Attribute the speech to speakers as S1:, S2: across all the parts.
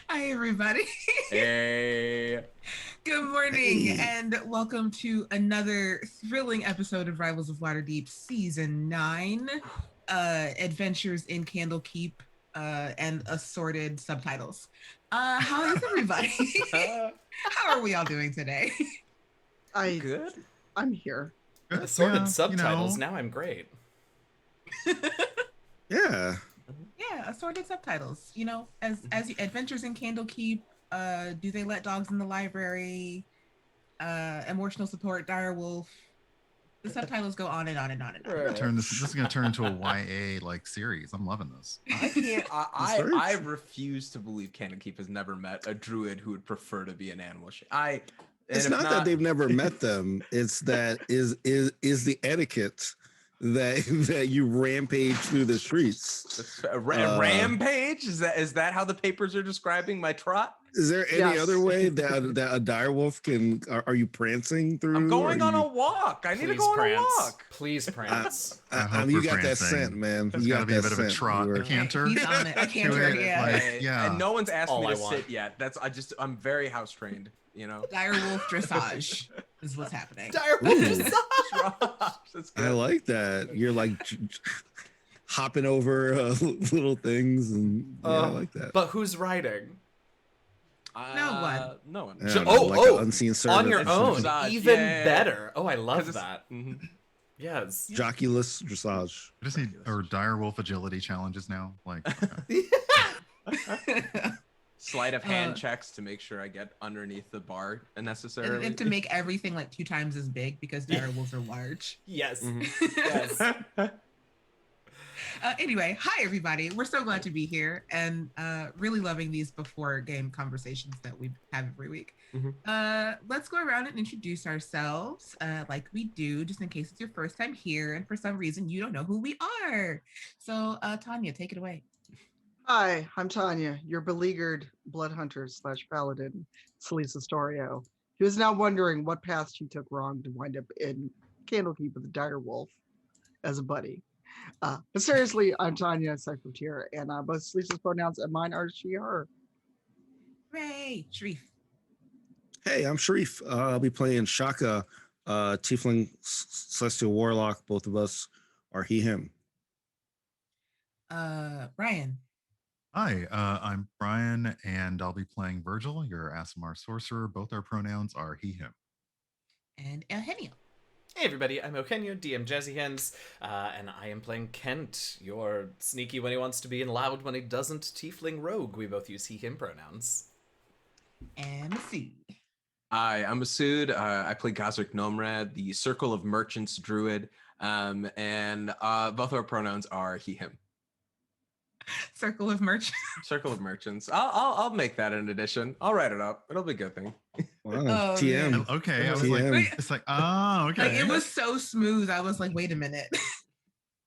S1: Hi, everybody.
S2: Hey.
S1: Good morning,
S3: Hey.
S1: and welcome to another thrilling episode of Rivals of Waterdeep Season 9, Adventures in Candlekeep, and assorted subtitles. How is everybody? How are we all doing today?
S4: I
S2: Good.
S4: I'm here.
S3: Good.
S5: Assorted
S3: Yeah,
S5: subtitles. Now I'm great.
S3: Yeah.
S1: Yeah, assorted subtitles. As Adventures in Candlekeep, Do They Let Dogs in the Library, Emotional Support, Direwolf. The subtitles go on and on and on and on.
S5: Right.
S3: This is gonna turn into a YA like series. I'm loving this.
S2: I can't.
S3: That's right.
S2: I refuse to believe Candlekeep has never met a druid who would prefer to be an animal.
S3: It's not that they've never met them. It's that is the etiquette that you rampage through the streets.
S2: A rampage. Is that how the papers are describing my trot?
S3: Is there any
S4: Yes.
S3: other way that a direwolf can? Are you prancing through?
S2: I'm going
S3: Are
S2: on
S3: you-
S2: a walk. I need to
S5: Please
S2: go on a
S5: prance.
S2: walk.
S5: Please prance.
S3: I hope you we're got that prancing. scent, man. There's You gotta got be a that bit of a scent. trot, You a were-
S1: canter. He's on it. A canter,
S3: Do it,
S1: yeah.
S3: like, yeah.
S2: And no one's asked
S5: All
S2: me
S5: I
S2: to
S5: want.
S2: sit yet. I'm very house trained.
S1: Direwolf dressage is what's happening.
S3: Ooh.
S2: That's
S3: I
S2: good.
S3: like that. You're like hopping over little things, and yeah, I like that.
S5: But who's riding?
S1: No one.
S2: No one.
S3: I don't know, like an unseen servant
S5: On your
S3: or
S5: own.
S3: something.
S2: Dressage,
S5: Even
S2: yeah.
S5: better. Oh, I
S2: 'Cause
S5: love
S2: it's-
S5: that.
S2: Mhm.
S5: Yes.
S3: Jacquise dressage.
S6: I just need or direwolf agility challenges now. Like
S2: Sleight of hand checks to make sure I get underneath the bar unnecessarily.
S1: and to make everything like 2 times as big because direwolves are large.
S5: Yes.
S2: Mhm.
S5: Yes.
S1: Anyway, hi everybody. We're so glad to be here and really loving these before game conversations that we have every week.
S2: Mhm.
S1: Let's go around and introduce ourselves like we do, just in case it's your first time here and for some reason you don't know who we are. So Tanya, take it away.
S4: Hi, I'm Tanya, your beleaguered blood hunter / paladin, Selise Astorio, who is now wondering what path she took wrong to wind up in Candlekeep with the dire wolf as a buddy. But seriously, I'm Tanya, Cypher and both Selise's pronouns and mine are she, her.
S1: Hooray, Shareef.
S3: Hey, I'm Shareef. I'll be playing Shaka, Tiefling Celestial Warlock. Both of us are he, him.
S1: Brian.
S6: hi, I'm Brian, and I'll be playing Virgil, your Asimar sorcerer. Both our pronouns are he, him.
S1: And Eugenio.
S5: Hey everybody, I'm Eugenio, DM Jazzy Hands, and I am playing Kent, your sneaky when he wants to be and loud when he doesn't tiefling rogue. We both use he/him pronouns.
S1: And Masood.
S2: Hi, I'm Masood. I play Gazrick Nomrad, the Circle of Merchants druid, and both our pronouns are he, him.
S1: Circle of Merchants.
S2: Circle of Merchants. I'll make that an addition. I'll write it up. It'll be a good thing.
S3: Wow,
S1: Oh,
S3: TM.
S1: man.
S6: Okay, I was
S3: TM.
S6: like, it's like, oh, okay.
S1: Like it was so smooth. I was like, wait a minute.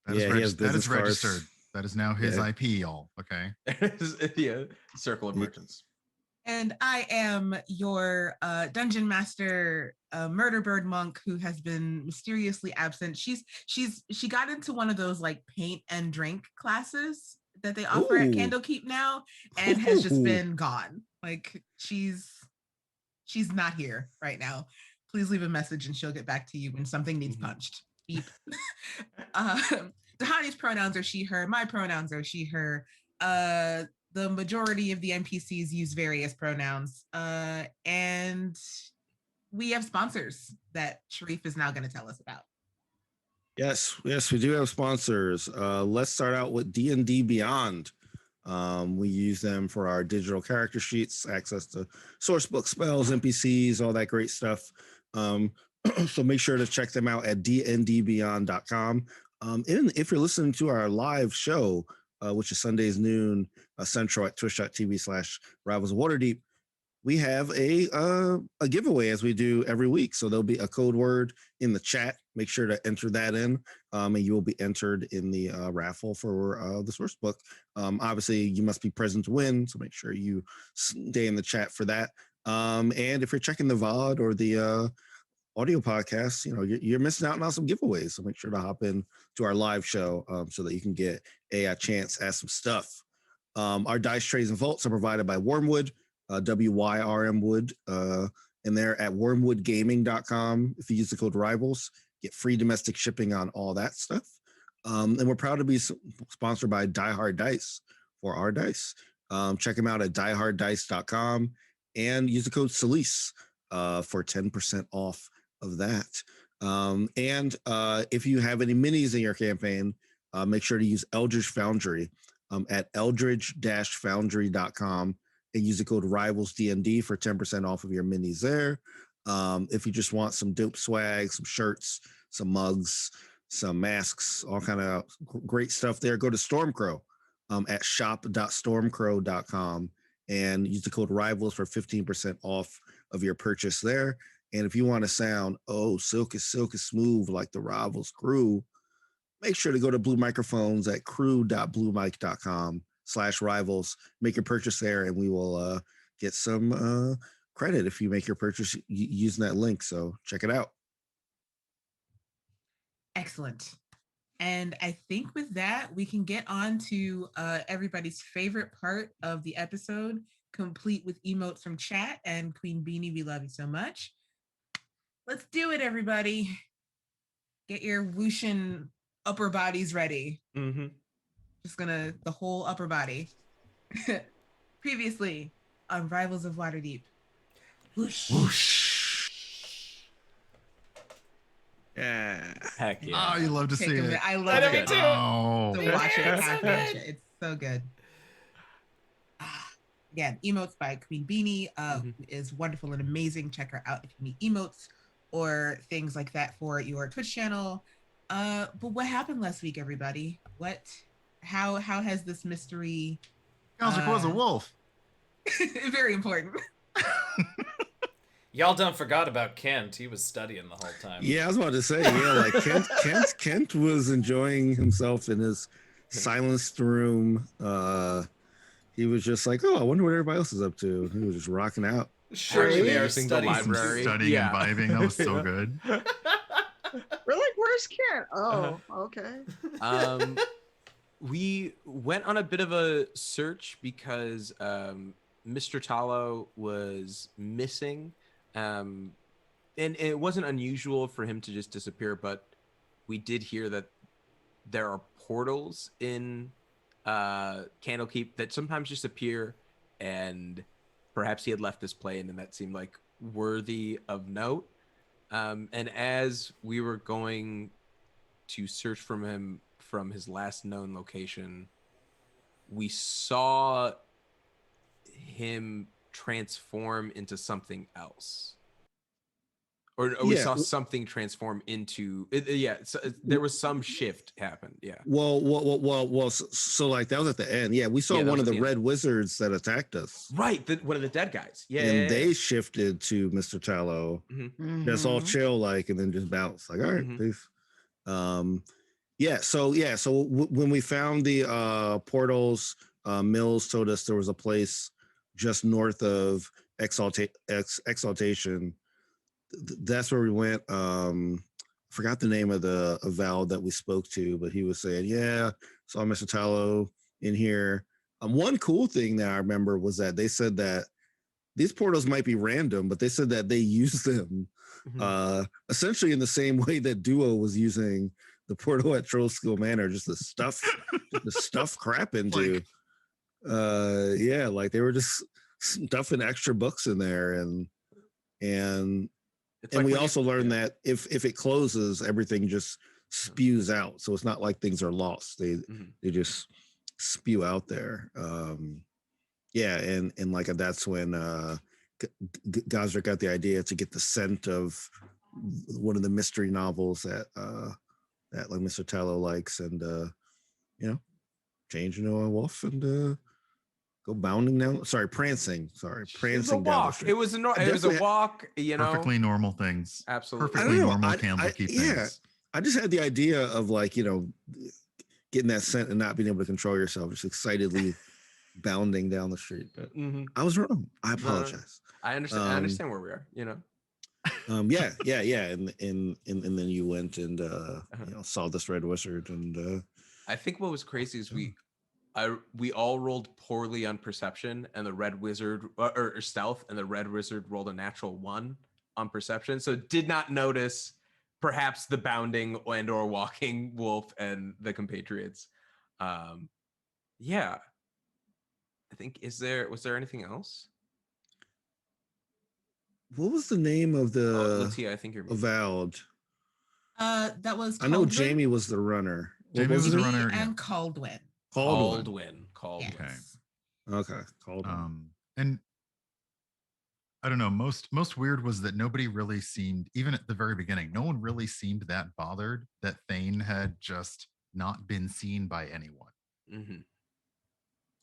S6: That is,
S3: Yeah, he has
S6: that is
S3: business cards.
S6: registered. That is now his
S3: Yeah.
S6: IP, y'all. Okay.
S2: Yeah, Circle of Merchants.
S1: And I am your dungeon master, murder bird monk who has been mysteriously absent. She got into one of those like paint and drink classes that they offer at
S3: Ooh.
S1: Candlekeep now, and has just
S3: Ooh.
S1: been gone. Like she's not here right now. Please leave a message and she'll get back to you when something needs punched. Beep. Dahani's pronouns are she, her. My pronouns are she, her. The majority of the NPCs use various pronouns. And we have sponsors that Shareef is now going to tell us about.
S3: Yes, we do have sponsors. Let's start out with D&D Beyond. We use them for our digital character sheets, access to source book spells, NPCs, all that great stuff. So make sure to check them out at dndbeyond.com. And if you're listening to our live show, which is Sundays noon central at twitch.tv/Rivals of Waterdeep, we have a giveaway as we do every week. So there'll be a code word in the chat. Make sure to enter that in, and you will be entered in the raffle for the source book. Obviously, you must be present to win, so make sure you stay in the chat for that. And if you're checking the VOD or the audio podcast, you're missing out on some giveaways. So make sure to hop in to our live show so that you can get a chance at some stuff. Our dice trays and vaults are provided by Wormwood, WYRM Wood, and they're at wormwoodgaming.com. If you use the code RIVALS, get free domestic shipping on all that stuff. And we're proud to be sponsored by Die Hard Dice for our dice. Check them out at dieharddice.com and use the code Selise for 10% off of that. And if you have any minis in your campaign, make sure to use Eldridge Foundry at eldridge-foundry.com and use the code RIVALSDND for 10% off of your minis there. If you just want some dope swag, some shirts, some mugs, some masks, all kind of great stuff there, go to Stormcrow at shop.stormcrow.com and use the code RIVALS for 15% off of your purchase there. And if you want to sound, silky smooth like the Rivals crew, make sure to go to Blue Microphones at crew.bluemic.com/rivals. Make your purchase there, and we will get some credit if you make your purchase using that link. So check it out.
S1: Excellent. And I think with that, we can get on to everybody's favorite part of the episode, complete with emotes from chat. And Queen Beanie, we love you so much. Let's do it, everybody. Get your whooshin' upper bodies ready.
S2: Mm-hmm.
S1: Just gonna, the whole upper body. Previously on Rivals of Waterdeep. Whoosh.
S6: Whoosh.
S3: Yeah.
S2: Heck yeah.
S6: Oh, you love to see it.
S1: I love
S5: I
S1: it.
S5: know, me too.
S6: Oh.
S1: To watch it,
S5: It's so
S1: have to watch
S5: good.
S1: it. It's so good. Again, emotes by Queen Beanie is wonderful and amazing. Check her out if you need emotes or things like that for your Twitch channel. But what happened last week, everybody? How has this mystery?
S6: Gazrick was a wolf.
S1: Very important.
S5: Y'all done forgot about Kent. He was studying the whole time.
S3: Yeah, I was about to say, like Kent was enjoying himself in his silenced room. He was just like, I wonder what everybody else is up to. He was just rocking out.
S5: Surely they are
S2: Using the
S5: studying.
S2: library.
S6: Studying and vibing. That was so good.
S4: We're like, where's Kent? Oh, okay.
S2: We went on a bit of a search because Mr. Tallow was missing. And it wasn't unusual for him to just disappear, but we did hear that there are portals in Candlekeep that sometimes just appear, and perhaps he had left this plane, and that seemed like worthy of note. And as we were going to search from him from his last known location, we saw him transform into something else. Or we saw something transform into so there was some shift happen. Yeah.
S3: Well. So like that was at the end. Yeah, we saw one of the red wizards that attacked us.
S2: Right, one of the dead guys. Yeah,
S3: and they shifted to Mr. Tallow.
S2: Mm-hmm.
S3: Just all chill like, and then just bounce like, all right, peace. So when we found the portals, Mills told us there was a place just north of Exaltation. That's where we went. Forgot the name of the Val that we spoke to, but he was saying, saw Mr. Tallow in here. One cool thing that I remember was that they said that these portals might be random, but they said that they use them essentially in the same way that Duo was using the portal at Troll School Manor, just the stuff crap into. Like they were just stuffing extra books in there, and we also learned that if it closes, everything just spews out. So it's not like things are lost. They just spew out there. And like that's when Gazrick got the idea to get the scent of one of the mystery novels that like Mr. Tallow likes, and change into a wolf and go bounding down. Prancing down the street.
S2: It was a walk.
S6: Perfectly normal things.
S2: Absolutely,
S6: perfectly normal Candlekeep things.
S3: Yeah, I just had the idea of like getting that scent and not being able to control yourself, just excitedly bounding down the street. But I was wrong. I apologize.
S2: I understand. I understand where we are.
S3: And then you went and saw this red wizard, and
S2: I think what was crazy is we we all rolled poorly on perception, and the red wizard or stealth, and the red wizard rolled a natural 1 on perception, so did not notice perhaps the bounding and or walking wolf and the compatriots. Yeah, I think was there anything else?
S3: What was the name of the
S2: LaTia, I think you're
S3: avowed?
S1: That was
S3: I know
S1: Caldwin,
S3: Jamie was the runner. What
S6: Jamie was
S3: was
S6: the
S3: it?
S6: runner.
S1: and Caldwin.
S2: Caldwin.
S1: Yes.
S3: Okay, Caldwin.
S6: And I don't know. Most weird was that nobody really seemed, even at the very beginning, no one really seemed that bothered that Thane had just not been seen by anyone.
S2: Mm-hmm.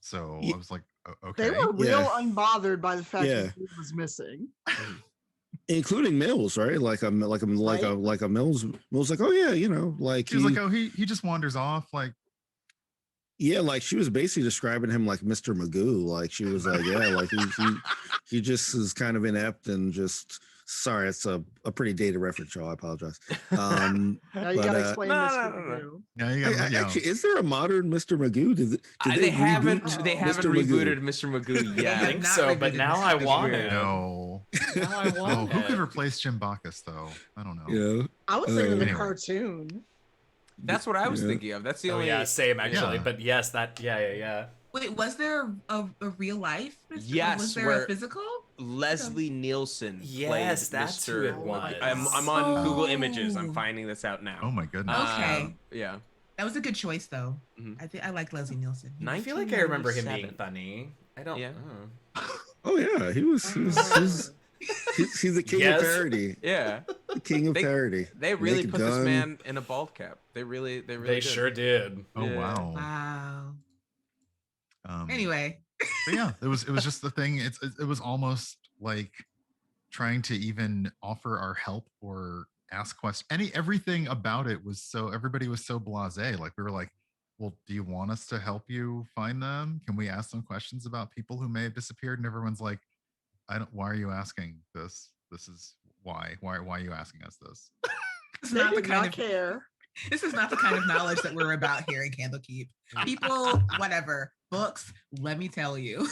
S6: So
S3: Yeah.
S6: I was like, okay.
S4: They were real
S3: Yeah.
S4: unbothered by the fact
S3: Yeah.
S4: that he was missing.
S3: Including Mills, right? Like a Mills like, oh yeah, you know, like
S6: She was like, oh, he just wanders off. Like,
S3: yeah, like she was basically describing him like Mr. Magoo. Like she was like, yeah, like he just is kind of inept and just sorry, it's a pretty dated reference show. I apologize.
S4: Now you
S3: but,
S4: gotta explain
S2: no,
S4: this.
S2: no,
S4: to
S2: no.
S4: you.
S6: yeah, you got
S3: Actually, is there a modern Mr. Magoo? Did
S2: They haven't
S3: reboot
S2: rebooted Mr. Magoo
S5: I
S2: yet.
S5: think
S1: not
S5: so, but
S1: rebooted
S5: now
S1: this.
S5: I
S1: That's
S5: want
S1: weird.
S5: it.
S6: no.
S5: Now I
S6: Oh,
S5: want
S6: who
S5: it.
S6: could replace Jim Bacchus though? I don't know.
S3: Yeah,
S4: I was thinking of the
S6: Anyway.
S4: cartoon.
S2: That's what I was
S3: Yeah.
S2: thinking of. That's the
S5: Oh
S2: only.
S5: yeah, same actually.
S6: Yeah.
S5: But yes, that yeah.
S1: Wait, was there a real life?
S2: Yes,
S1: Was there
S2: where-
S1: a physical?
S2: Leslie Nielsen.
S5: Yes,
S2: played
S5: that's
S2: Mr.
S5: who it
S4: Oh my
S5: was.
S2: I'm on Google
S1: Oh.
S2: Images. I'm finding this out now.
S6: Oh my goodness.
S1: Okay.
S2: Yeah.
S1: That was a good choice, though.
S2: Mhm.
S1: I think I like Leslie Nielsen.
S5: I feel like I remember him being
S2: 1997.
S5: funny. I don't.
S2: Yeah.
S3: oh yeah, he's the king
S5: Yes.
S3: of parody.
S2: Yeah.
S3: The king of
S2: They-
S3: parody.
S2: They really
S3: Naked
S2: put this
S3: Gun.
S2: man in a bald cap. They really
S5: They
S2: did.
S5: sure did.
S6: Oh
S2: Yeah.
S6: wow.
S1: Wow.
S6: Um,
S1: Anyway,
S6: but yeah, it was just the thing. It was almost like trying to even offer our help or ask questions. Everything about it was so, everybody was so blasé. Like we were like, well, do you want us to help you find them? Can we ask some questions about people who may have disappeared? And everyone's like, why are you asking this? This is why are you asking us this?
S1: this is
S4: They
S1: not the
S4: did
S1: kind
S4: not
S1: of
S4: care.
S1: this is not the kind of knowledge that we're about here in Candlekeep. People, whatever, books. Let me tell you.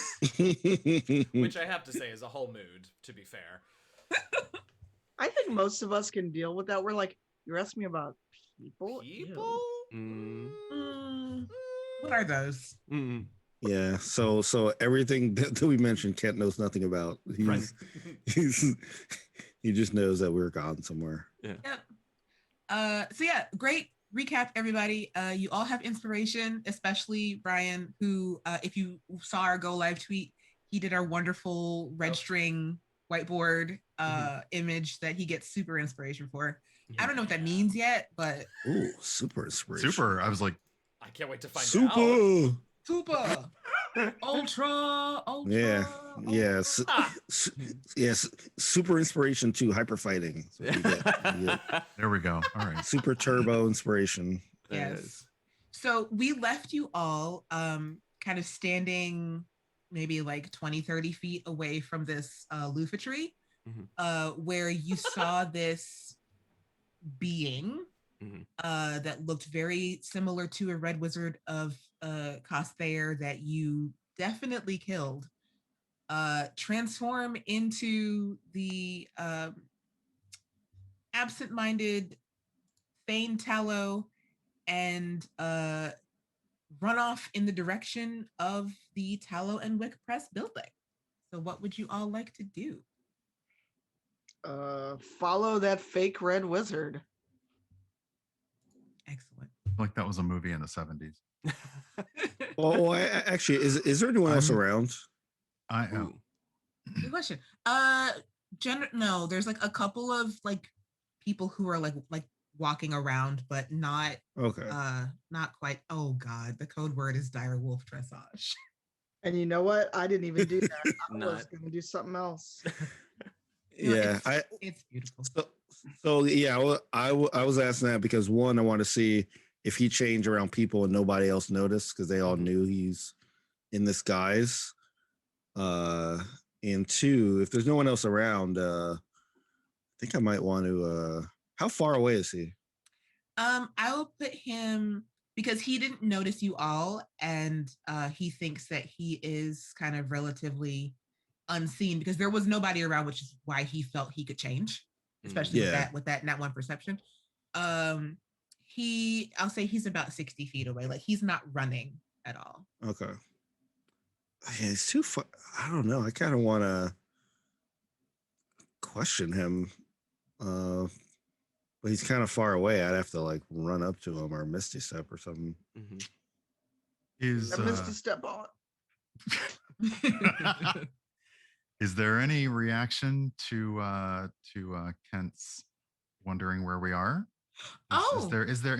S5: Which I have to say is a whole mood. To be fair.
S4: I think most of us can deal with that. We're like, you're asking me about people? Ew.
S5: People.
S2: Mm.
S1: What are those?
S2: Mm.
S3: Yeah, so everything that we mentioned, Kent knows nothing about. He just knows that we're gone somewhere.
S2: Yeah.
S1: Yep. So yeah, great recap, everybody. You all have inspiration, especially Brian, who, if you saw our go live tweet, he did our wonderful red string whiteboard image that he gets super inspiration for. I don't know what that means yet, but
S3: Ooh, super inspiration.
S6: Super. I was like,
S5: I can't wait to find out.
S3: Super.
S1: super ultra.
S3: Yeah, yeah,
S5: Ah.
S3: yes. Super inspiration to hyper fighting. That's what you get.
S6: there we go. All right.
S3: Super turbo inspiration.
S1: Yes. So we left you all kind of standing maybe like 20, 30 feet away from this loofah tree, where you saw this being that looked very similar to a red wizard of Costhair that you definitely killed, transform into the absent-minded Thane Tallow and run off in the direction of the Tallow and Wick Press building. So what would you all like to do?
S4: Follow that fake red wizard.
S1: Excellent.
S6: Like that was a movie in the 70s.
S3: Oh, actually, is there anyone else around?
S6: I
S2: Ooh.
S1: Good question. No, there's like a couple of like people who are like walking around, but not
S3: Okay.
S1: not quite. Oh God, the code word is dire wolf dressage.
S4: And you know what? I didn't even do that. I was
S2: Not-
S4: going to do something else.
S1: No,
S3: Yeah,
S1: it's beautiful.
S3: So yeah, I was asking that because one, I want to see if he changed around people and nobody else noticed because they all knew he's in this guise. And two, if there's no one else around, I think I might want to. How far away is he?
S1: I will put him because he didn't notice you all, and he thinks that he is kind of relatively unseen because there was nobody around, which is why he felt he could change, especially with that not one perception. I'll say he's about 60 feet away. Like he's not running at all.
S3: Okay. Yeah, it's too far. I don't know. I kind of want to question him. But he's kind of far away. I'd have to like run up to him or Misty Step or something.
S2: Mm-hmm.
S4: Misty Step on.
S6: Is there any reaction to Kent's wondering where we are? Is there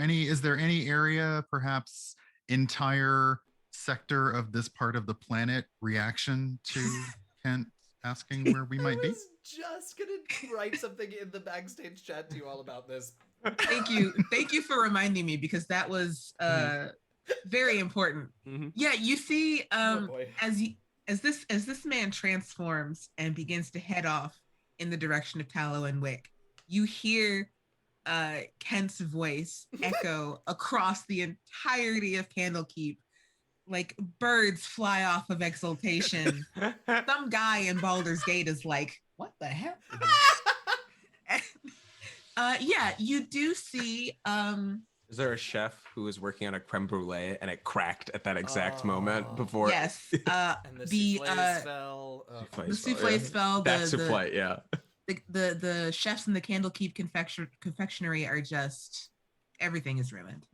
S6: any area, perhaps entire sector of this part of the planet reaction to Kent asking where we might be?
S5: I was just gonna write something in the backstage chat to you all about this.
S1: Thank you for reminding me, because that was very important.
S2: Mm-hmm.
S1: Yeah, you see, as this man transforms and begins to head off in the direction of Tallow and Wick, you hear Kent's voice echo across the entirety of Candlekeep. Like birds fly off of exultation. Some guy in Baldur's Gate is like, what the hell? Yeah, you do see.
S2: Is there a chef who was working on a creme brulee and it cracked at that exact moment before?
S1: Yes.
S5: And the souffles fell.
S1: The souffles fell.
S2: That souffle, yeah.
S1: The chefs in the Candlekeep confectionery are just, everything is ruined.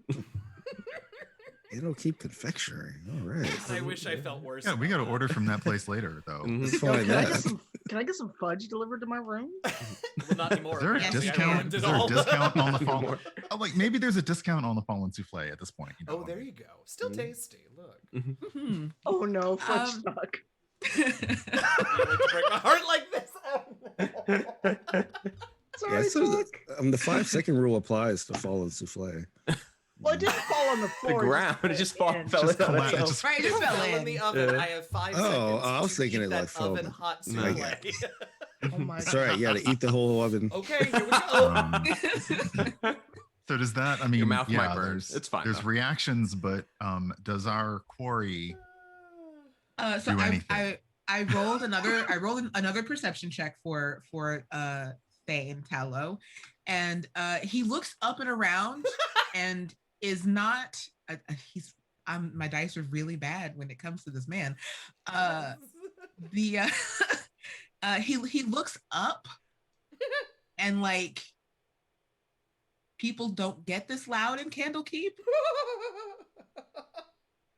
S3: Candlekeep confectionery. All right.
S5: God, I wish I felt worse.
S6: Yeah, we got to order from that place later, though.
S3: Let's find that.
S4: Can I get some fudge delivered to my room?
S5: Well, not anymore.
S6: Is there a
S1: Yes,
S6: discount? Is there a discount on the fallen? Oh, like maybe there's a discount on the fallen souffle at this point. You know,
S5: Oh, there you go. Still tasty. Look.
S1: Mm-hmm.
S4: Oh no, fudge stuck.
S5: You like to break my heart like this.
S4: Sorry,
S3: Yeah, so
S4: Tuck.
S3: the 5-second rule applies to fallen souffle.
S4: Well, it didn't fall on the
S2: The
S4: floor.
S2: ground. It just fell
S6: Just
S2: in on
S6: collapsed.
S2: itself.
S6: Just-
S1: Right, it just fell in.
S5: the oven.
S2: Yeah.
S5: I have 5
S3: Oh,
S5: seconds.
S3: I was
S5: to
S3: thinking
S5: eat
S3: it,
S5: that
S3: like, fell
S5: oven
S3: on-
S5: hot
S3: I
S5: souffle.
S3: get
S4: Oh my
S3: It's all right. You got to eat the whole oven.
S5: Okay, here we go.
S6: So does that? I mean,
S2: Your mouth
S6: yeah,
S2: might burn.
S6: there's-
S2: It's fine,
S6: There's
S2: though.
S6: reactions, but does our quarry?
S1: So
S6: Do
S1: I
S6: anything.
S1: rolled another perception check for Faye and Tallow, and he looks up and around and is not. My dice are really bad when it comes to this man. He looks up and like, people don't get this loud in Candlekeep.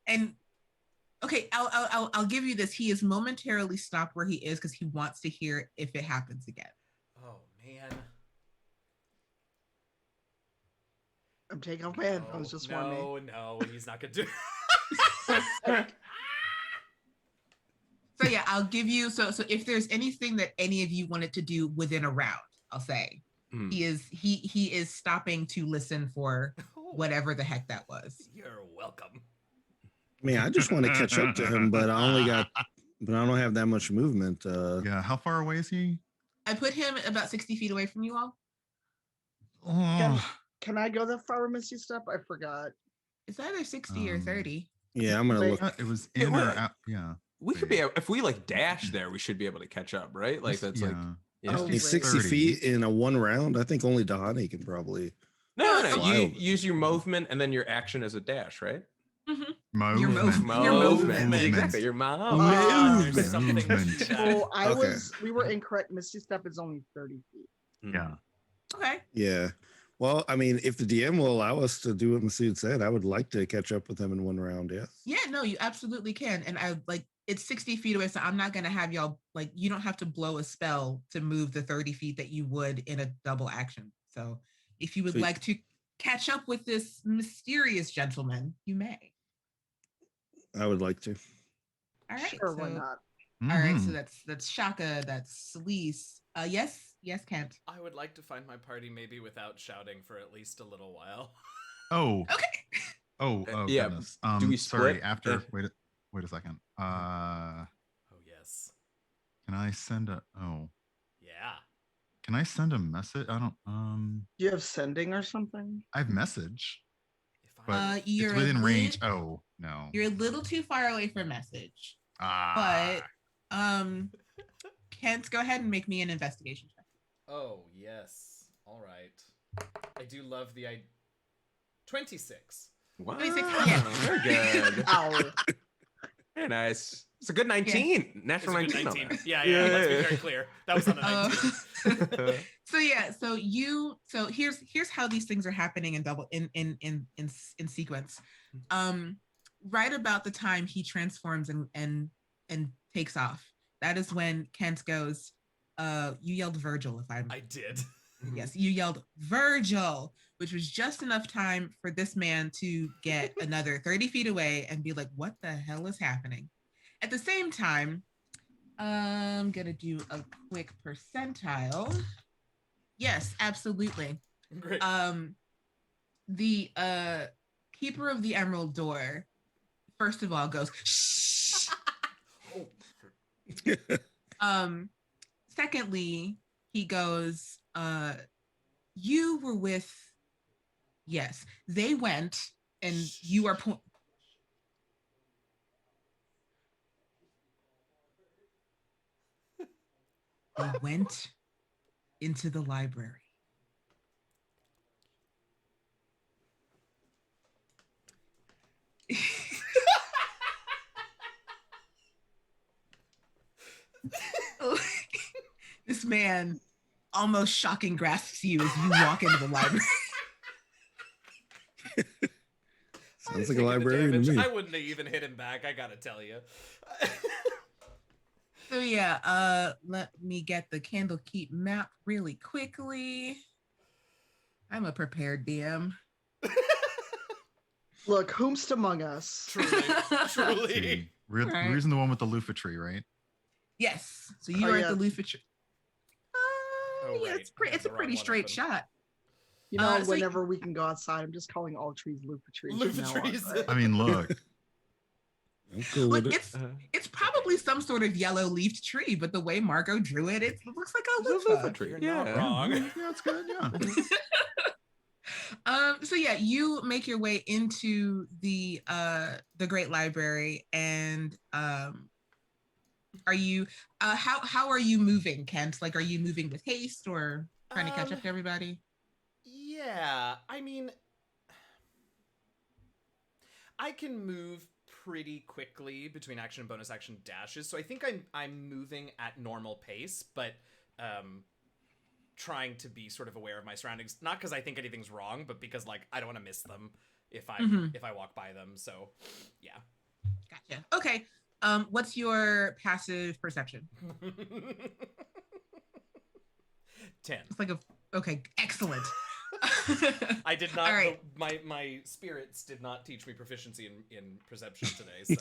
S1: And okay, I'll give you this. He is momentarily stopped where he is because he wants to hear if it happens again.
S5: Oh man.
S4: I'm taking off my headphones just for me.
S5: No, he's not gonna do.
S1: So yeah, I'll give you. So if there's anything that any of you wanted to do within a round, I'll say he is stopping to listen for whatever the heck that was.
S5: You're welcome.
S3: I mean, I just want to catch up to him, but I don't have that much movement.
S6: Yeah, how far away is he?
S1: I put him about 60 feet away from you all.
S6: Oh,
S4: Can I go that far with Misty Step? I forgot.
S1: It's either 60 or 30.
S3: Yeah, I'm gonna look.
S6: it was in or out. Yeah.
S2: We could be if we like dash there, we should be able to catch up, right? Like that's like
S6: yeah.
S3: Must
S4: Oh,
S3: be
S4: wait.
S3: 60
S6: 30.
S3: feet in a one round. I think only Dahani can probably.
S2: no.
S3: Fly
S2: You
S3: over.
S2: use your movement and then your action as a dash, right?
S1: Mm-hmm. Your
S6: Movement.
S1: movement.
S2: Exactly. Your
S5: There's something
S6: Movement.
S4: So
S3: Okay.
S4: we were incorrect. Misty Step is only 30 feet.
S6: Yeah.
S1: Okay.
S3: Yeah. Well, I mean, if the DM will allow us to do what Masood said, I would like to catch up with him in one round. Yes.
S1: Yeah, no, you absolutely can. And I like, it's 60 feet away, so I'm not gonna have y'all like, you don't have to blow a spell to move the 30 feet that you would in a double action. So if you would
S3: Sweet.
S1: like to catch up with this mysterious gentleman, you may.
S3: I would like to.
S1: All right.
S4: Sure, why
S1: so-
S4: not?
S1: All right, so
S6: Mhm.
S1: that's Shaka, that's Selise. Yes, Kent.
S5: I would like to find my party maybe without shouting for at least a little while.
S6: Oh.
S1: Okay.
S6: Oh.
S2: Yeah,
S6: Goodness.
S2: do we
S6: Sorry.
S2: split?
S6: After.
S2: Yeah.
S6: Wait a second.
S5: Oh yes.
S6: Can I send a? Oh.
S5: Yeah.
S6: Can I send a message? I don't.
S4: Do you have sending or something?
S6: I have message.
S5: If
S6: but it's
S1: you're
S6: within range. Oh no,
S1: You're a little too far away for message.
S6: ah,
S1: But Kent, go ahead and make me an investigation check.
S5: Oh, yes. All right. I do love the 26.
S2: Wow.
S1: 26, yeah.
S2: Very good.
S4: Ow.
S2: Very nice. It's a good 19. Natural
S5: It's a good
S2: 19.
S5: 19. Yeah, let's be very clear. That was on a 19.
S1: So here's how these things are happening in sequence. Right about the time he transforms and takes off, that is when Kent goes, you yelled Virgil,
S5: I did.
S1: Yes, you yelled Virgil, which was just enough time for this man to get another 30 feet away and be like, what the hell is happening? At the same time, I'm gonna do a quick percentile. Yes, absolutely.
S5: Great.
S1: The keeper of the Emerald Door, first of all, goes, shh. Secondly, he goes, you were with, yes, they went, and you are they went into the library. This man almost shocking grasps you as you walk into the library.
S3: Sounds like a librarian to me.
S5: I wouldn't have even hit him back, I gotta tell you.
S1: So yeah, let me get the Candlekeep map really quickly. I'm a prepared DM.
S4: Look, whomst among us?
S5: Truly.
S6: We're using the one with the loofah tree, right?
S1: Yes. So you are at the loofah tree. Yeah,
S5: right.
S1: it's a pretty straight shot.
S4: You know,
S1: so
S4: whenever we can go outside, I'm just calling all trees loofah trees.
S5: Loofah
S4: from now on,
S5: trees.
S4: right?
S6: I mean, look.
S3: I'm cool with it.
S1: It's probably some sort of yellow leafed tree, but the way Marco drew it, it looks like a loofah
S2: tree.
S5: You're
S2: Yeah.
S5: not wrong.
S6: Yeah, that's good. Yeah.
S1: So yeah, you make your way into the Great Library, and are you how are you moving, Kent? Like, are you moving with haste or trying to catch up to everybody?
S5: Yeah, I mean, I can move pretty quickly between action and bonus action dashes, so I think I'm moving at normal pace, but trying to be sort of aware of my surroundings, not because I think anything's wrong, but because like I don't want to miss them if I walk by them. So yeah.
S1: Gotcha. Okay. What's your passive perception?
S5: 10.
S1: It's like okay, excellent.
S5: I did not.
S1: All right.
S5: My spirits did not teach me proficiency in perception today, so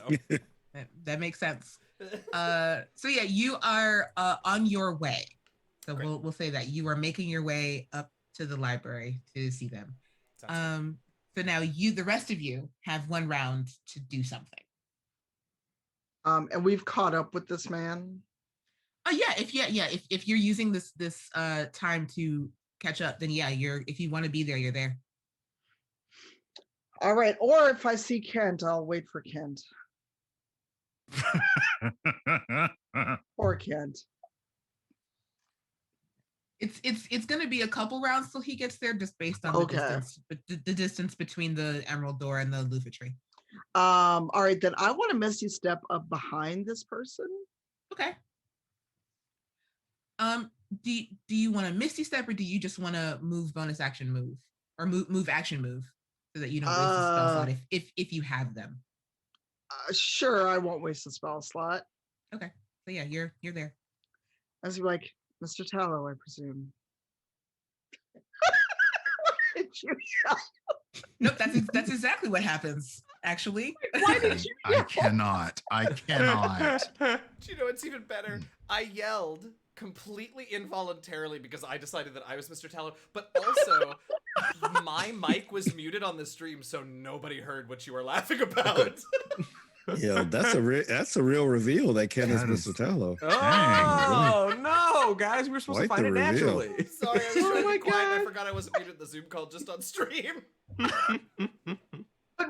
S1: that makes sense. So yeah, you are on your way. So
S5: Great.
S1: we'll say that you are making your way up to the library to see them. So now the rest of you have one round to do something.
S4: And we've caught up with this man.
S1: Oh yeah, if you're using this time to catch up, then yeah, if you want to be there, you're there.
S4: All right. Or if I see Kent, I'll wait for Kent. Or Kent.
S1: It's going to be a couple rounds till he gets there, just based on the distance between the Emerald Door and the loofah tree.
S4: All right, then I want to Misty step up behind this person.
S1: Okay. Do you want to Misty step, or do you just want to move bonus action move, or move action move, so that you don't waste a spell slot if you have them?
S4: Sure, I won't waste a spell slot.
S1: Okay. So yeah, you're there.
S4: As you're like, Mr. Tallow, I presume. What did you yell?
S1: Nope, that's exactly what happens. Actually,
S4: why did you yell?
S6: I cannot.
S5: Do you know what's even better? I yelled completely involuntarily because I decided that I was Mr. Tallow, but also my mic was muted on the stream, so nobody heard what you were laughing about.
S3: Yeah, that's a real reveal that Ken is Mr. Tallow.
S2: Oh no, guys, we're supposed to find it naturally.
S5: Sorry, I was trying to be quiet. I forgot I wasn't muted the Zoom call just on stream.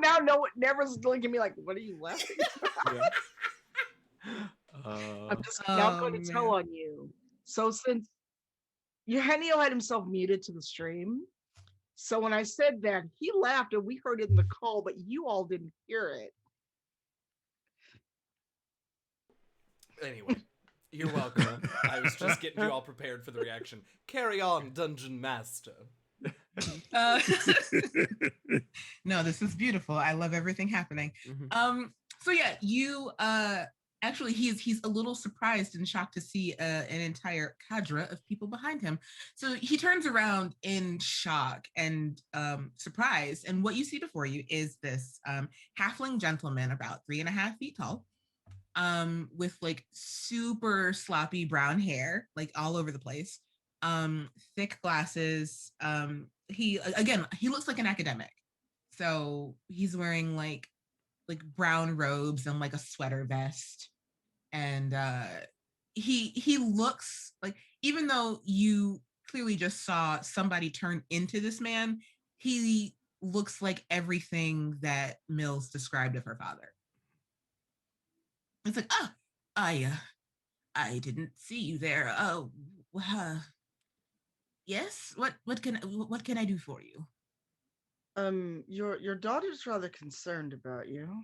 S4: now no one never's looking at me like, what are you laughing at? I'm just not going to tell on you. So since Eugenio had himself muted to the stream, so when I said that, he laughed and we heard it in the call, but you all didn't hear it.
S5: Anyway, you're welcome. I was just getting you all prepared for the reaction. Carry on, Dungeon Master.
S1: No, this is beautiful. I love everything happening. So yeah, you actually he's a little surprised and shocked to see an entire cadre of people behind him. So he turns around in shock and surprise, and what you see before you is this halfling gentleman about 3.5 feet tall, with like super sloppy brown hair, like all over the place, thick glasses. He looks like an academic. So he's wearing like brown robes and like a sweater vest. And he looks like, even though you clearly just saw somebody turn into this man, he looks like everything that Mills described of her father. It's like, I didn't see you there. Oh, yes. What can I do for you?
S4: Your daughter's rather concerned about you.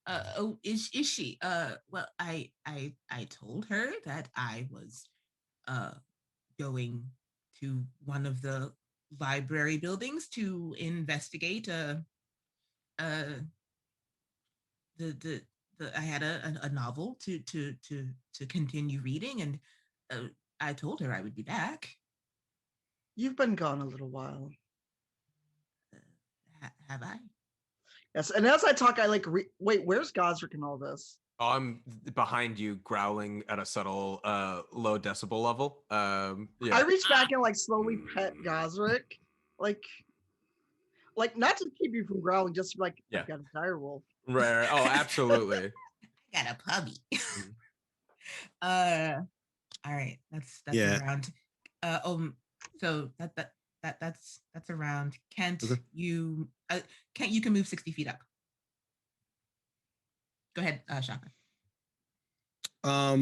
S1: Oh, is she? Well, I told her that I was going to one of the library buildings to investigate the I had a novel to continue reading, and I told her I would be back.
S4: You've been gone a little while.
S1: Have I?
S4: Yes, and as I talk, I like, wait, where's Gazrick in all this?
S2: Oh, I'm behind you, growling at a subtle, low decibel level. Yeah.
S4: I reach back and like slowly pet Gazrick, like not to keep you from growling, just like,
S2: Yeah.
S4: I've got a dire wolf.
S2: Right. Oh, absolutely.
S1: I got a puppy. All right, that's around. So that's around. Kent,
S3: Okay.
S1: you can move 60 feet up. Go ahead, Shaka.
S3: I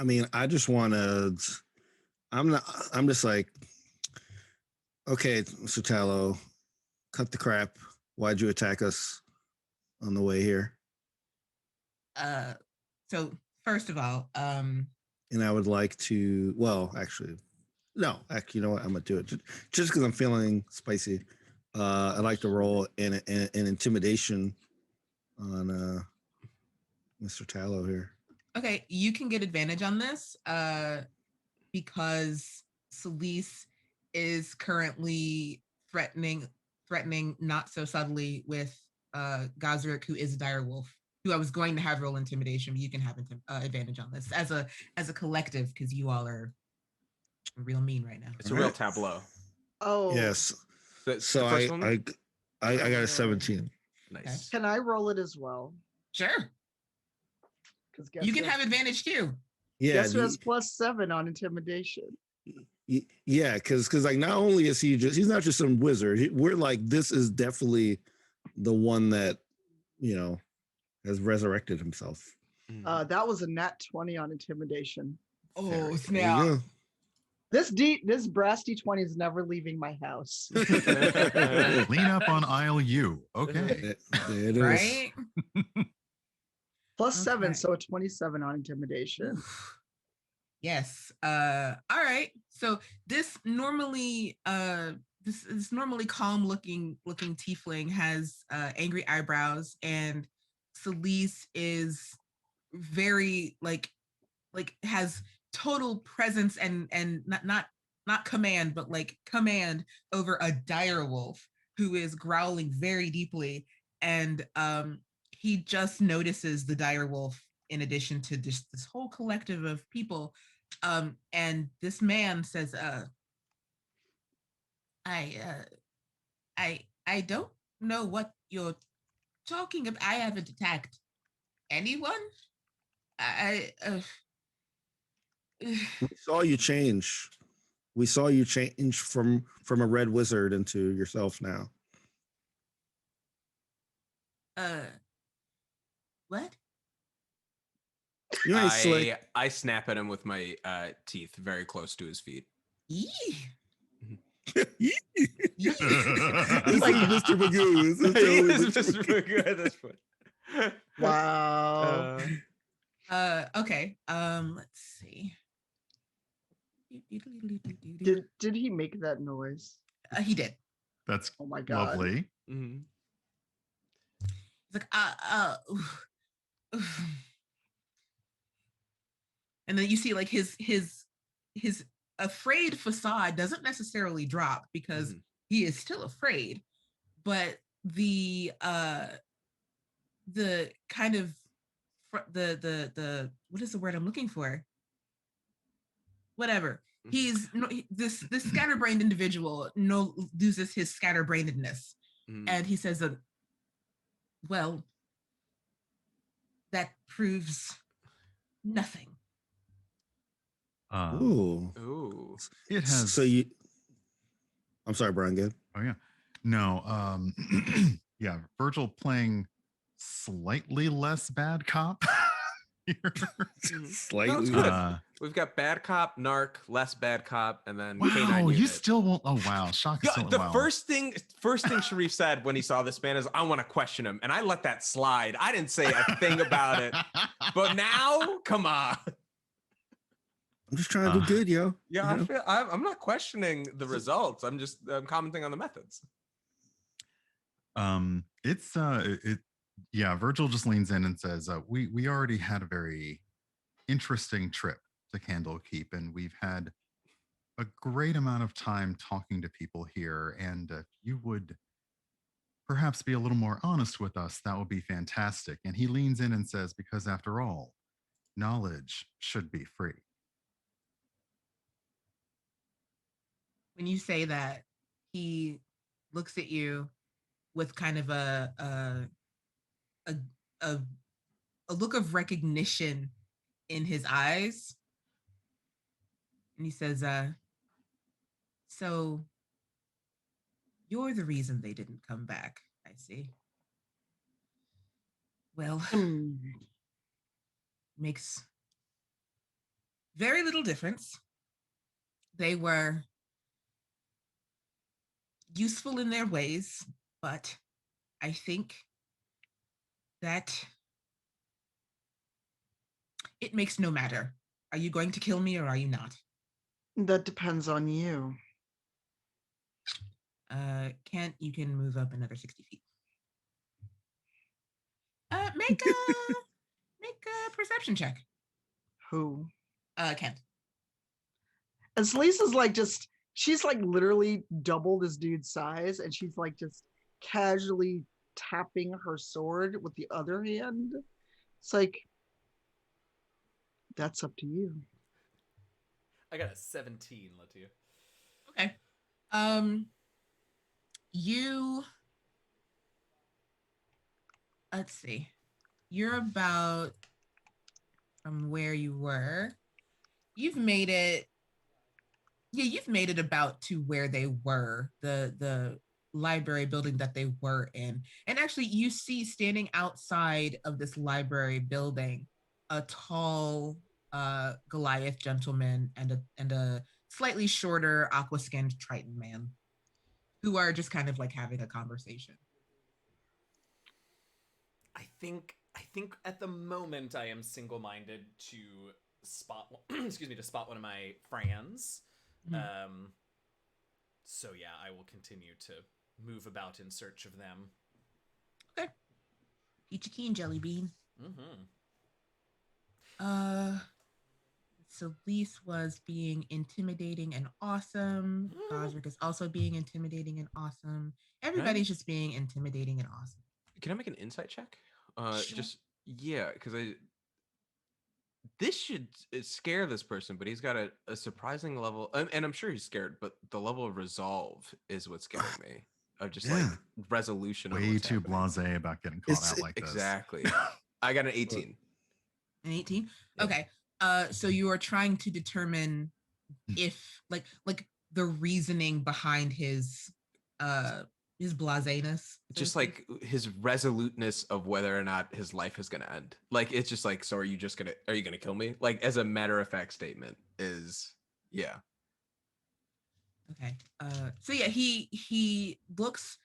S3: mean, I just want to. I'm just like, okay, Mr. Tallow, cut the crap. Why'd you attack us on the way here?
S1: So first of all,
S3: and I would like to. Well, actually, no. Actually, you know what? I'm gonna do it just because I'm feeling spicy. I'd like to roll an intimidation on Mr. Tallow here.
S1: Okay, you can get advantage on this because Selise is currently threatening not so subtly with Gazrick, who is a dire wolf, who I was going to have roll intimidation, but you can have advantage on this as a collective because you all are real mean right now.
S2: It's a real tableau.
S4: Oh
S3: yes. So I got a 17.
S2: Nice.
S1: Okay.
S4: Can I roll it as well?
S1: Sure. You can have advantage too.
S3: Yeah.
S4: Guess who has +7 on intimidation?
S3: Yeah, because like not only is he's not just some wizard. We're like, this is definitely the one that has resurrected himself.
S4: That was a nat 20 on intimidation.
S1: Oh snap!
S4: This brass D20 is never leaving my house.
S6: Clean up on aisle U. Okay.
S3: It is.
S1: Right?
S4: +7, so a 27 on intimidation.
S1: Yes. All right. So this normally this normally calm looking tiefling has angry eyebrows, and Selise is very like has total presence and not command, but like command over a dire wolf who is growling very deeply, and he just notices the dire wolf in addition to this whole collective of people. And this man says, I don't know what you're talking about. I haven't attacked anyone.
S3: We saw you change. We saw you change from a red wizard into yourself now.
S1: Uh, what?
S3: You ain't slick.
S2: I snap at him with my teeth very close to his feet.
S1: Eee.
S3: This
S1: Yee.
S3: is Mr. Magoo. This is
S2: He
S3: totally
S2: is
S3: Mr.
S2: Mr. Magoo at this point.
S4: Wow.
S1: Okay. Let's see.
S4: Did he make that noise?
S1: He did.
S6: That's
S4: Oh my God.
S6: lovely.
S2: Mhm.
S1: He's like, oof, oof. And then you see like his afraid facade doesn't necessarily drop because he is still afraid, but the kind of the what is the word I'm looking for? Whatever. He's this scatterbrained individual loses his scatterbrainedness, and he says that, well, that proves nothing.
S3: Ooh.
S6: It has.
S3: So you. I'm sorry, Brian. Good.
S6: Oh yeah. No. Yeah. Virgil playing slightly less bad cop. Here.
S3: Slightly.
S2: We've got bad cop, narc, less bad cop, and then
S6: Wow,
S2: K9
S6: you
S2: unit.
S6: still won't. Oh wow, shock.
S2: Yeah, the first thing Shareef said when he saw this man is, "I want to question him," and I let that slide. I didn't say a thing about it, but now, come on.
S3: I'm just trying to do good, yo.
S2: Yeah,
S3: you know?
S2: I'm not questioning the results. I'm commenting on the methods.
S6: Yeah. Virgil just leans in and says, "We already had a very interesting trip to Candlekeep, and we've had a great amount of time talking to people here. And if you would perhaps be a little more honest with us, that would be fantastic." And he leans in and says, "Because after all, knowledge should be free."
S1: When you say that, he looks at you with kind of a look of recognition in his eyes, and he says, so you're the reason they didn't come back, I see. Well, makes very little difference. They were useful in their ways, but I think that it makes no matter. Are you going to kill me or are you not?
S4: That depends on you.
S1: Kent, you can move up another 60 feet. Make a perception check.
S4: Who?
S1: Kent.
S4: And Selise is like she's like literally double this dude's size, and she's like just casually tapping her sword with the other hand. It's like, that's up to you.
S5: I got a 17, LaTia.
S1: Okay. You, let's see. You're about from where you were. You've made it. Yeah, you've made it about to where they were, the library building that they were in. And actually, you see standing outside of this library building a tall Goliath gentleman and a slightly shorter aqua-skinned Triton man who are just kind of like having a conversation.
S5: I think at the moment I am single-minded to spot one of my friends. So yeah, I will continue to move about in search of them.
S1: Okay. Peachy Keen Jelly Bean. Selise was being intimidating and awesome. Gazrick is also being intimidating and awesome. Everybody's just being intimidating and awesome.
S2: Can I make an insight check?
S1: Sure.
S2: Because this should scare this person, but he's got a surprising level, and I'm sure he's scared, but the level of resolve is what's scaring me. Of just like resolution.
S6: Way too blasé about getting caught out like this.
S2: Exactly. I got an 18.
S1: An 18?
S2: Yeah.
S1: Okay. So you are trying to determine if like the reasoning behind his his blaseness.
S2: Just like his resoluteness of whether or not his life is gonna end. Like it's just like, so are you gonna kill me? Like as a matter of fact statement is yeah.
S1: Okay. So yeah, he looks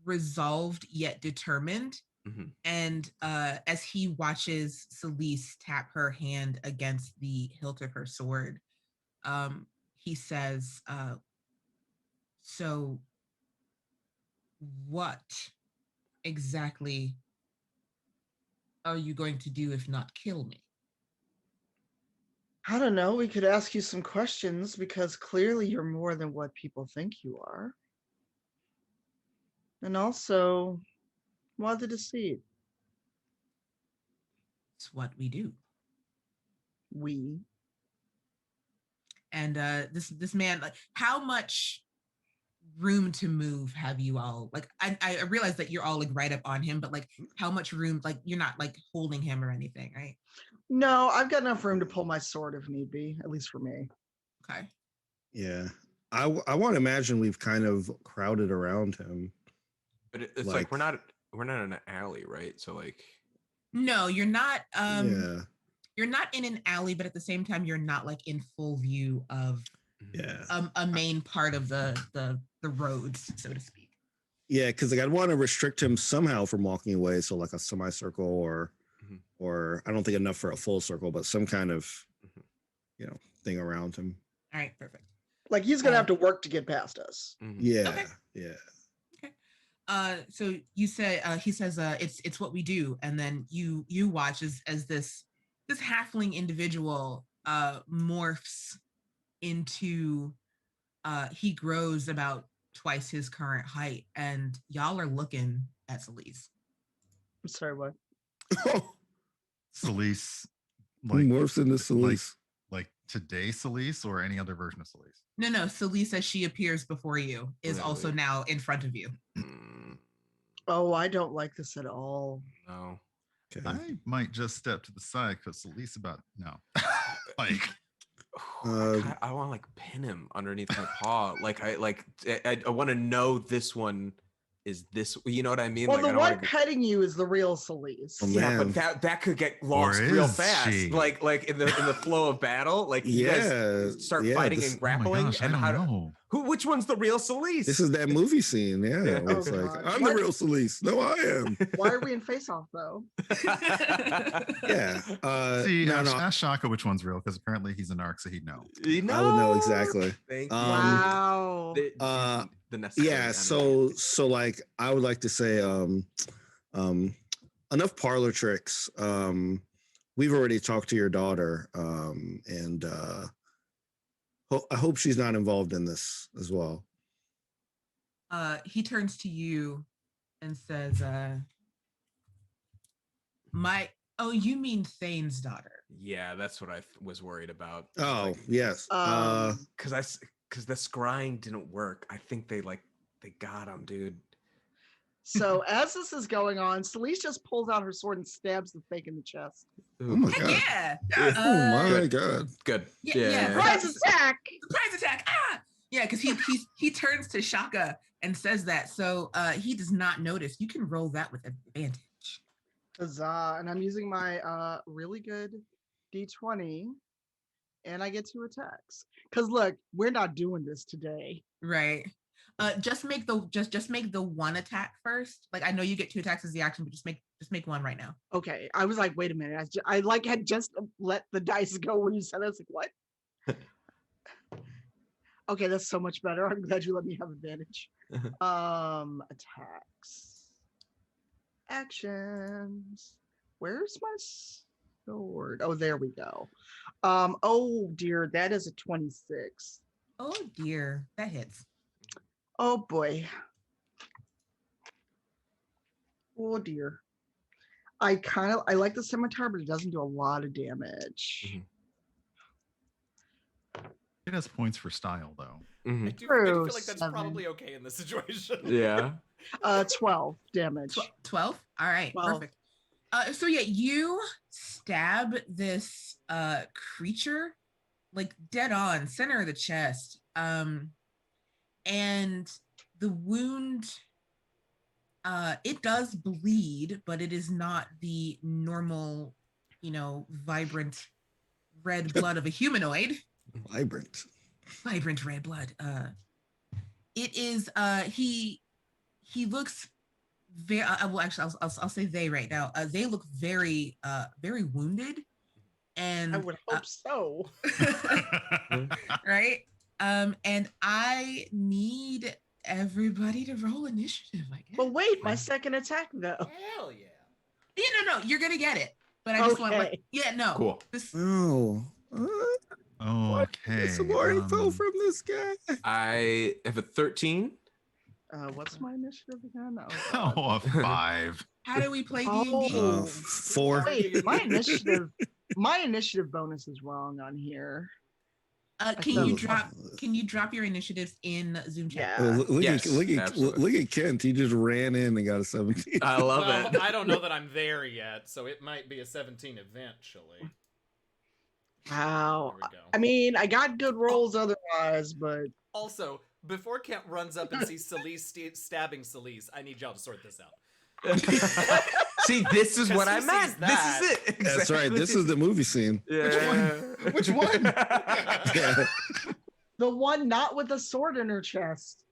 S1: resolved yet determined.
S2: Mhm.
S1: And as he watches Selise tap her hand against the hilt of her sword, he says, so what exactly are you going to do if not kill me?
S4: I don't know. We could ask you some questions because clearly you're more than what people think you are. And also, why the deceit?
S1: It's what we do.
S4: We.
S1: And this man, like, how much room to move have you all? Like, I realize that you're all like right up on him, but like, how much room? Like, you're not like holding him or anything, right?
S4: No, I've got enough room to pull my sword if need be, at least for me.
S1: Okay.
S3: Yeah. I want to imagine we've kind of crowded around him.
S2: But it's like we're not in an alley, right? So like
S1: no, you're not.
S3: Yeah.
S1: You're not in an alley, but at the same time, you're not like in full view of a main part of the roads, so to speak.
S3: Yeah, because like I'd want to restrict him somehow from walking away, so like a semicircle or I don't think enough for a full circle, but some kind of thing around him.
S1: All right, perfect.
S4: Like he's gonna have to work to get past us.
S3: Yeah,
S1: okay.
S3: yeah.
S1: Okay. So you say he says it's what we do, and then you watch as this halfling individual morphs into he grows about twice his current height, and y'all are looking at Selise.
S4: I'm sorry, what?
S6: Selise,
S3: Who morphs into Selise?
S6: Like today, Selise, or any other version of Selise?
S1: No, Selise, as she appears before you, is also now in front of you.
S4: Oh, I don't like this at all.
S2: No.
S3: Okay.
S6: I might just step to the side because Selise about no. Like
S2: I want to like pin him underneath my paw. Like I want to know this one is this. You know what I mean?
S4: Well,
S2: like,
S4: the
S2: I don't
S4: one
S2: wanna
S4: petting you is the real Selise.
S3: Oh,
S2: yeah,
S3: man.
S2: but that could get lost real fast.
S6: She?
S2: Like in the flow of battle. Like you guys start fighting and grappling.
S6: Oh my gosh,
S2: and
S6: I don't know.
S2: Which one's the real Selise?
S3: This is that movie scene. Yeah,
S2: Yeah.
S3: where it's
S4: Oh,
S3: like
S4: God.
S3: I'm
S4: What?
S3: the real Selise. No, I am.
S4: Why are we in face off though?
S3: Yeah.
S6: See,
S3: no,
S6: ask Shaka which one's real because apparently he's an arc, so he'd know.
S3: I would know exactly.
S2: Thank you.
S4: Wow.
S2: The necessary
S3: Yeah.
S2: energy.
S3: So like I would like to say enough parlor tricks. We've already talked to your daughter, and I hope she's not involved in this as well.
S1: He turns to you and says, you mean Thane's daughter?
S2: Yeah, that's what I was worried about.
S3: Oh, yes.
S2: Because the scrying didn't work. I think they got him, dude.
S4: So as this is going on, Selise just pulls out her sword and stabs the fake in the chest.
S3: Oh my god.
S1: Yeah.
S3: Oh my god.
S2: Good.
S1: Yeah.
S4: Surprise attack!
S1: Surprise attack! Ah! Yeah, because he turns to Shaka and says that. So he does not notice. You can roll that with advantage.
S4: Huzzah. And I'm using my really good D20 and I get 2 attacks. Because look, we're not doing this today.
S1: Right. Just make the one attack first. Like I know you get 2 attacks as the action, but just make one right now.
S4: Okay. I was like, wait a minute. I had just let the dice go when you said it. I was like, what? Okay, that's so much better. I'm glad you let me have advantage. Attacks. Actions. Where's my sword? Oh, there we go. Oh dear, that is a 26.
S1: Oh dear, that hits.
S4: Oh boy. Oh dear. I like the scimitar, but it doesn't do a lot of damage.
S2: Mm-hmm.
S6: It has points for style, though.
S2: Mm-hmm.
S5: I do feel like that's probably okay in this situation.
S2: Yeah.
S4: 12 damage.
S1: 12? All right,
S4: 12.
S1: perfect. So yeah, you stab this creature like dead on, center of the chest. And the wound It does bleed, but it is not the normal, vibrant red blood of a humanoid. Vibrant red blood. It is. He looks very. Well, actually, I'll say they right now. They look very very wounded, and
S4: I would hope so.
S1: right. And I need everybody to roll initiative, I guess.
S4: But wait, my second attack though.
S5: Hell yeah.
S1: Yeah, no, you're gonna get it. But I just want no.
S2: Cool.
S3: Oh.
S6: Okay.
S3: Some more info from this guy.
S2: I have a 13.
S4: What's my initiative again?
S6: A 5.
S1: How do we play
S4: Oh.
S1: D&D?
S3: 4.
S4: Wait, my initiative bonus is wrong on here.
S1: Can you drop your initiatives in Zoom chat?
S4: Yeah.
S3: Look at Kent. He just ran in and got a 17.
S2: I love it.
S5: I don't know that I'm there yet, so it might be a 17 eventually.
S4: Wow.
S5: There we go.
S4: I mean, I got good rolls otherwise, but
S5: Also, before Kent runs up and sees Selise stabbing Selise, I need y'all to sort this out.
S2: See, this is what I
S5: who
S2: meant.
S5: sees that?
S2: This is it.
S3: That's right. This is the movie scene.
S2: Yeah.
S6: Which one?
S3: Yeah.
S4: the one not with a sword in her chest.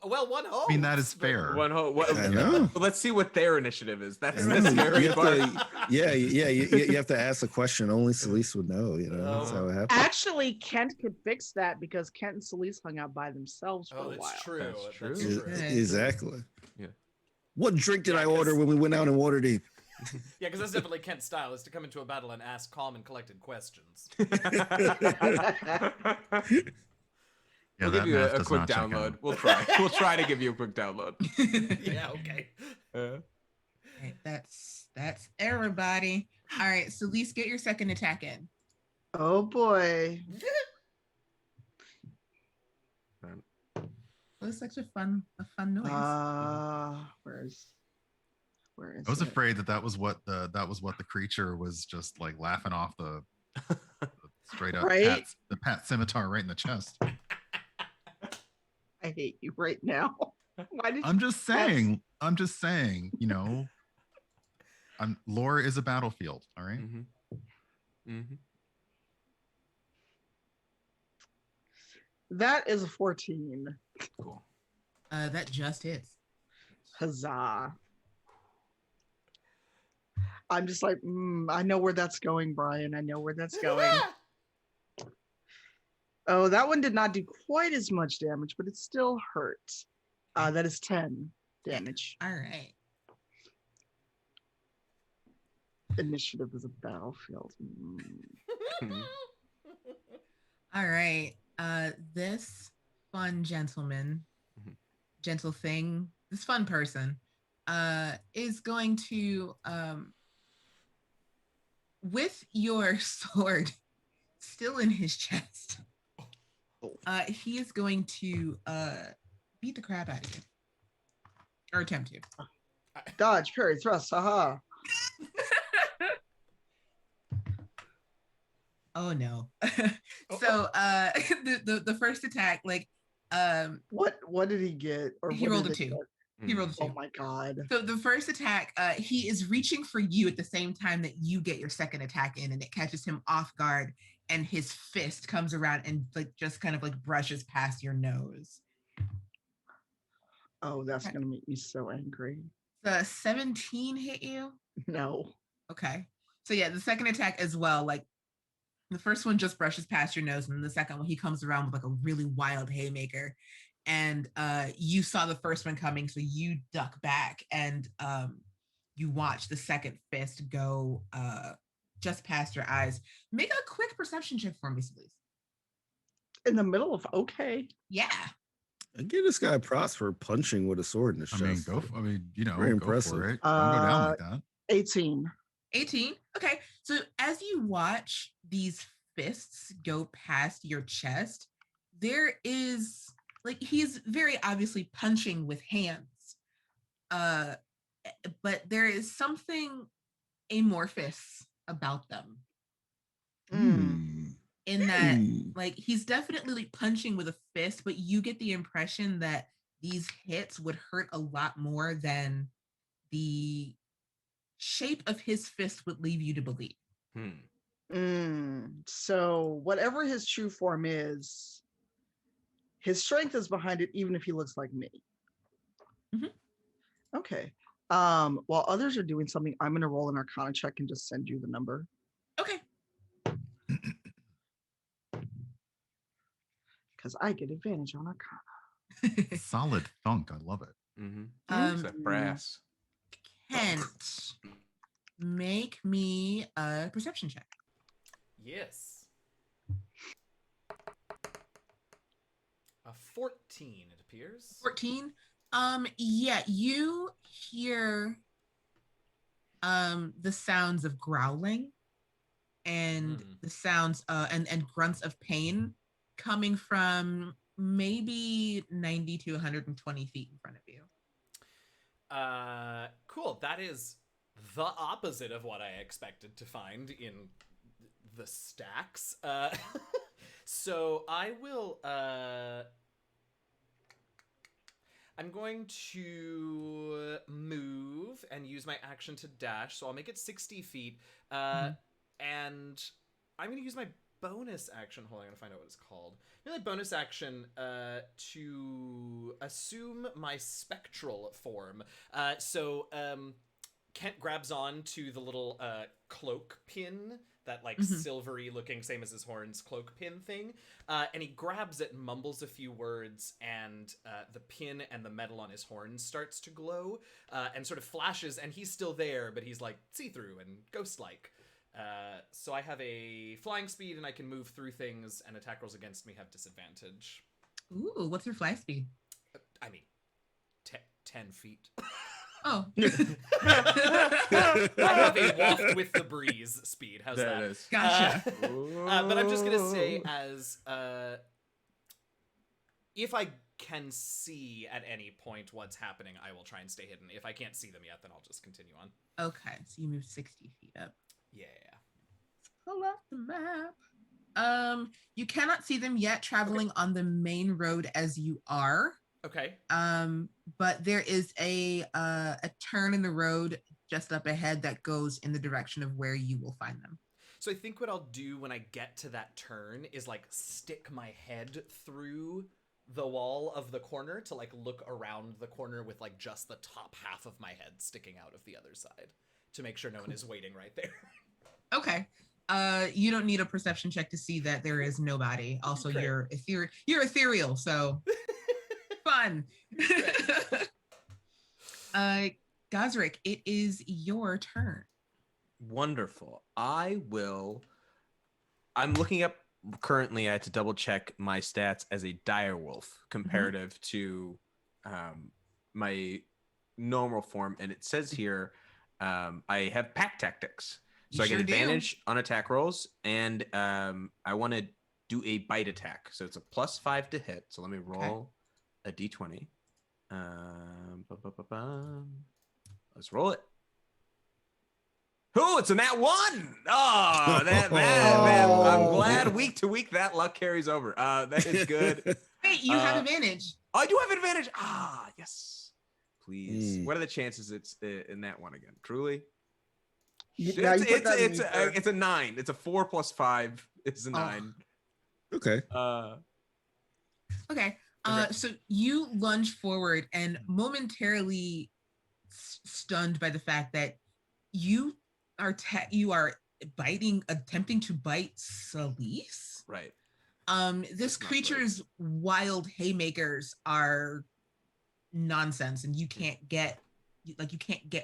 S5: Well, one hole.
S6: I mean, that is fair.
S2: One whole.
S3: I know.
S2: Let's see what their initiative is. That's
S3: You
S2: very
S3: have
S2: far.
S3: to, you have to ask a question only Selise would know. That's how it happens.
S4: Actually, Kent could fix that because Kent and Selise hung out by themselves for
S5: Oh,
S4: a while.
S5: that's true.
S2: That's true.
S5: That's
S3: Is-
S5: true.
S3: Exactly.
S2: Yeah.
S3: What drink did I order when we went out in Waterdeep?
S5: Yeah, because that's definitely Kent's style, is to come into a battle and ask calm and collected questions.
S6: Yeah,
S2: We'll
S6: that
S2: give you
S6: math
S2: a
S6: does
S2: quick
S6: not check
S2: download.
S6: out.
S2: We'll try. We'll try to give you a quick download.
S5: Yeah, okay.
S1: Okay, that's everybody. All right, so Selise, get your second attack in.
S4: Oh boy.
S1: Looks such a fun noise.
S4: Where is
S6: I was
S4: it?
S6: afraid that was what the creature was just like laughing off the straight up
S4: Right?
S6: the pat scimitar right in the chest.
S4: I hate you right now. Why did
S6: I'm just saying, lore is a battlefield, all right?
S2: Mm-hmm. Mm-hmm.
S4: That is a 14.
S2: Cool.
S1: That just hits.
S4: Huzzah. I'm just like, I know where that's going, Brian. I know where that's going. Oh, that one did not do quite as much damage, but it still hurts. That is 10 damage.
S1: All right.
S4: Initiative is a battlefield.
S1: All right. This fun gentleman, gentle thing, this fun person, is going to, with your sword still in his chest, he is going to beat the crap out of you, or attempt to.
S4: Dodge, parry, thrust, haha.
S1: Oh no. So the first attack, like
S4: What did he get? Or
S1: he
S4: what
S1: rolled
S4: did
S1: a
S4: they
S1: 2.
S4: get?
S1: He rolled a 2.
S4: Oh my god.
S1: So the first attack, he is reaching for you at the same time that you get your second attack in, and it catches him off guard, and his fist comes around and like just kind of like brushes past your nose.
S4: Oh, that's gonna make me so angry.
S1: The 17 hit you?
S4: No.
S1: Okay. So yeah, the second attack as well, like the first one just brushes past your nose, and the second one he comes around with like a really wild haymaker. And you saw the first one coming, so you duck back, and you watch the second fist go just past your eyes. Make a quick perception check for me, please.
S4: In the middle of okay.
S1: Yeah.
S3: I give this guy props for punching with a sword in his
S6: I
S3: chest.
S6: mean,
S3: Very
S6: go
S3: impressive.
S6: for it. Don't go down like that.
S4: 18.
S1: 18. Okay. So as you watch these fists go past your chest, there is like he's very obviously punching with hands. But there is something amorphous about them. In that, like, he's definitely like punching with a fist, but you get the impression that these hits would hurt a lot more than the shape of his fist would leave you to believe.
S4: So whatever his true form is, his strength is behind it, even if he looks like me.
S1: Mhm.
S4: Okay. While others are doing something, I'm gonna roll an arcana check and just send you the number.
S1: Okay.
S4: Because I get advantage on arcana.
S6: Solid thunk. I love it.
S2: It's that brass.
S1: Kent, make me a perception check.
S5: Yes. A 14, it appears.
S1: 14. Yeah, you hear the sounds of growling and the sounds and grunts of pain coming from maybe 90 to 120 feet in front of you.
S5: Cool. That is the opposite of what I expected to find in the stacks. So I will, I'm going to move and use my action to dash. So I'll make it 60 feet. And I'm going to use my bonus action. Hold on, I'm going to find out what it's called. My bonus action to assume my spectral form. So Kent grabs on to the little cloak pin, that like silvery looking, same as his horns, cloak pin thing. And he grabs it, mumbles a few words, and the pin and the metal on his horns starts to glow and sort of flashes, and he's still there, but he's like see-through and ghost-like. So I have a flying speed, and I can move through things, and attack rolls against me have disadvantage.
S1: Ooh, what's your fly speed?
S5: I mean, 10 feet.
S1: Oh.
S5: I have a waft with the breeze speed. How's that?
S2: It is.
S1: Gotcha.
S5: But I'm just going to say as... if I can see at any point what's happening, I will try and stay hidden. If I can't see them yet, then I'll just continue on.
S1: Okay, so you move 60 feet up.
S5: Yeah.
S1: Pull up the map. You cannot see them yet traveling on the main road as you are.
S5: Okay.
S1: But there is a turn in the road just up ahead that goes in the direction of where you will find them.
S5: So I think what I'll do when I get to that turn is like stick my head through the wall of the corner to like look around the corner with like just the top half of my head sticking out of the other side to make sure no one is waiting right there.
S1: Okay. You don't need a perception check to see that there is nobody. Also,
S5: Great.
S1: you're ethereal, so fun. Gazrick, it is your turn.
S2: Wonderful. I'm looking up currently. I had to double check my stats as a direwolf comparative to my normal form, and it says here I have pack tactics, so I get advantage on attack rolls, and I want to do a bite attack, so it's a +5 to hit. So let me roll a d20. Let's roll it. Oh, it's a nat 1. Oh, man. I'm glad week to week that luck carries over. That is good.
S1: Wait, you have advantage.
S2: Oh, I do have advantage. Ah, yes. Please. What are the chances it's in that one again? Truly? It's a 9. It's a 4 + 5. It's a 9.
S3: Okay.
S1: Okay. So you lunge forward and momentarily stunned by the fact that you are attempting to bite Selise.
S2: Right.
S1: This creature's wild haymakers are nonsense, and you can't get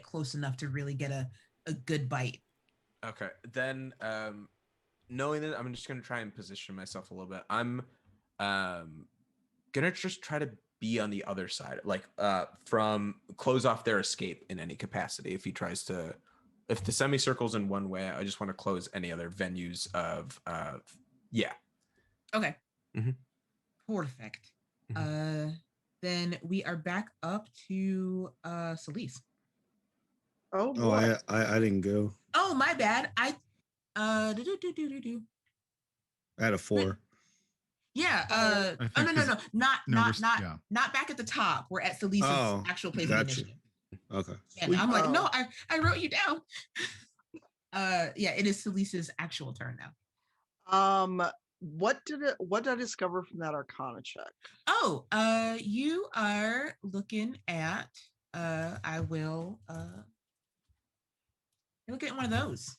S1: close enough to really get a good bite.
S2: Okay. Then knowing that, I'm just gonna try and position myself a little bit. I'm gonna just try to be on the other side, like from close off their escape in any capacity. If the semicircle's in one way, I just want to close any other venues of
S1: Okay. Perfect. Then we are back up to Selise.
S4: Oh boy.
S3: Oh, I didn't go.
S1: Oh, my bad. I
S3: I had a 4.
S1: Yeah.
S6: I think
S1: No.
S6: yeah.
S1: Not back at the top. We're at Selise's
S3: Oh,
S1: actual place of
S3: got you.
S1: initiative.
S3: Okay.
S1: Yeah,
S3: Sweet.
S1: I'm like,
S4: Oh.
S1: no, I wrote you down. Yeah, it is Selise's actual turn now.
S4: What did I discover from that arcana check?
S1: Oh, you are looking at I will look at one of those.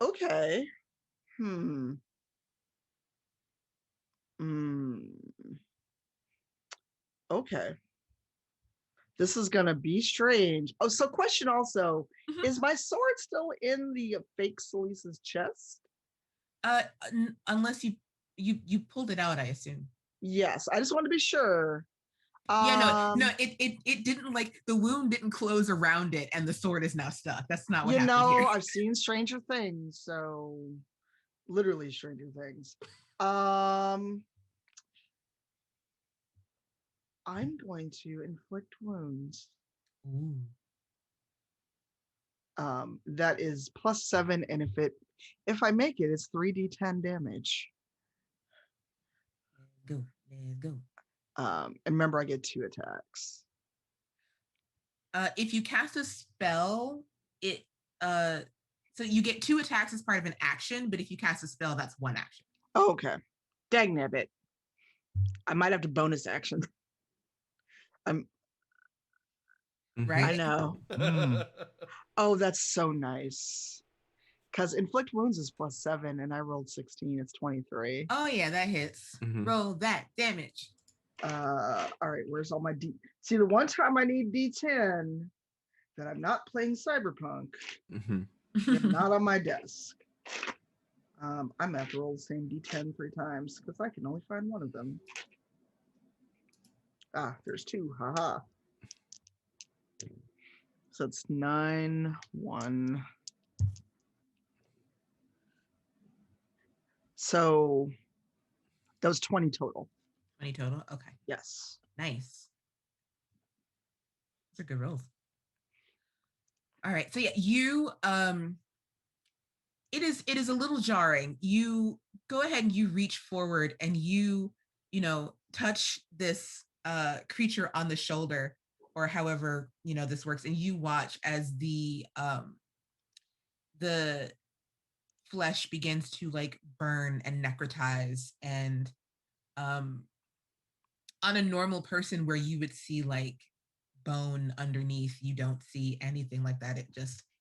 S4: Okay. Okay. This is gonna be strange. Oh, so question also,
S1: Mhm.
S4: is my sword still in the fake Selise's chest?
S1: Unless you pulled it out, I assume.
S4: Yes, I just want to be sure.
S1: Yeah, no, it didn't, like, the wound didn't close around it and the sword is now stuck. That's not what
S4: You
S1: happened
S4: know,
S1: here.
S4: I've seen Stranger Things, so literally Stranger Things. I'm going to inflict wounds.
S1: Ooh.
S4: That is +7, and if I make it, it's 3d10 damage.
S1: Let's go.
S4: And remember, I get 2 attacks.
S1: If you cast a spell, it so you get 2 attacks as part of an action, but if you cast a spell, that's 1 action.
S4: Oh, okay. Dang nabbit. I might have to bonus action.
S1: Right?
S4: I know. Oh, that's so nice. Because inflict wounds is +7, and I rolled 16. It's 23.
S1: Oh yeah, that hits. Roll that damage.
S4: All right, where's all my D? See, the one time I need D10 that I'm not playing Cyberpunk, they're not on my desk. I'm gonna have to roll the same D10 3 times because I can only find one of them. Ah, there's 2. Haha. So it's 9, 1. So that was 20 total.
S1: 20 total. Okay.
S4: Yes.
S1: Nice. Those are good rolls. All right. So yeah, you it is a little jarring. You go ahead and you reach forward and you touch this creature on the shoulder, or however this works, and you watch as the flesh begins to like burn and necrotize, and on a normal person where you would see like bone underneath, you don't see anything like that.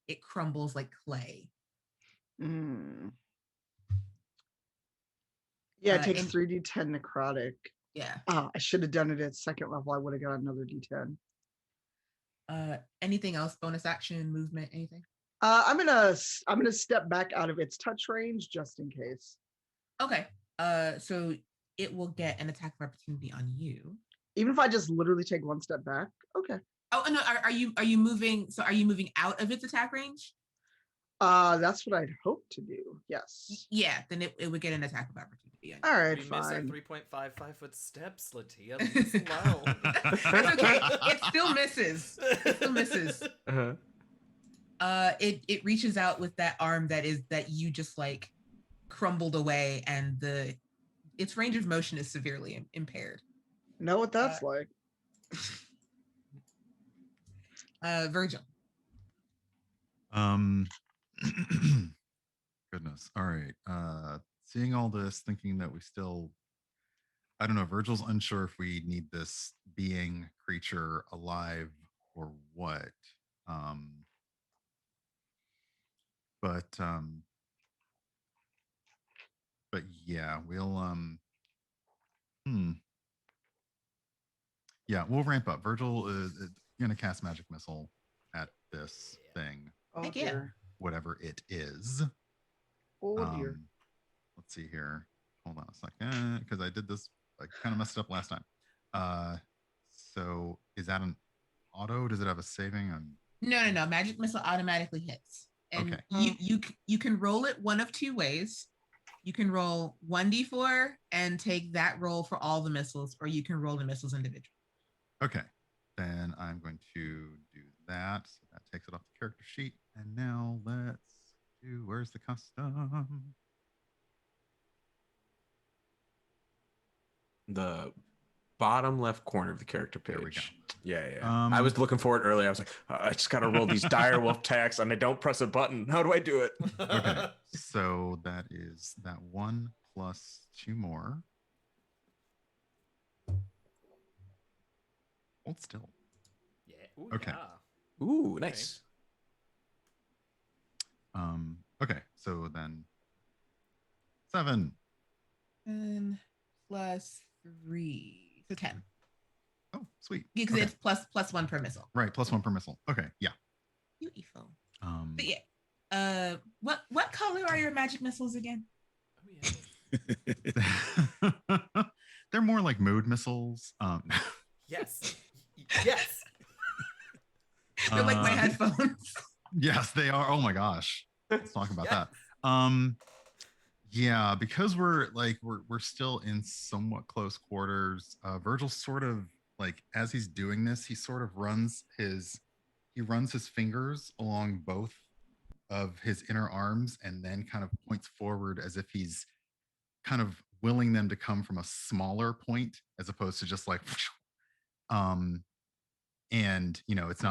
S1: It crumbles like clay.
S4: Yeah, it takes 3d10 necrotic.
S1: Yeah.
S4: I should have done it at 2nd level. I would have got another d10.
S1: Anything else? Bonus action, movement, anything?
S4: I'm gonna step back out of its touch range just in case.
S1: Okay. So it will get an attack of opportunity on you.
S4: Even if I just literally take 1 step back. Okay.
S1: Oh no, are you moving? So are you moving out of its attack range?
S4: That's what I'd hope to do. Yes.
S1: Yeah, then it would get an attack of opportunity on you.
S4: All right,
S5: we
S4: fine.
S5: miss our 3.55 foot steps, LaTia. Leave us alone.
S1: That's okay. It still misses. It still misses. It reaches out with that arm that you just like crumbled away, and its range of motion is severely impaired.
S4: Know what that's like.
S1: Virgil.
S6: Goodness. All right. Seeing all this, thinking that we still, I don't know, Virgil's unsure if we need this being creature alive or what. But yeah, we'll ramp up. Virgil is gonna cast magic missile at this thing.
S4: Oh dear.
S6: Whatever it is.
S4: Oh dear.
S6: Let's see here. Hold on a second, because I did this. I kind of messed it up last time. So is that an auto? Does it have a saving?
S1: No. Magic missile automatically hits, and
S6: okay.
S1: you can roll it one of 2 ways. You can roll 1d4 and take that roll for all the missiles, or you can roll the missiles individually.
S6: Okay, then I'm going to do that. So that takes it off the character sheet. And now let's do, where's the custom?
S2: the bottom left corner of the character page.
S6: There we go.
S2: Yeah. I was looking for it earlier. I was like, I just got to roll these direwolf attacks and I don't press a button. How do I do it?
S6: Okay. So that is that 1 plus 2 more. Hold still.
S5: Yeah. Ooh,
S6: Okay.
S5: Yeah.
S2: Ooh, nice.
S6: Okay, so then 7.
S1: 10 plus 3. So 10.
S6: Oh, sweet.
S1: Because
S6: Okay.
S1: it's plus 1 per missile.
S6: Right, plus 1 per missile. Okay, yeah.
S1: Beautiful. But what color are your magic missiles again?
S5: Oh, yeah.
S6: They're more like mood missiles.
S5: Yes. Yes.
S1: They're like my headphones.
S6: Yes, they are. Oh my gosh. Let's talk about that. Yeah, because we're still in somewhat close quarters. Virgil sort of like, as he's doing this, he sort of runs his fingers along both of his inner arms and then kind of points forward as if he's kind of willing them to come from a smaller point as opposed to just like and it's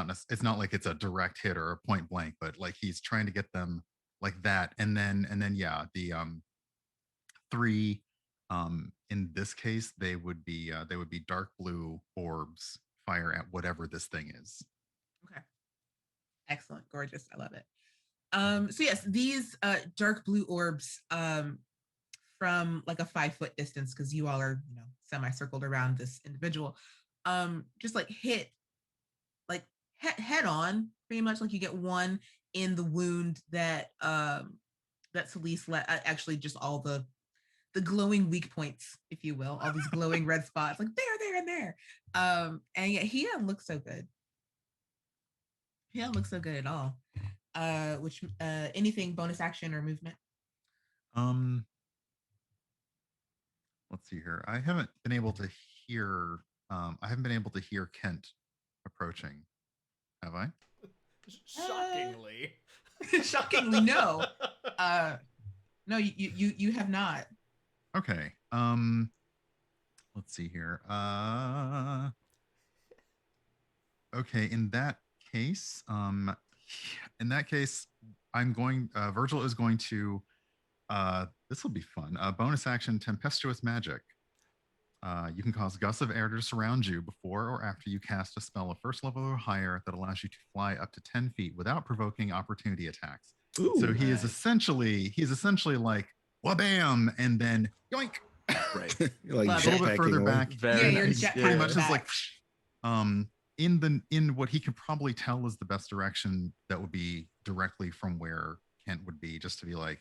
S6: not like it's a direct hit or a point blank, but like he's trying to get them like that. And then yeah, the 3 in this case they would be dark blue orbs fire at whatever this thing is.
S1: Okay. Excellent. Gorgeous. I love it. So yes, these dark blue orbs from like a 5-foot distance, because you all are semi-circled around this individual, just like hit like head on, pretty much. Like you get one in the wound that that Selise actually just all the glowing weak points, if you will, all these glowing red spots, like there and there. And yet he doesn't look so good. He doesn't look so good at all. Which anything bonus action or movement?
S6: Let's see here. I haven't been able to hear Kent approaching. Have I?
S5: Shockingly.
S1: Shockingly, no. No, you have not.
S6: Okay. Let's see here. Okay, in that case, I'm going Virgil is going to this will be fun. Bonus action tempestuous magic. You can cause gusts of air to surround you before or after you cast a spell of first level or higher that allows you to fly up to 10 feet without provoking opportunity attacks.
S3: Ooh,
S6: so he's essentially like wha-bam, and then yoink.
S3: right. Like
S1: Love
S6: a little bit further
S3: jetpacking
S6: back.
S1: Yeah, you're
S2: nice.
S1: jetpacking
S6: Pretty much
S1: back.
S6: just like in what he could probably tell is the best direction that would be directly from where Kent would be, just to be like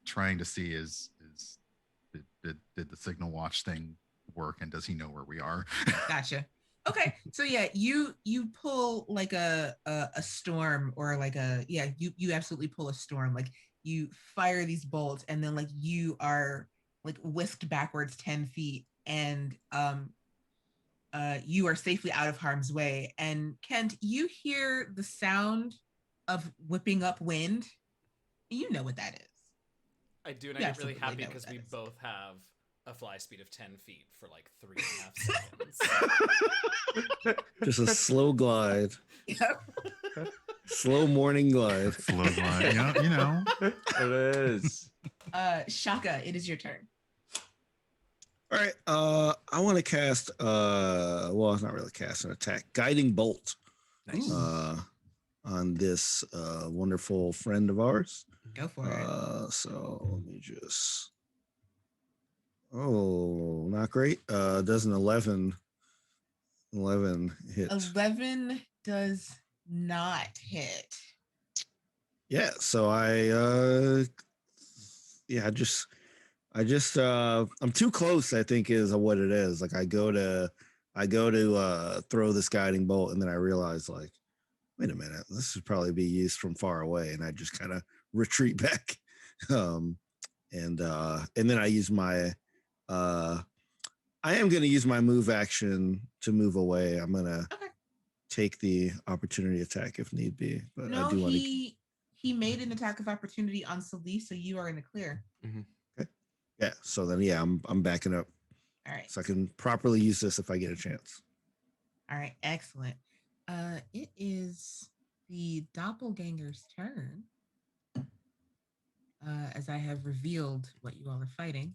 S6: trying to see did the signal watch thing work, and does he know where we are?
S1: Gotcha. Okay, so yeah, you pull like a storm, or like you absolutely pull a storm. Like you fire these bolts, and then like you are like whisked backwards 10 feet, and you are safely out of harm's way. And Kent, you hear the sound of whipping up wind. You know what that is.
S5: I do, and
S1: You
S5: I get really
S1: absolutely
S5: happy
S1: know
S5: because
S1: what
S5: we
S1: that is.
S5: both have a fly speed of 10 feet for like 3.5 seconds.
S3: Just a slow glide,
S1: Yep.
S3: slow morning glide.
S6: Slow glide. Yeah,
S2: It is.
S1: Shaka, it is your turn.
S3: All right. I want to cast well, it's not really cast an attack. Guiding bolt.
S2: Nice.
S3: On this wonderful friend of ours.
S1: Go for it.
S3: So let me just not great. Does an 11 hit.
S1: 11 does not hit.
S3: Yeah, so I just I'm too close, I think, is what it is. Like I go to throw this guiding bolt, and then I realize, like, wait a minute, this should probably be used from far away, and I just kind of retreat back. And then I use my I am going to use my move action to move away. I'm going to take the opportunity attack if need be, but
S1: No,
S3: I do want to.
S1: He made an attack of opportunity on Selise, so you are in the clear.
S3: Okay. Yeah. So then, yeah, I'm backing up
S1: All right.
S3: So I can properly use this if I get a chance.
S1: All right. Excellent. It is the doppelganger's turn. As I have revealed what you all are fighting.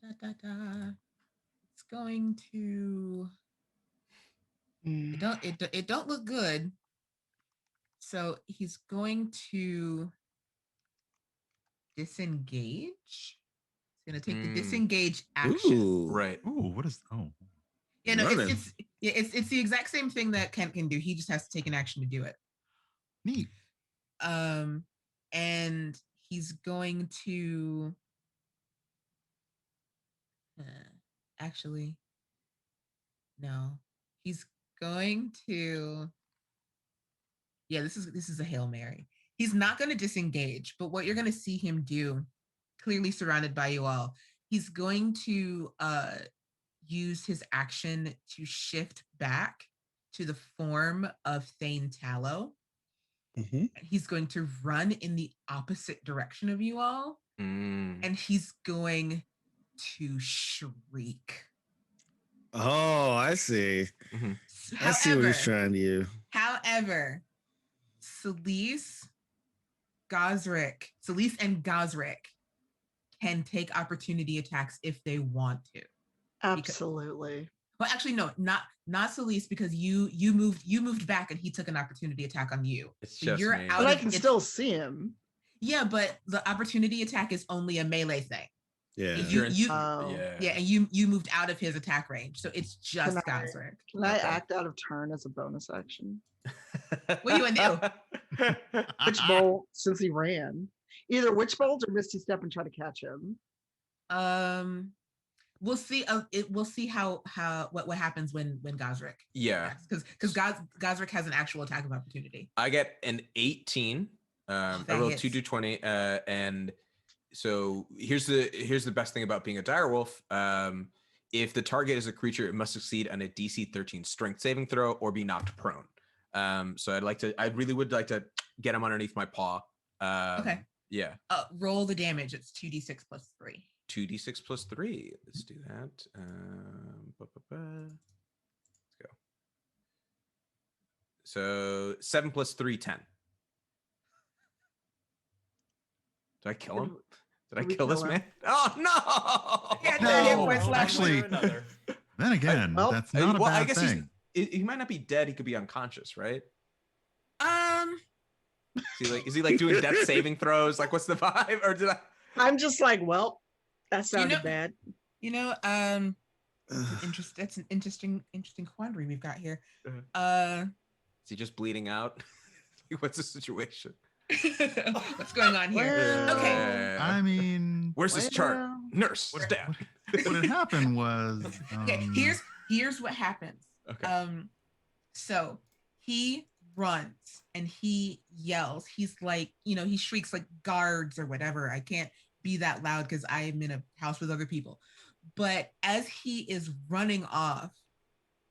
S1: It's going to. It don't look good. So he's going to disengage. He's going to take the disengage action.
S3: Ooh.
S2: Right.
S6: Ooh, what is? Oh,
S1: Yeah, no,
S3: Running.
S1: it's the exact same thing that Kent can do. He just has to take an action to do it.
S6: neat.
S1: And he's going to actually no. He's going to this is a Hail Mary. He's not going to disengage, but what you're going to see him do, clearly surrounded by you all, he's going to use his action to shift back to the form of Thane Tallow.
S3: Mm-hmm.
S1: He's going to run in the opposite direction of you all, and he's going to shriek.
S3: Oh, I see. I see what he's trying to do.
S1: However, Selise and Gazrick can take opportunity attacks if they want to.
S4: Absolutely.
S1: Well, actually, no, not Selise, because you moved back and he took an opportunity attack on you.
S2: It's
S1: So
S2: just
S1: you're
S2: me.
S1: out.
S4: But I can still see him.
S1: Yeah, but the opportunity attack is only a melee thing.
S3: Yeah.
S1: And you moved out of his attack range, so it's just Gazrick.
S4: Can I act out of turn as a bonus action?
S1: What you gonna do?
S4: Witch bolt, since he ran. Either witch bolt or misty step and try to catch him.
S1: We'll see. We'll see how what happens when Gazrick.
S2: Yeah.
S1: Because Gazrick has an actual attack of opportunity.
S2: I get an 18. I rolled 2d20, and so here's the best thing about being a direwolf. If the target is a creature, it must succeed on a DC 13 strength saving throw or be knocked prone. So I really would like to get him underneath my paw.
S1: Okay.
S2: Yeah.
S1: Roll the damage. It's 2d6 plus 3.
S2: 2d6 plus 3. Let's do that. Let's go. So 7 plus 3, 10. Did I kill him? Did I kill this man? Oh no!
S1: Yeah,
S6: No,
S1: left.
S6: actually, then again, that's not a bad
S2: I guess
S6: thing.
S2: he might not be dead. He could be unconscious, right? Is he like doing death saving throws? Like, what's the vibe? Or did I?
S4: I'm just like, well, that sounded bad.
S1: That's an interesting quandary we've got here.
S2: Is he just bleeding out? What's the situation?
S1: What's going on here?
S4: Well,
S1: Okay.
S6: I mean,
S2: where's this chart? Nurse, what's down?
S6: What had happened was
S1: Okay, here's what happens.
S2: Okay.
S1: So he runs and he yells. He's like, he shrieks like guards or whatever. I can't be that loud because I am in a house with other people. But as he is running off,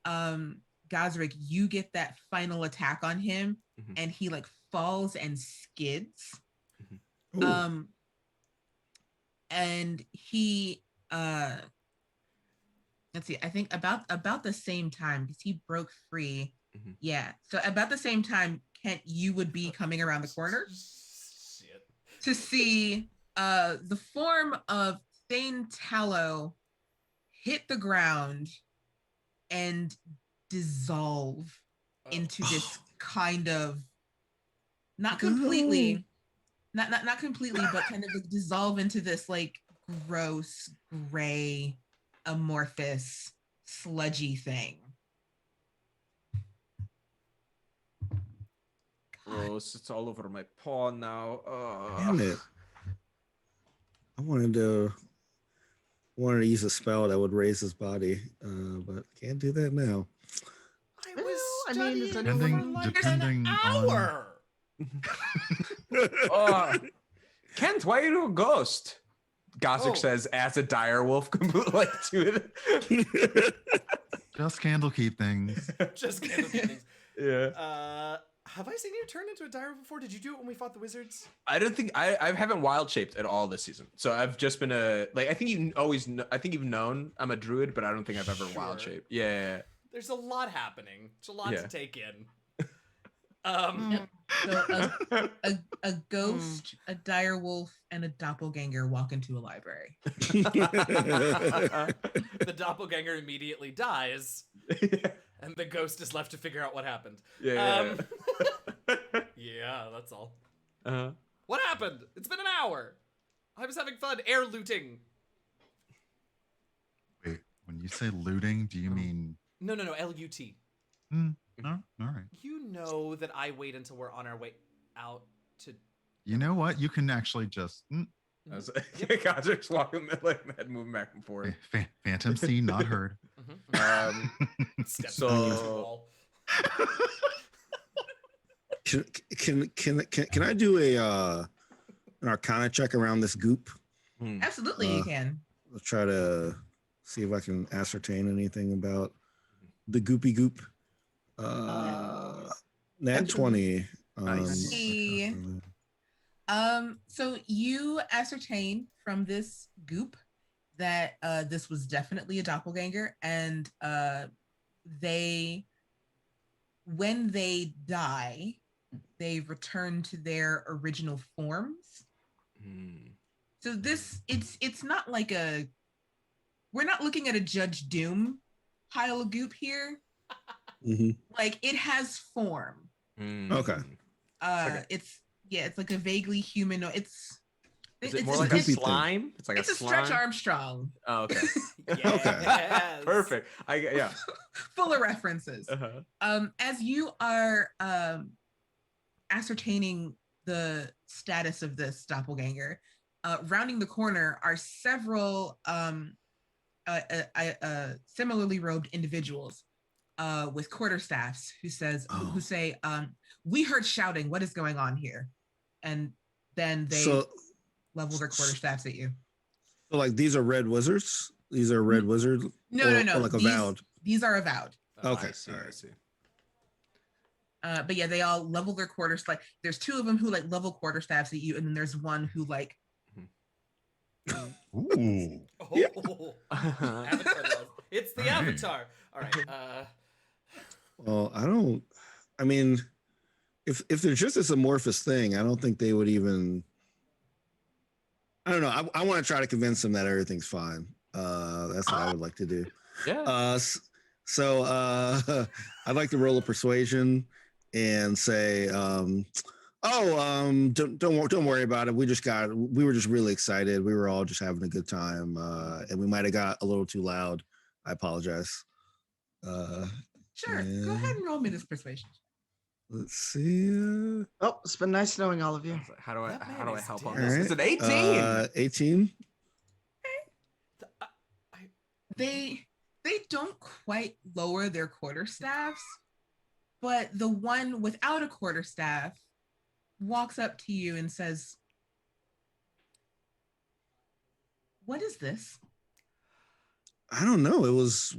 S1: Gazrick, you get that final attack on him, and he like falls and skids. And he let's see, I think about the same time, because he broke free. Yeah. So about the same time, Kent, you would be coming around the corner to see the form of Thane Tallow hit the ground and dissolve into this kind of not completely, not completely, but kind of like dissolve into this like gross, gray, amorphous, sludgy thing.
S2: Gross, it's all over my paw now.
S3: Damn it. I wanted to use a spell that would raise his body, but can't do that now.
S5: I was
S6: depending
S5: an hour.
S2: Kent, why are you a ghost? Gazrick says as a direwolf, completely to it.
S6: Just Candlekeep things.
S5: Just Candlekeep things.
S2: Yeah.
S5: have I seen you turn into a dire before? Did you do it when we fought the wizards?
S2: I don't think I haven't wild shaped at all this season. So I've just been I think you always I think you've known I'm a druid, but I don't think I've ever wild
S5: Sure.
S2: shaped. Yeah.
S5: There's a lot happening. It's a lot
S2: Yeah.
S5: to take in.
S1: So a ghost, a dire wolf, and a doppelganger walk into a library.
S5: The doppelganger immediately dies, and the ghost is left to figure out what happened.
S2: Yeah.
S5: Yeah, that's all.
S2: Uh-huh.
S5: What happened? It's been an hour. I was having fun air looting.
S6: Wait, when you say looting, do you mean?
S5: No, L-U-T.
S6: No, all right.
S5: You know that I wait until we're on our way out to.
S6: You know what? You can actually just
S2: Gazrick's walking, head moving back and forth.
S6: phantom seen, not heard.
S5: Steps back into the wall.
S3: Can I do an arcana check around this goop?
S1: Absolutely, you can.
S3: I'll try to see if I can ascertain anything about the goopy goop. Nat 20.
S2: Nice.
S1: So you ascertain from this goop that this was definitely a doppelganger, and when they die, they return to their original forms. So it's not like we're not looking at a Judge Doom pile of goop here. Like, it has form.
S3: Okay.
S1: It's like a vaguely humanoid.
S2: Is it more like a slime? It's like
S1: it's a
S2: slime?
S1: Stretch Armstrong.
S2: Oh, okay.
S5: Yes.
S2: Perfect. Yeah.
S1: Full of references. As you are ascertaining the status of this doppelganger, rounding the corner are several similarly robed individuals with quarterstaffs who say, "We heard shouting. What is going on here?" And then they level their quarterstaffs at you.
S3: So, like, these are red wizards. These are red wizards.
S1: No.
S3: Or like avowed.
S1: These are avowed.
S3: Okay.
S2: I see.
S1: But yeah, they all level their quarters. Like, there's two of them who like level quarterstaffs at you, and then there's one who like.
S6: Ooh.
S3: Yeah.
S5: Avatar love. It's the Avatar. All right.
S3: Well, I mean, if they're just this amorphous thing, I don't think they would even. I don't know. I want to try to convince them that everything's fine. That's what I would like to do.
S2: Yeah.
S3: So I'd like to roll a persuasion and say, don't worry about it. We were just really excited. We were all just having a good time, and we might have got a little too loud. I apologize.
S1: Sure. Go ahead and roll me this persuasion.
S3: Let's see.
S4: Oh, it's been nice knowing all of you.
S2: How do I help on
S3: All
S2: this?
S3: right.
S2: It's an 18.
S3: 18.
S1: They don't quite lower their quarterstaffs, but the one without a quarterstaff walks up to you and says, "What is this?"
S3: I don't know. It was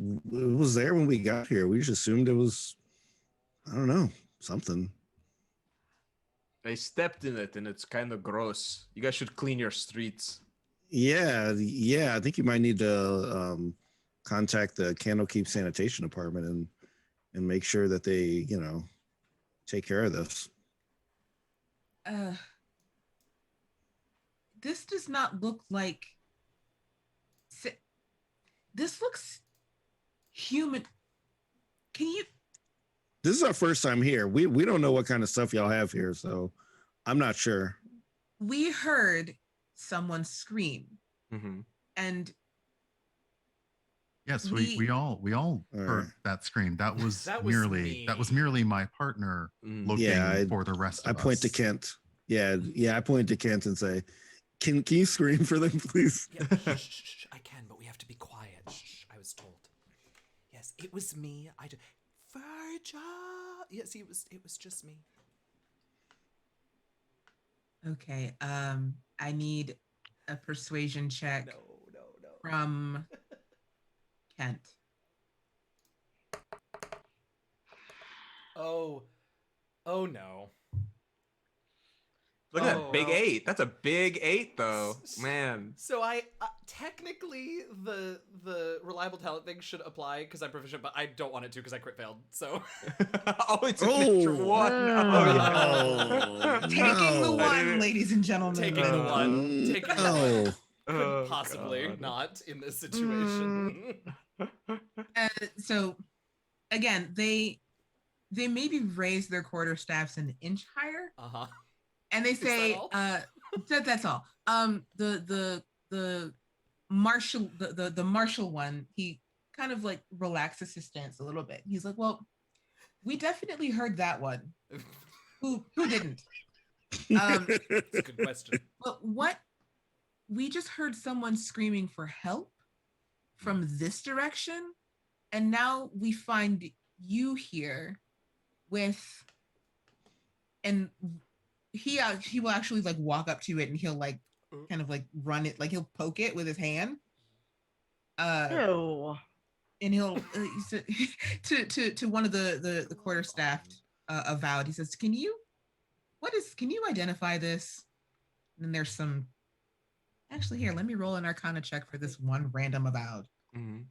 S3: there when we got here. We just assumed it was, I don't know, something.
S2: I stepped in it and it's kind of gross. You guys should clean your streets.
S3: Yeah. I think you might need to contact the Candlekeep sanitation department and make sure that they, take care of this.
S1: This does not look like. This looks human. Can you?
S3: This is our first time here. We don't know what kind of stuff y'all have here, so I'm not sure.
S1: We heard someone scream, and
S6: yes, we all heard that scream. That was merely my partner looking for the rest of us.
S3: I point to Kent. Yeah, I point to Kent and say, "Can you scream for them, please?"
S5: Yeah, shh, I can, but we have to be quiet. Shh, I was told. Yes, it was me. Virgil. Yes, it was just me.
S1: Okay. I need a persuasion check.
S5: No.
S1: From Kent.
S5: Oh, Oh no.
S2: Look at that big
S5: Oh.
S2: 8. That's a big 8, though. Man.
S5: So I technically the reliable talent thing should apply because I'm proficient, but I don't want it to because I crit failed. So
S2: Oh, it's a natural
S3: Oh.
S2: 1.
S3: Oh,
S1: Taking the
S3: no.
S1: one, ladies and gentlemen.
S5: taking the one, taking the
S3: No.
S5: one. Couldn't
S2: Oh,
S5: possibly
S2: God.
S5: not in this situation.
S1: So again, they maybe raise their quarterstaffs an inch higher,
S5: Uh-huh.
S1: and they
S5: that
S1: say,
S5: all?
S1: that's all. The martial, the martial one, he kind of like relaxes his stance a little bit. He's like, well, we definitely heard that one. Who didn't?
S5: That's a good question.
S1: But what? We just heard someone screaming for help from this direction, and now we find you here with, and he will actually like walk up to it, and he'll like kind of like run it, like he'll poke it with his hand.
S4: Ew.
S1: And he'll to one of the quarterstaffed avowed. He says, can you identify this? And then there's some. Actually, here, let me roll an arcana check for this one random avowed.
S2: Mhm.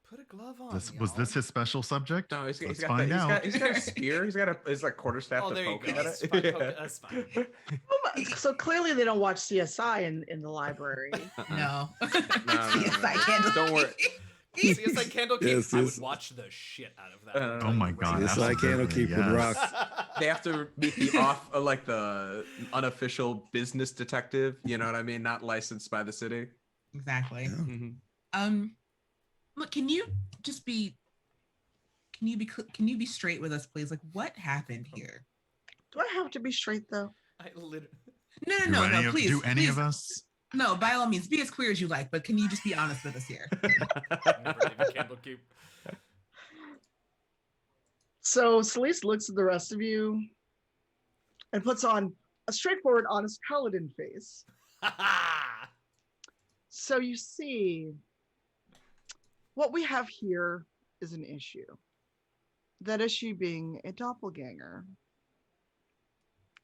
S5: Put a glove on.
S6: Was
S5: y'all.
S6: this his special subject?
S2: No, he's
S6: Let's
S2: got
S6: find out.
S2: he's got a spear. He's got his like quarterstaff
S5: Oh,
S2: to
S5: there you
S2: poke
S5: go.
S2: at
S5: That's
S2: it.
S5: fine.
S2: Yeah.
S5: That's fine.
S4: Oh my, so clearly they don't watch CSI in the library.
S1: No.
S2: No.
S1: CSI Candlekeep.
S2: Don't worry.
S5: CSI Candlekeep,
S3: Yes,
S5: I
S3: yes.
S5: would watch the shit out of that.
S2: Uh,
S6: Oh my God,
S3: Yes, I
S6: absolutely,
S3: Candlekeep would
S6: yes.
S3: rock.
S2: They have to meet the like the unofficial business detective. You know what I mean? Not licensed by the city.
S1: Exactly.
S3: Yeah.
S2: Mhm.
S1: Look, can you be straight with us, please? Like, what happened here?
S4: Do I have to be straight though?
S5: I literally.
S1: No, please.
S6: Do any
S1: please.
S6: of us?
S1: No, by all means, be as queer as you like, but can you just be honest with us here?
S5: Never leave a Candlekeep.
S4: So Selise looks at the rest of you and puts on a straightforward, honest paladin face. So you see, what we have here is an issue. That issue being a doppelganger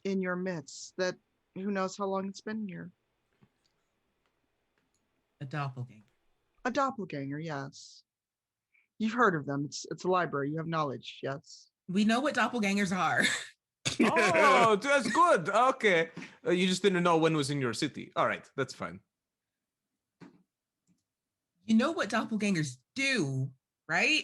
S4: in your midst that who knows how long it's been here.
S1: A doppelganger.
S4: A doppelganger, yes. You've heard of them. It's a library. You have knowledge, yes.
S1: We know what doppelgangers are.
S2: Oh, that's good. Okay. You just didn't know when was in your city. All right, that's fine.
S1: You know what doppelgangers do, right?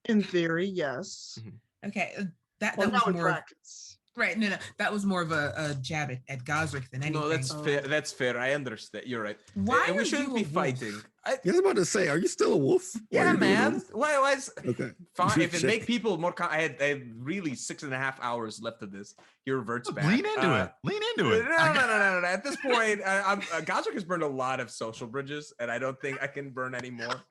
S4: In theory, yes.
S1: Okay, that
S4: Well,
S1: was
S4: now in
S1: more of,
S4: practice.
S1: right. No, that was more of a jab at Gazrick than anything.
S2: No, that's
S4: Oh.
S2: fair. That's fair. I understand. You're right.
S1: Why
S2: And we
S1: are
S2: shouldn't
S1: you
S2: be
S1: a wolf?
S2: fighting.
S3: I was about to say, are you still a wolf? Why are
S2: Yeah,
S3: you doing
S2: man.
S3: this?
S2: Why is
S3: Okay.
S2: fine? If it
S3: Check.
S2: make people more, I had really 6.5 hours left of this. He reverts back.
S6: Lean into it. Lean into it.
S2: No. At this point, Gazrick has burned a lot of social bridges, and I don't think I can burn any more.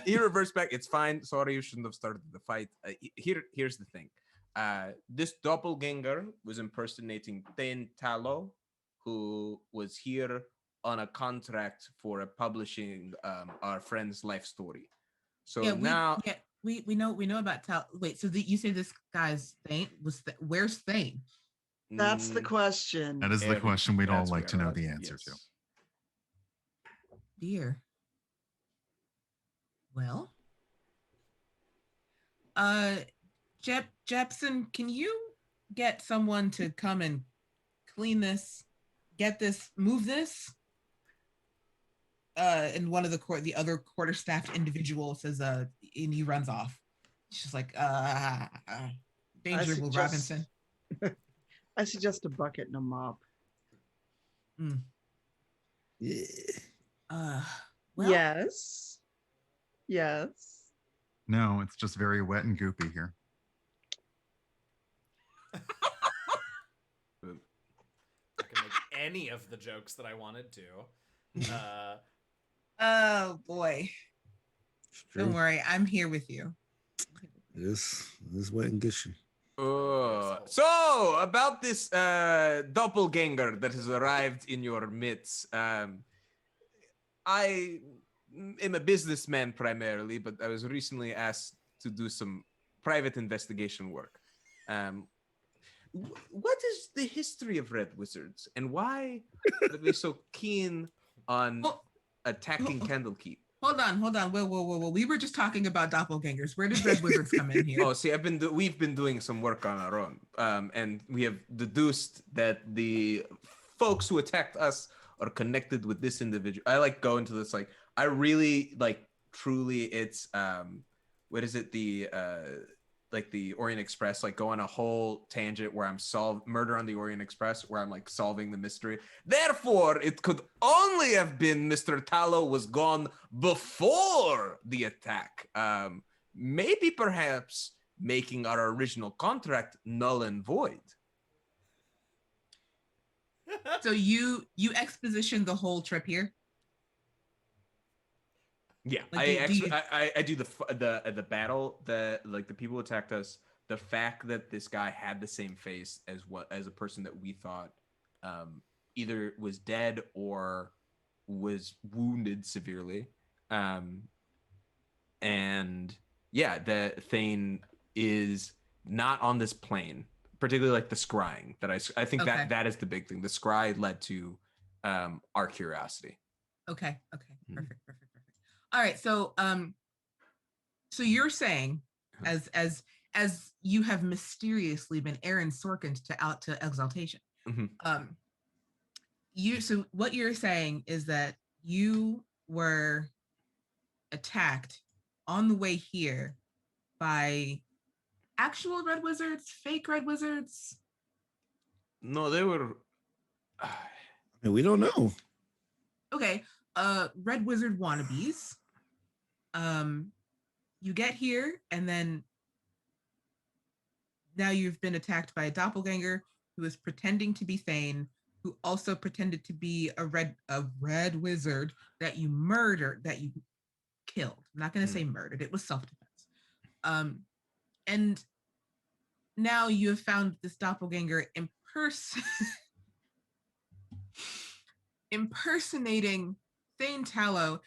S2: He reverts back. It's fine. Sorry, you shouldn't have started the fight. Here's the thing. This doppelganger was impersonating Talo, who was here on a contract for publishing our friend's life story. So now,
S1: we know about Wait, so you say this guy's Thane where's Thane?
S4: That's the question.
S6: That is the question we'd all
S2: That's
S6: like to
S2: where
S6: know
S2: I-
S6: the answer to.
S2: yes.
S1: Dear. Well, Jepson, can you get someone to come and clean this, move this? And one of the other quarterstaffed individual says, and he runs off. She's like, danger, Will Robinson.
S4: I suggest a bucket and a mop.
S3: Yeah.
S1: Well,
S4: Yes. Yes.
S6: No, it's just very wet and goopy here.
S5: I can make any of the jokes that I wanted to.
S1: Oh boy.
S3: It's true.
S1: Don't worry, I'm here with you.
S3: It is wet and gushy.
S2: So about this doppelganger that has arrived in your midst, I am a businessman primarily, but I was recently asked to do some private investigation work. What is the history of red wizards, and why are they so keen on attacking Candlekeep?
S1: Hold on. Whoa. We were just talking about doppelgangers. Where did red wizards come in here?
S2: Oh, see, we've been doing some work on our own, and we have deduced that the folks who attacked us are connected with this individual. I like go into this like I really like truly. It's what is it like the Orient Express, like go on a whole tangent where I'm Murder on the Orient Express, where I'm like solving the mystery. Therefore, it could only have been Mr. Tallow was gone before the attack. Maybe perhaps making our original contract null and void.
S1: So you exposition the whole trip here?
S2: Yeah,
S1: like
S2: I do the battle that like the people attacked us. The fact that this guy had the same face as a person that we thought either was dead or was wounded severely, and yeah, the Thane is not on this plane, particularly like the scrying. That I think
S1: Okay.
S2: that is the big thing. The scry led to our curiosity.
S1: Okay. Perfect. All right. So so you're saying as you have mysteriously been Aaron Sorkin out to exaltation.
S2: Mm-hmm.
S1: So what you're saying is that you were attacked on the way here by actual red wizards, fake red wizards?
S2: No, they were.
S3: We don't know.
S1: Okay, red wizard wannabes. You get here, and then now you've been attacked by a doppelganger who is pretending to be Thane, who also pretended to be a red wizard that you killed. I'm not going to say murdered. It was self-defense. And now you have found this doppelganger impersonating Thane Tallow.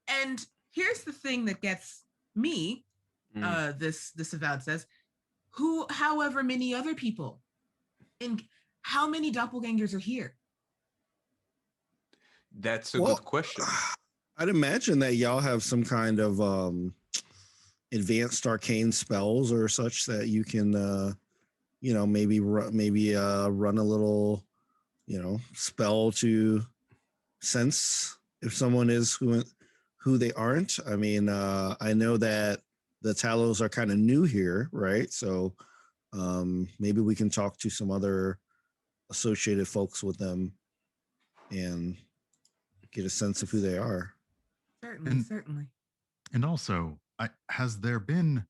S1: And here's the thing that gets me, this avowed says, however many other people, and how many doppelgangers are here?
S2: That's a good question.
S3: I'd imagine that y'all have some kind of advanced arcane spells or such that you can, maybe run a little, spell to sense if someone is who they aren't. I mean, I know that the Tallows are kind of new here, right? So maybe we can talk to some other associated folks with them and get a sense of who they are.
S1: Certainly.
S6: And also, has there been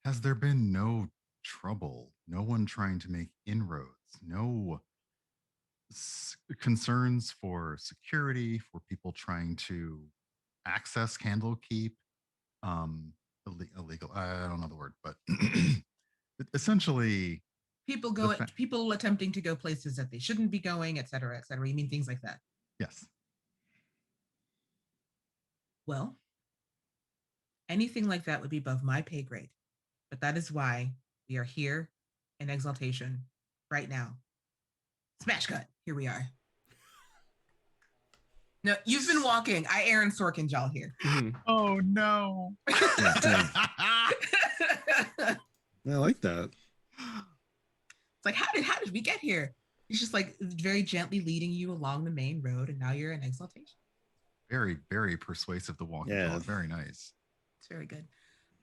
S6: no trouble? No one trying to make inroads? No concerns for security, for people trying to access Candlekeep? Illegal. I don't know the word, but essentially,
S1: people attempting to go places that they shouldn't be going, et cetera, et cetera. You mean things like that?
S6: Yes.
S1: Well, anything like that would be above my pay grade. But that is why we are here in exaltation right now. Smash cut. Here we are. No, you've been walking. I Aaron Sorkin y'all here.
S6: Oh no.
S3: I like that.
S1: It's like, how did we get here? It's just like very gently leading you along the main road, and now you're in exaltation.
S6: Very, very persuasive, the walking dog. Very nice.
S1: It's very good.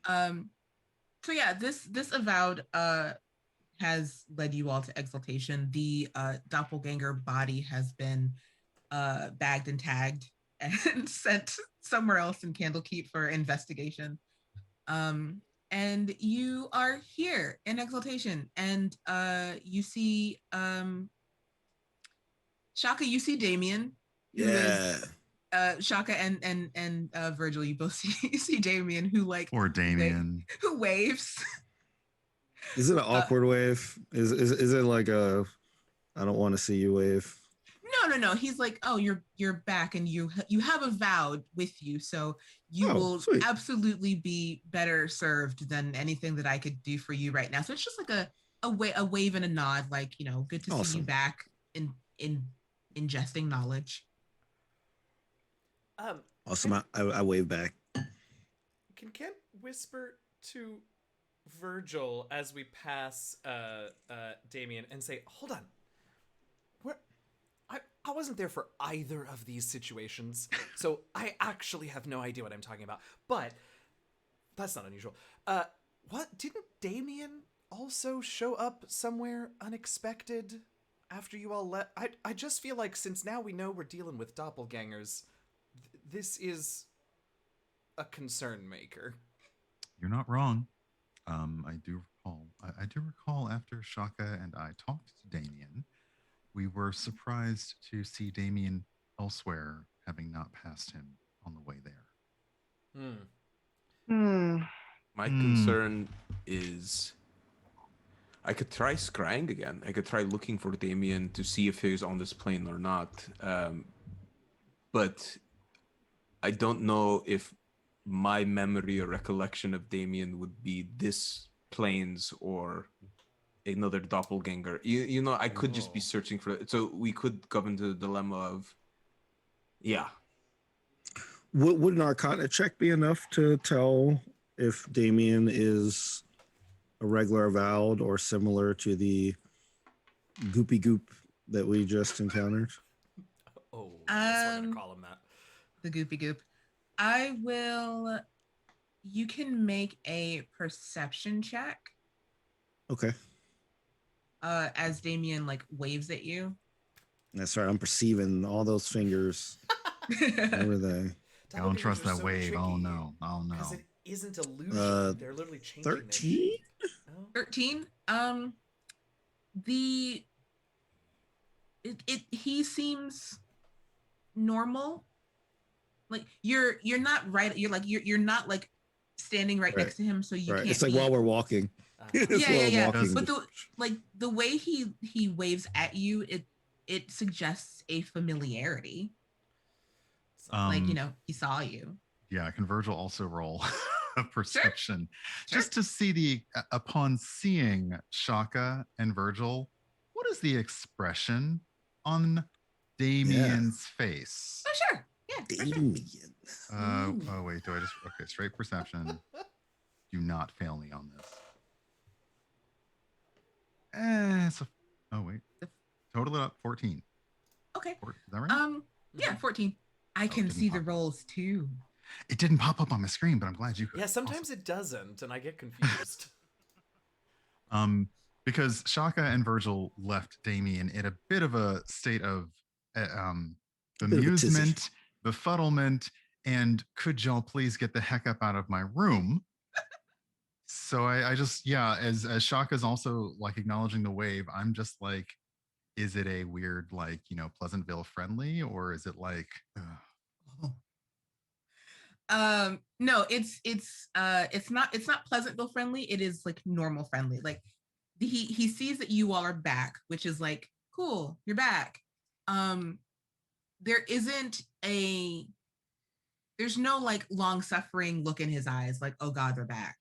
S1: So yeah, this avowed has led you all to exaltation. The doppelganger body has been bagged and tagged and sent somewhere else in Candlekeep for investigation. And you are here in exaltation, and you see Shaka. You see Damien. Shaka and Virgil. You both see Damien, who
S6: or Damien
S1: who waves.
S3: Is it an awkward wave? Is it like a I don't want to see you wave?
S1: no. He's like, oh, you're back, and you have a vow with you, so you will
S3: sweet.
S1: absolutely be better served than anything that I could do for you right now. So it's just like a wave and a nod, like, good to see you
S3: Awesome.
S1: back in ingesting knowledge.
S3: Awesome. I wave back.
S5: Can Kent whisper to Virgil as we pass Damien and say, "Hold on, I wasn't there for either of these situations, so I actually have no idea what I'm talking about. But that's not unusual. What didn't Damien also show up somewhere unexpected after you all left? I just feel like since now we know we're dealing with doppelgangers, this is a concern maker."
S6: You're not wrong. I do recall. I do recall after Shaka and I talked to Damien, we were surprised to see Damien elsewhere, having not passed him on the way there.
S2: My concern is I could try scrying again. I could try looking for Damien to see if he's on this plane or not. But I don't know if my memory or recollection of Damien would be this plane's or another doppelganger. I could just be searching for it. So we could go into the dilemma of, yeah.
S3: Would an arcana check be enough to tell if Damien is a regular avowed or similar to the goopy goop that we just encountered?
S5: Oh, yes, we're gonna call him that.
S1: The goopy goop. You can make a perception check.
S3: Okay.
S1: As Damien waves at you.
S3: That's right. I'm perceiving all those fingers. Where are they?
S6: I don't trust that wave. Oh no. Oh no.
S5: Because it isn't illusion. They're literally changing
S3: 13?
S1: 13. He seems normal. Like you're not right. You're not standing right next to him, so you can't.
S3: It's like while we're walking.
S1: Yeah. But the way he waves at you, it suggests a familiarity. He saw you.
S6: Yeah, can Virgil also roll a perception
S1: Sure.
S6: just to see upon seeing Shaka and Virgil, what is the expression on Damien's face?
S1: Oh, sure. Yeah.
S3: Damien.
S6: Oh wait, okay, straight perception. Do not fail me on this. Total it up 14.
S1: Okay.
S6: Is that right?
S1: Yeah, 14. I can see the rolls too.
S6: It didn't pop up on my screen, but I'm glad you could.
S5: Yeah, sometimes it doesn't, and I get confused.
S6: Because Shaka and Virgil left Damien in a bit of a state of amusement, befuddlement, and could y'all please get the heck up out of my room? So I just, as Shaka's also acknowledging the wave, I'm just like, is it a weird Pleasantville friendly, or is it
S1: no, it's not Pleasantville friendly. It is normal friendly. He sees that you all are back, which is cool, you're back. There's no long suffering look in his eyes, oh God, they're back.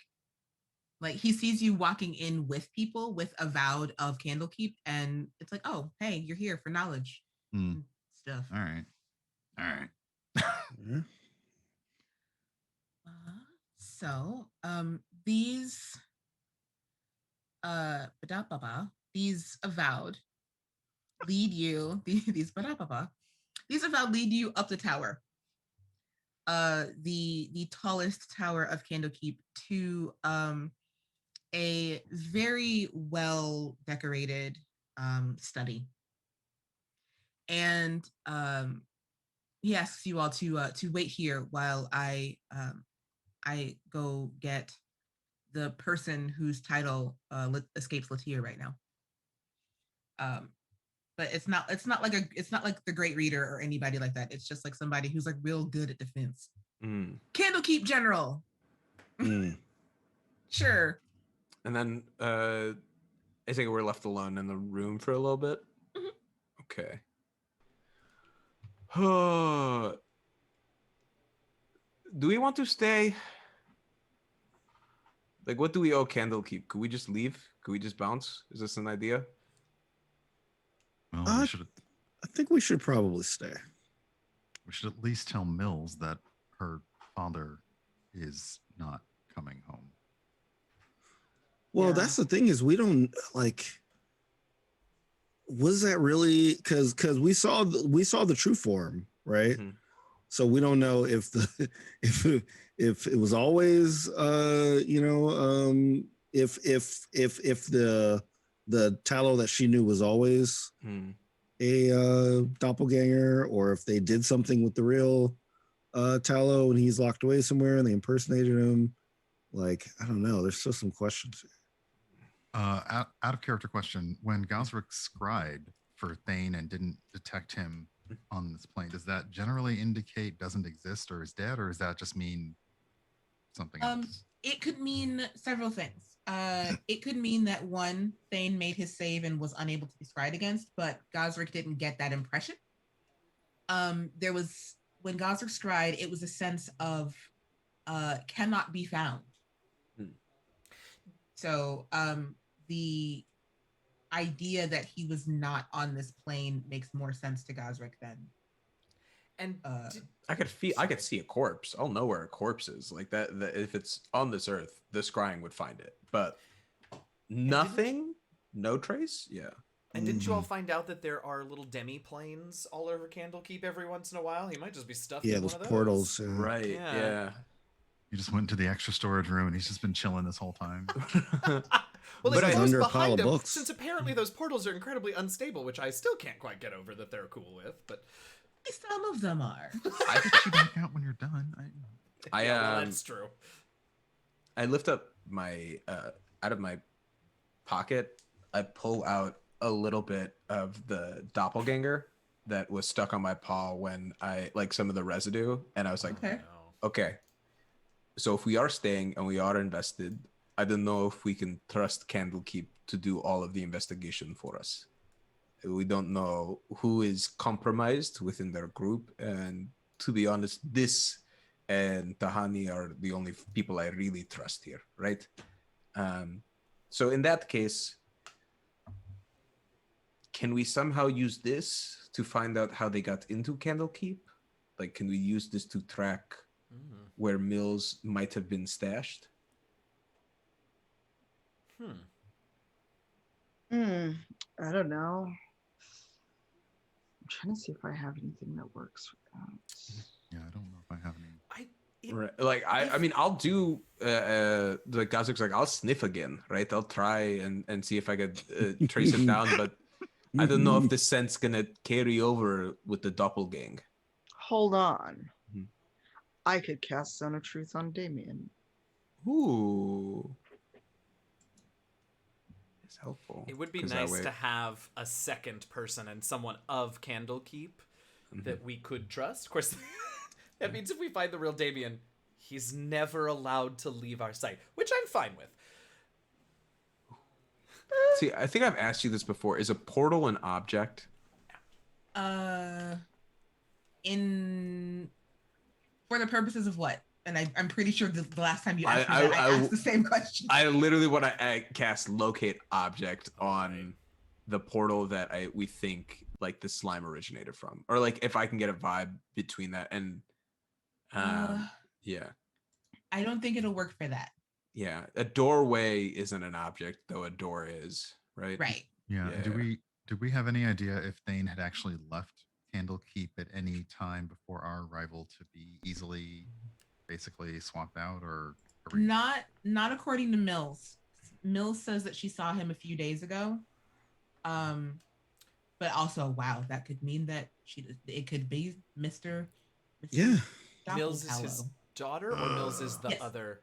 S1: He sees you walking in with people with avowed of Candlekeep, and it's oh, hey, you're here for knowledge stuff.
S6: All right.
S1: So these avowed lead you these avowed lead you up the tower, the tallest tower of Candlekeep, to a very well decorated study, and he asks you all to wait here while I go get the person whose title escapes LaTia right now. But it's not like the great reader or anybody like that. It's just somebody who's real good at defense. Candlekeep General. Sure.
S2: And then I think we're left alone in the room for a little bit.
S1: Mm-hmm.
S2: Okay. Do we want to stay? Like, what do we owe Candlekeep? Could we just leave? Could we just bounce? Is this an idea?
S6: Well,
S3: I think we should probably stay.
S6: we should at least tell Mills that her father is not coming home.
S3: Well,
S4: Yeah.
S3: that's the thing is we don't like. Was that really because we saw the true form, right?
S2: Mhm.
S3: So we don't know if the if it was always if the Tallow that she knew was always
S2: Hmm.
S3: a doppelganger, or if they did something with the real Tallow and he's locked away somewhere and they impersonated him. Like, I don't know. There's still some questions.
S6: Out of character question: when Gazrick scryed for Thane and didn't detect him on this plane, does that generally indicate doesn't exist or is dead, or does that just mean something else?
S1: It could mean several things. It could mean that one, Thane made his save and was unable to be scryed against, but Gazrick didn't get that impression. There was, when Gazrick scryed, it was a sense of cannot be found.
S2: Hmm.
S1: So the idea that he was not on this plane makes more sense to Gazrick than
S5: And
S2: I could see a corpse. I'll know where a corpse is. Like that if it's on this earth, the scrying would find it. But nothing, no trace. Yeah.
S5: And didn't you all find out that there are little demi planes all over Candlekeep every once in a while? He might just be stuffed
S3: Yeah,
S5: in
S3: those
S5: one of those.
S3: portals.
S2: Right.
S5: Yeah.
S2: Yeah.
S6: He just went into the extra storage room and he's just been chilling this whole time.
S5: Well,
S3: But
S5: it's close
S3: under a pile
S5: behind
S3: of
S5: him,
S3: books.
S5: since apparently those portals are incredibly unstable, which I still can't quite get over that they're cool with. But
S1: some of them are.
S6: I get you back out when you're done.
S5: yeah, well, that's true.
S2: I lift up my out of my pocket. I pull out a little bit of the doppelganger that was stuck on my paw when I like some of the residue, and I was like,
S1: Okay.
S5: No.
S2: okay. So if we are staying and we are invested, I don't know if we can trust Candlekeep to do all of the investigation for us. We don't know who is compromised within their group, and to be honest, this and Tahani are the only people I really trust here, right? So in that case, can we somehow use this to find out how they got into Candlekeep? Like, can we use this to track where Mills might have been stashed?
S4: I don't know. I'm trying to see if I have anything that works for that.
S6: Yeah, I don't know if I have any.
S2: Right. Like I mean, I'll do the Gazrick's like I'll sniff again, right? I'll try and see if I could trace it down, but I don't know if the scent's gonna carry over with the doppelgang.
S4: Hold on.
S2: Mhm.
S4: I could cast Zone of Truth on Damien.
S2: Ooh, it's helpful.
S5: It would be
S2: 'cause that
S5: nice
S2: way-
S5: to have a second person and someone of Candlekeep that we could trust. Of course, that means if we find the real Damien, he's never allowed to leave our sight, which I'm fine with.
S2: See, I think I've asked you this before. Is a portal an object?
S1: In for the purposes of what? And I'm pretty sure the last time you asked me
S2: I
S1: that, I asked the same question.
S2: I literally want to cast locate object on the portal that we think like the slime originated from, or like if I can get a vibe between that and yeah,
S1: I don't think it'll work for that.
S2: yeah. A doorway isn't an object, though a door is, right?
S1: Right.
S6: Yeah.
S2: Yeah.
S6: Do we have any idea if Thane had actually left Candlekeep at any time before our arrival to be easily basically swapped out, or are we...
S1: Not according to Mills. Mills says that she saw him a few days ago. But also, wow, that could mean that it could be Mr.
S3: Yeah.
S5: Mills is his daughter, or Mills is the
S1: Yes.
S5: other?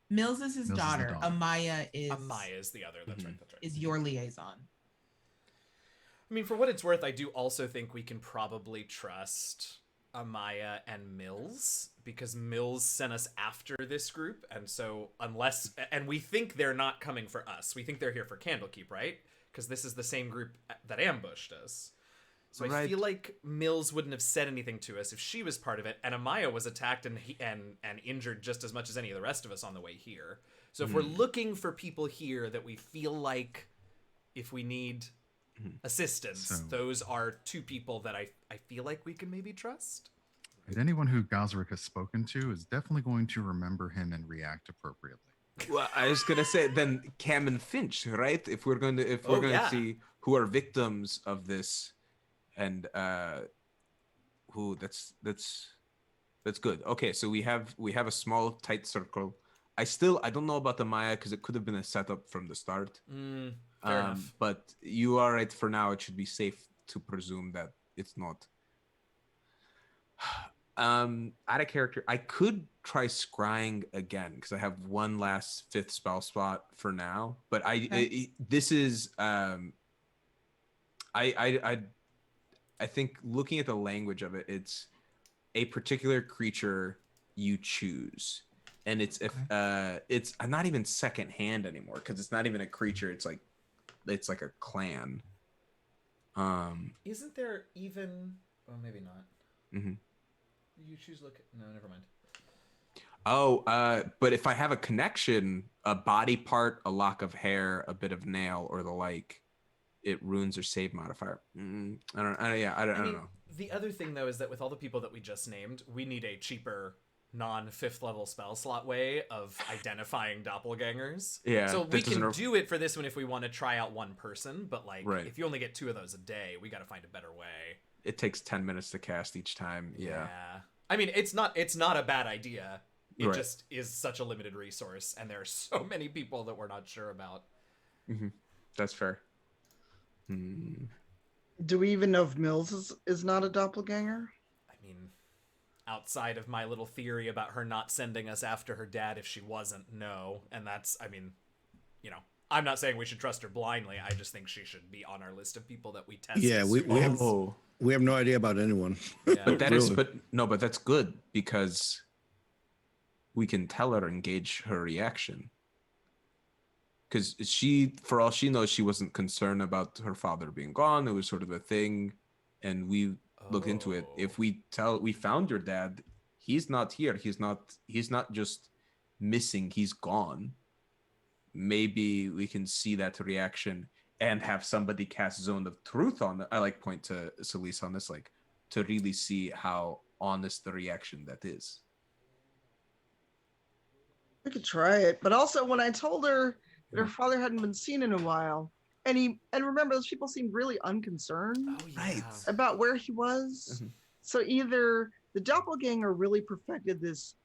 S1: Mills is his
S6: Mills is the
S1: daughter.
S6: daughter.
S1: Amaya
S5: Amaya is the other. That's right. That's right.
S1: is your liaison.
S5: I mean, for what it's worth, I do also think we can probably trust Amaya and Mills, because Mills sent us after this group, and so and we think they're not coming for us. We think they're here for Candlekeep, right? Because this is the same group that ambushed us. So I feel like Mills wouldn't have said anything to us if she was part of it, and Amaya was attacked and injured just as much as any of the rest of us on the way here. So if we're looking for people here that we feel like if we need assistance, those are two people that I feel like we can maybe trust.
S6: And anyone who Gazrick has spoken to is definitely going to remember him and react appropriately.
S2: Well, I was gonna say then Cam and Finch, right? If we're going to see who are victims of this, and who that's good. Okay, so we have a small tight circle. I don't know about the Maya because it could have been a setup from the start.
S5: Fair enough.
S2: But you are right for now. It should be safe to presume that it's not. Out of character, I could try scrying again because I have one last 5th spell slot for now. But this is I think looking at the language of it, it's a particular creature you choose, and it's it's not even second hand anymore because it's not even a creature. It's like a clan.
S5: Isn't there even? Well, maybe not.
S2: Mm-hmm.
S5: You choose look. No, never mind.
S2: Oh, but if I have a connection, a body part, a lock of hair, a bit of nail, or the like, it ruins or save modifier. I don't know.
S5: The other thing though is that with all the people that we just named, we need a cheaper non-5th level spell slot way of identifying doppelgangers.
S2: Yeah.
S5: So we can do it for this one if we want to try out one person, but like if you only get 2 of those a day, we got to find a better way.
S2: It takes 10 minutes to cast each time. Yeah.
S5: I mean, it's not a bad idea. It just is such a limited resource, and there are so many people that we're not sure about.
S2: Mm-hmm. That's fair.
S4: Do we even know if Mills is not a doppelganger?
S5: I mean, outside of my little theory about her not sending us after her dad if she wasn't, no. And that's, I mean, you know, I'm not saying we should trust her blindly. I just think she should be on our list of people that we test.
S3: Yeah, we have no idea about anyone.
S5: Yeah.
S2: But that is, but that's good because we can tell her and gauge her reaction. Because she, for all she knows, she wasn't concerned about her father being gone. It was sort of a thing, and we looked into it. If we found your dad, he's not here. He's not just missing. He's gone. Maybe we can see that reaction and have somebody cast Zone of Truth on it. I like point to Selise on this, like to really see how honest the reaction that is.
S4: We could try it, but also when I told her that her father hadn't been seen in a while, and remember those people seemed really unconcerned about where he was. Mm-hmm. So either the doppelganger really perfected this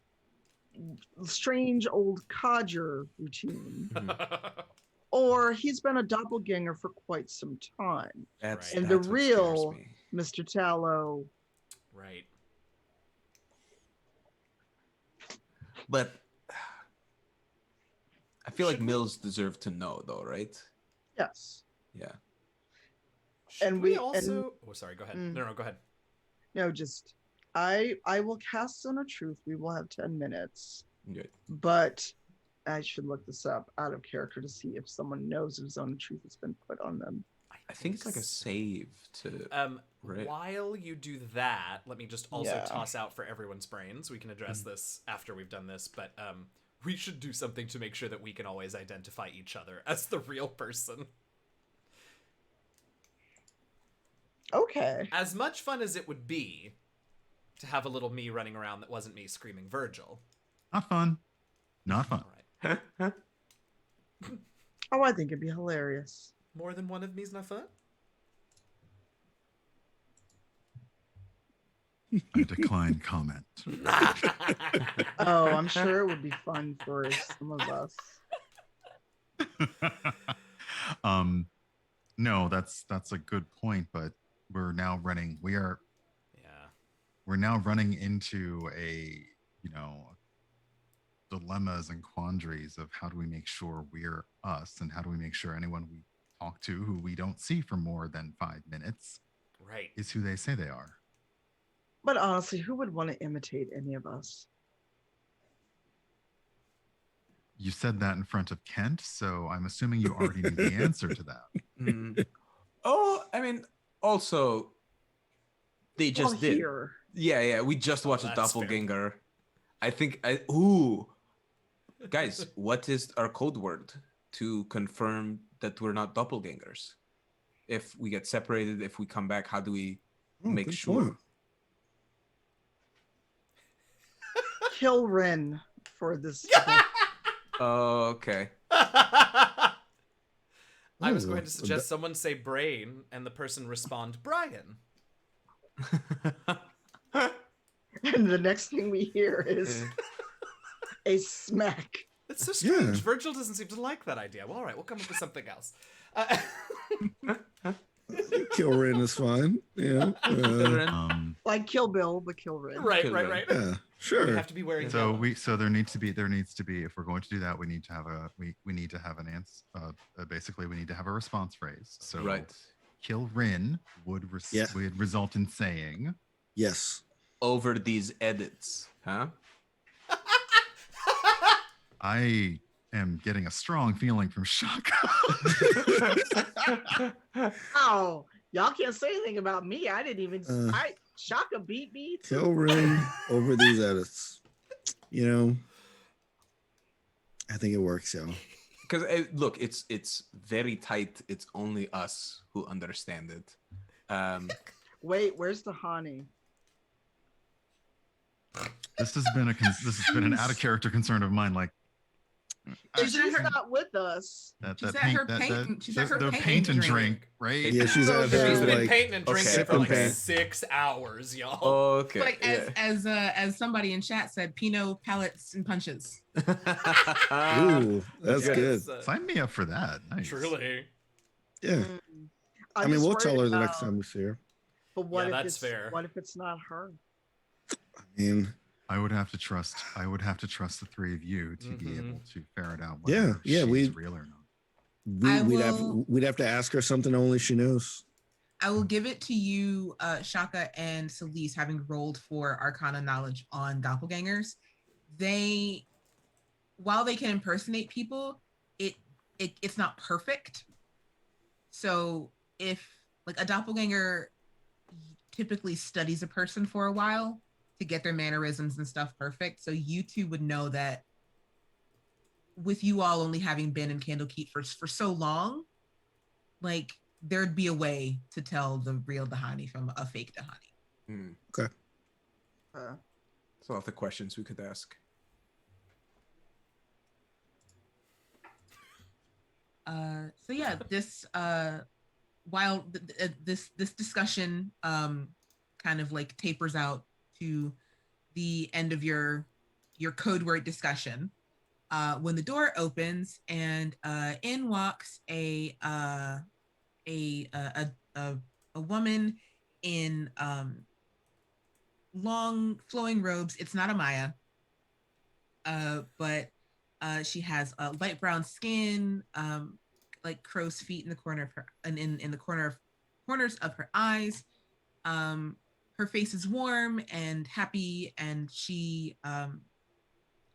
S4: strange old codger routine, or he's been a doppelganger for quite some time.
S2: That's
S4: the real Mr. Tallow.
S5: Right.
S2: But I feel like Mills deserved to know, though, right?
S4: Yes.
S2: Yeah.
S5: And we also. Oh, sorry. Go ahead. No, go ahead.
S4: No, just I will cast Zone of Truth. We will have 10 minutes.
S2: Good.
S4: But I should look this up out of character to see if someone knows if Zone of Truth has been put on them.
S2: I think it's like a save to. Right.
S5: While you do that, let me just also toss out for everyone's brains. We can address this after we've done this, but we should do something to make sure that we can always identify each other as the real person.
S4: Okay.
S5: As much fun as it would be to have a little me running around that wasn't me screaming Virgil.
S6: Not fun. Not fun.
S5: All right.
S4: Oh, I think it'd be hilarious.
S5: More than one of me's not fun?
S6: I decline comment.
S4: Oh, I'm sure it would be fun for some of us.
S6: No, that's a good point, but we're now running into a, dilemmas and quandaries of how do we make sure we're us, and how do we make sure anyone we talk to who we don't see for more than 5 minutes is who they say they are.
S4: But honestly, who would want to imitate any of us?
S6: You said that in front of Kent, so I'm assuming you already knew the answer to that.
S2: Oh, I mean, also, They just did.
S4: Here.
S2: Yeah. We just watched a
S5: that's fair.
S2: doppelganger. Guys, what is our code word to confirm that we're not doppelgangers? If we get separated, if we come back, how do we make
S3: good
S2: sure?
S3: point.
S4: Kill Rin for this.
S2: Oh, okay.
S5: I was
S3: Ooh,
S5: going to suggest someone say brain and the person respond Brian.
S4: And the next thing we hear is a smack.
S5: That's so strange.
S3: Yeah.
S5: Virgil doesn't seem to like that idea. Well, all right, we'll come up with something else.
S3: Kill Rin is fine. Yeah.
S4: Like Kill Bill, but Kill Rin.
S5: right.
S3: Yeah.
S5: We
S3: Sure.
S5: have to be wearing.
S6: So
S5: yellow.
S6: there needs to be if we're going to do that, we need to have an answer. Basically, we need to have a response phrase. So
S2: Right.
S6: Kill Rin would result in saying
S3: Yes.
S2: Over these edits, huh?
S6: I am getting a strong feeling from Shaka.
S4: Oh, y'all can't say anything about me. I didn't even. Shaka beat me.
S3: Kill Rin over these edits. You know, I think it works, yo.
S2: Because look, it's very tight. It's only us who understand it.
S4: Wait, where's the honey?
S6: This has been an out of character concern of mine. Like
S4: She's not with us.
S1: She's at her paint. She's at her
S6: the
S1: paint
S6: paint and
S1: and
S6: drink, right?
S3: Yeah, she's out
S5: She's
S3: there
S5: been
S3: like
S5: painting and drinking
S2: okay,
S5: for like
S3: okay.
S5: 6 hours, y'all.
S2: Okay.
S1: Like as somebody in chat said, Pinot palettes and punches.
S3: ooh, that's
S2: Yes.
S3: good.
S6: Sign me up for that. Nice.
S5: Truly.
S3: Yeah.
S4: Mm.
S3: I
S4: I'm
S3: mean,
S4: just
S3: we'll tell her
S4: worried
S3: the next
S4: about-
S3: time we see her.
S4: But what
S5: Yeah,
S4: if
S5: that's
S4: it's
S5: fair.
S4: what if it's not her?
S3: I mean,
S6: I would have to trust the three of you to be able to ferret out
S3: Yeah,
S6: whether
S3: yeah,
S6: she's real or not.
S3: we'd have to ask her something only she knows.
S1: I will give it to you, Shaka and Selise, having rolled for Arcana knowledge on doppelgangers. While they can impersonate people, it's not perfect. So if like a doppelganger typically studies a person for a while to get their mannerisms and stuff perfect. So you two would know that with you all only having been in Candlekeep for so long, like there'd be a way to tell the real Dahani from a fake Dahani.
S3: Okay.
S2: That's a lot of questions we could ask.
S1: So yeah, this while this discussion kind of like tapers out to the end of your code word discussion, when the door opens and in walks a woman in long flowing robes. It's not a Maya, but she has light brown skin, like crow's feet in the corner of her, and in the corners of her eyes. Her face is warm and happy, and she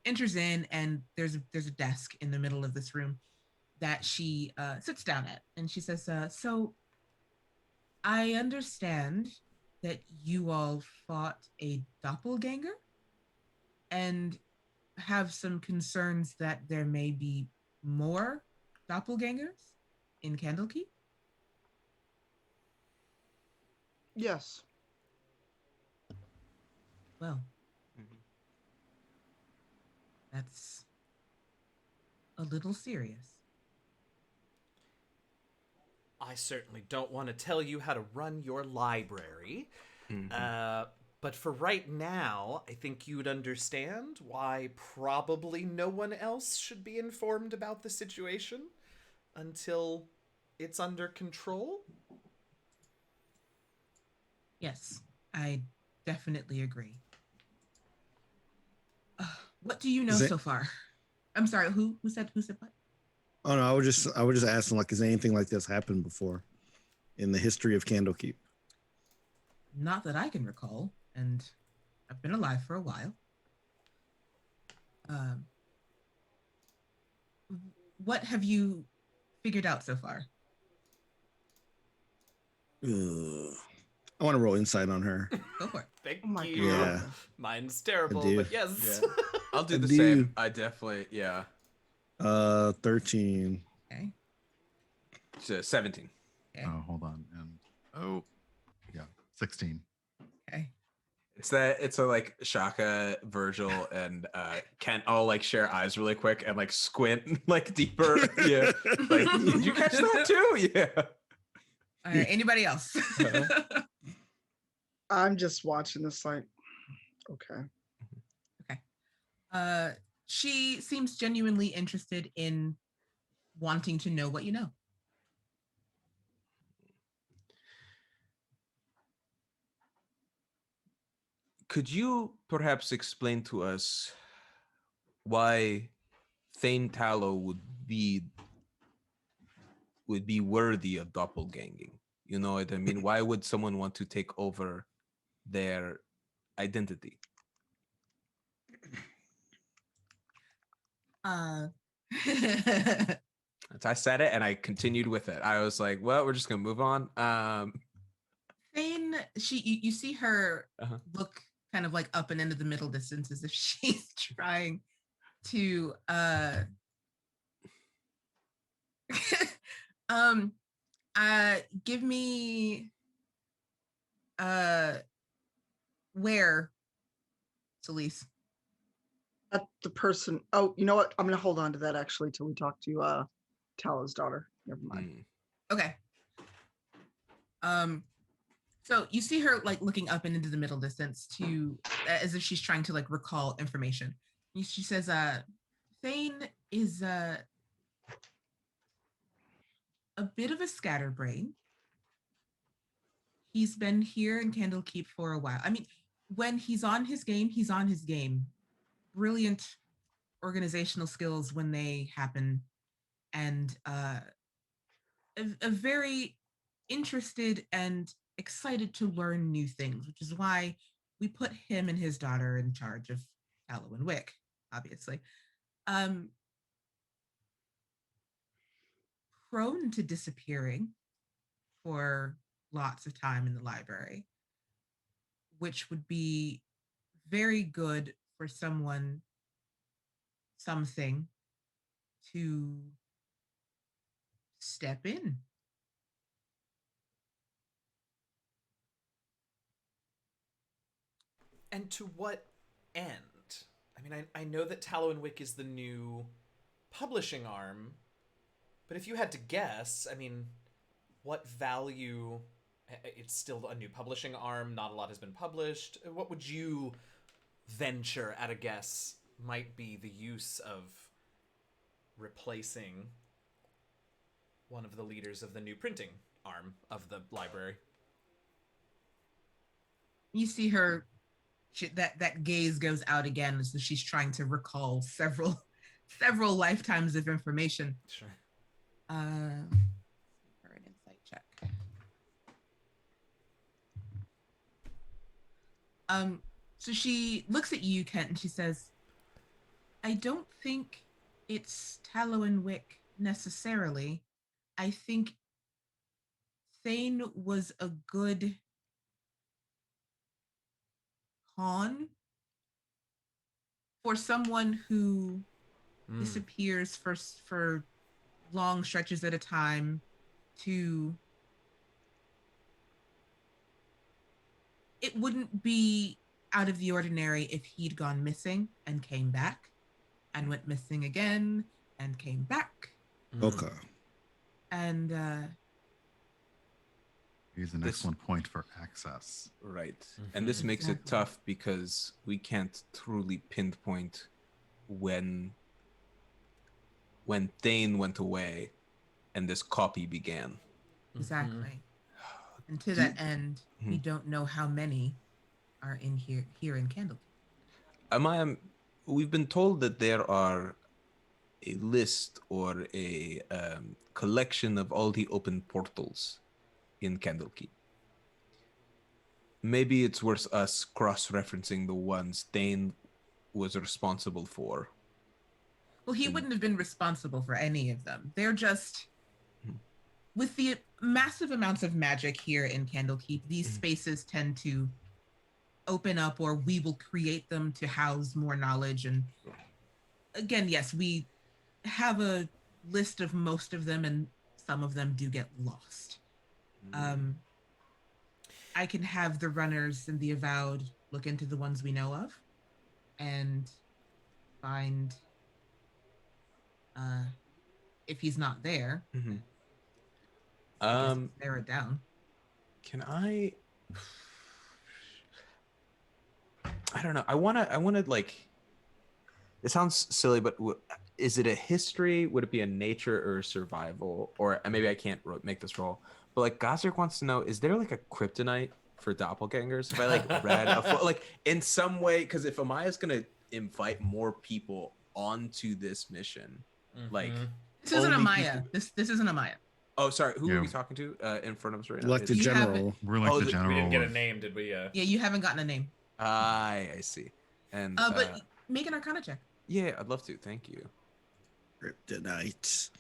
S1: enters in, and there's a desk in the middle of this room that she sits down at, and she says, "So, I understand that you all fought a doppelganger, and have some concerns that there may be more doppelgangers in Candlekeep."
S4: Yes.
S1: Well, that's a little serious.
S5: I certainly don't want to tell you how to run your library. But for right now, I think you'd understand why probably no one else should be informed about the situation until it's under control.
S1: Yes, I definitely agree. What do you know so far? I'm sorry, who said what?
S3: Oh no, I would just asking, like, has anything like this happened before in the history of Candlekeep?
S1: Not that I can recall, and I've been alive for a while. What have you figured out so far?
S3: I want to roll insight on her.
S1: Go for it.
S5: Thank
S4: Oh my
S5: you.
S4: God.
S3: Yeah.
S5: Mine's terrible,
S3: do.
S5: but yes.
S2: Yeah. I'll do
S3: I
S2: the
S3: do.
S2: same. I definitely, yeah.
S3: 13.
S1: Okay.
S2: So 17.
S1: Okay.
S6: Oh, hold on. And 16.
S1: Okay.
S2: It's a like Shaka, Virgil, and Kent all like share eyes really quick and like squint like deeper. Yeah. Like, did you catch that too? Yeah.
S1: All right. Anybody else?
S4: I'm just watching this like, okay.
S1: She seems genuinely interested in wanting to know what you know.
S2: Could you perhaps explain to us why Thane Tallow would be worthy of doppelganging? You know what I mean? Why would someone want to take over their identity?
S1: Uh,
S2: I said it and I continued with it. I was like, well, we're just gonna move on.
S1: Thane, you see her
S2: Uh-huh.
S1: look kind of like up and into the middle distance as if she's trying to give me where, Selise.
S4: At the person. Oh, you know what? I'm gonna hold on to that actually till we talk to Talow's daughter. Never mind.
S1: Okay. So you see her like looking up and into the middle distance to as if she's trying to like recall information. She says, Thane is a bit of a scatterbrain. He's been here in Candlekeep for a while. I mean, when he's on his game, he's on his game. Brilliant organizational skills when they happen, and a very interested and excited to learn new things, which is why we put him and his daughter in charge of Tallow and Wick, obviously. Prone to disappearing for lots of time in the library, which would be very good for something to step in.
S5: And to what end? I mean, I know that Tallow and Wick is the new publishing arm, but if you had to guess, I mean, what value? It's still a new publishing arm, not a lot has been published. What would you venture at a guess might be the use of replacing one of the leaders of the new printing arm of the library?
S1: You see her, that gaze goes out again as if she's trying to recall several lifetimes of information.
S5: Sure.
S1: For an insight check. So she looks at you, Kent, and she says, I don't think it's Tallow and Wick necessarily. I think Thane was a good pawn for someone who disappears for long stretches at a time to it wouldn't be out of the ordinary if he'd gone missing and came back and went missing again and came back.
S3: Okay.
S1: And
S6: Here's an excellent point for access.
S2: Right. And this makes it tough because we can't truly pinpoint when Thane went away and this copy began.
S1: Exactly. And to that end, we don't know how many are in here in Candlekeep.
S2: We've been told that there are a list or a collection of all the open portals in Candlekeep. Maybe it's worth us cross-referencing the ones Thane was responsible for.
S1: Well, he wouldn't have been responsible for any of them. They're just with the massive amounts of magic here in Candlekeep, these spaces tend to open up, or we will create them to house more knowledge. And again, yes, we have a list of most of them, and some of them do get lost. I can have the runners and the avowed look into the ones we know of and find if he's not there. I guess narrow it down.
S2: Can I don't know. I wanna like, it sounds silly, but is it a history? Would it be a nature or a survival? Or maybe I can't make this roll. But like Gazrick wants to know, is there like a kryptonite for doppelgangers? If I like read like in some way, because if Amaya's gonna invite more people onto this mission, like
S1: this isn't
S2: Amaya.
S1: This isn't Amaya.
S2: Oh, sorry. Who are we talking to in front of us right now?
S3: Like the general.
S6: We're like the general.
S5: We didn't get a name, did we?
S1: Yeah, you haven't gotten a name.
S2: I see. And
S1: but make an Arcana check.
S2: Yeah, I'd love to. Thank you.
S3: Kryptonite.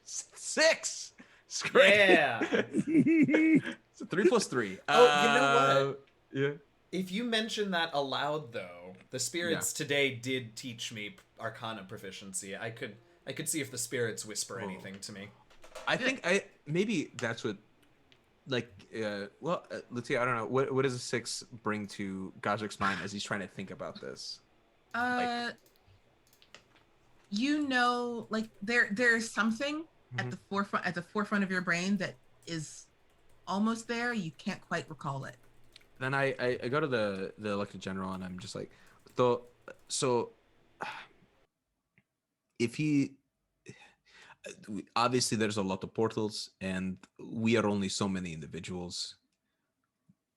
S2: 6. It's great.
S5: Yeah.
S2: It's a 3 + 3.
S5: Oh, you know what?
S2: Yeah.
S5: If you mention that aloud, though, the spirits today did teach me Arcana proficiency. I could see if the spirits whisper anything to me.
S2: I think maybe that's what, like, LaTia, I don't know. What does a 6 bring to Gazrick's mind as he's trying to think about this?
S1: You know, like there's something at the forefront of your brain that is almost there. You can't quite recall it.
S2: Then I go to the elected general and I'm just like, so if he, obviously there's a lot of portals and we are only so many individuals,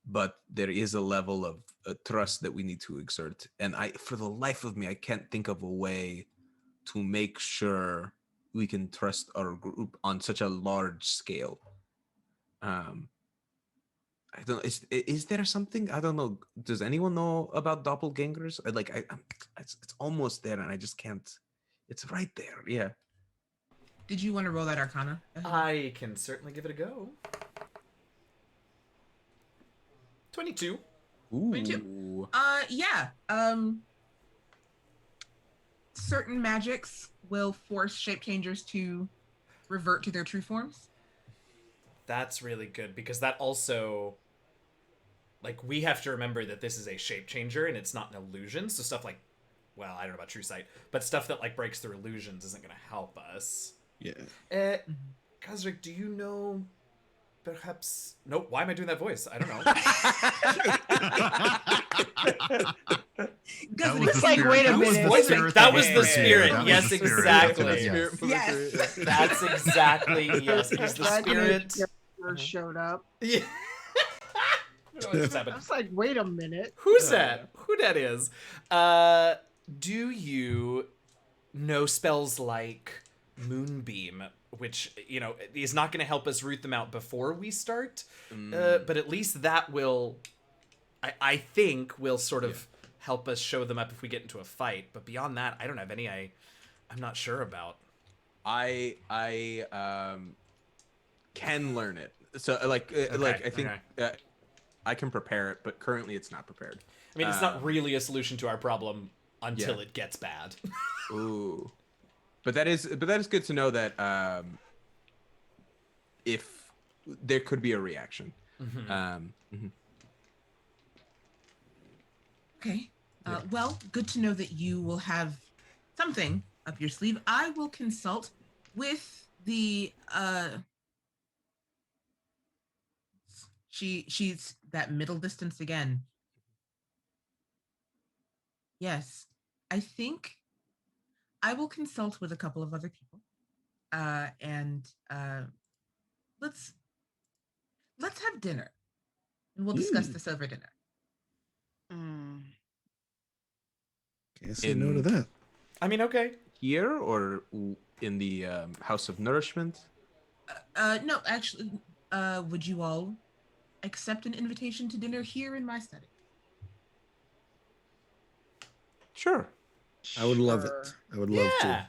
S2: but there is a level of trust that we need to exert. And for the life of me, I can't think of a way to make sure we can trust our group on such a large scale. I don't know. Is there something? I don't know. Does anyone know about doppelgangers? It's almost there, and I just can't. It's right there. Yeah.
S1: Did you want to roll that Arcana?
S5: I can certainly give it a go. 22.
S2: Ooh.
S1: 22. Yeah. Certain magics will force shape changers to revert to their true forms.
S5: That's really good because that also, like, we have to remember that this is a shape changer and it's not an illusion. So stuff like, well, I don't know about true sight, but stuff that like breaks through illusions isn't going to help us.
S3: Yeah.
S5: Gazrick, do you know perhaps... Nope, why am I doing that voice? I don't know.
S4: It's like, wait a minute.
S5: That was the spirit. Yes,
S6: the spirit.
S5: exactly.
S1: Yes.
S5: That's exactly, yes. It was the spirit.
S4: Showed up.
S5: Yeah. What just happened?
S4: I was like, wait a minute.
S5: Who's that? Who that is? Do you know spells like Moonbeam, which, you know, is not going to help us root them out before we start, but at least that will, I think, will sort of help us show them up if we get into a fight. But beyond that, I don't have any I'm not sure about.
S2: I can learn it. So like I think I can prepare it, but currently it's not prepared.
S5: I mean, it's not really a solution to our problem until it gets bad.
S2: Ooh. But that is good to know that if there could be a reaction.
S1: Okay. Well, good to know that you will have something up your sleeve. I will consult with the she's that middle distance again. Yes. I think I will consult with a couple of other people. And let's have dinner. And we'll discuss this over dinner.
S3: Can't say no to that.
S5: I mean, okay.
S2: Here or in the House of Nourishment?
S1: No, actually, would you all accept an invitation to dinner here in my study?
S2: Sure.
S3: I would love it. I would love to.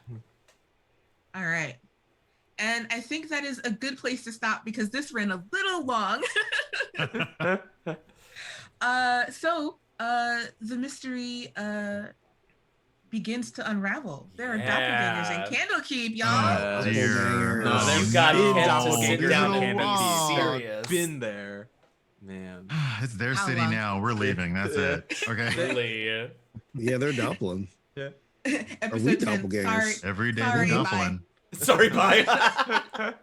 S1: All right. And I think that is a good place to stop because this ran a little long. So the mystery begins to unravel. There are doppelgangers in Candlekeep, y'all.
S6: Oh, dear.
S3: No,
S6: Oh,
S5: you got
S6: no.
S5: Kent to
S2: doppelgangers
S5: sit down
S6: Little
S5: and be
S6: Rob.
S5: serious.
S2: Been there, man.
S6: It's their
S1: How
S6: city
S1: long?
S6: now. We're leaving. That's it. Okay.
S5: Really.
S3: Yeah, they're doppling.
S2: Yeah.
S3: Are we
S1: Episode 10.
S3: doppelgangers?
S6: Every day
S1: Sorry,
S6: they're
S1: bye.
S6: doubling.
S5: Sorry, bye.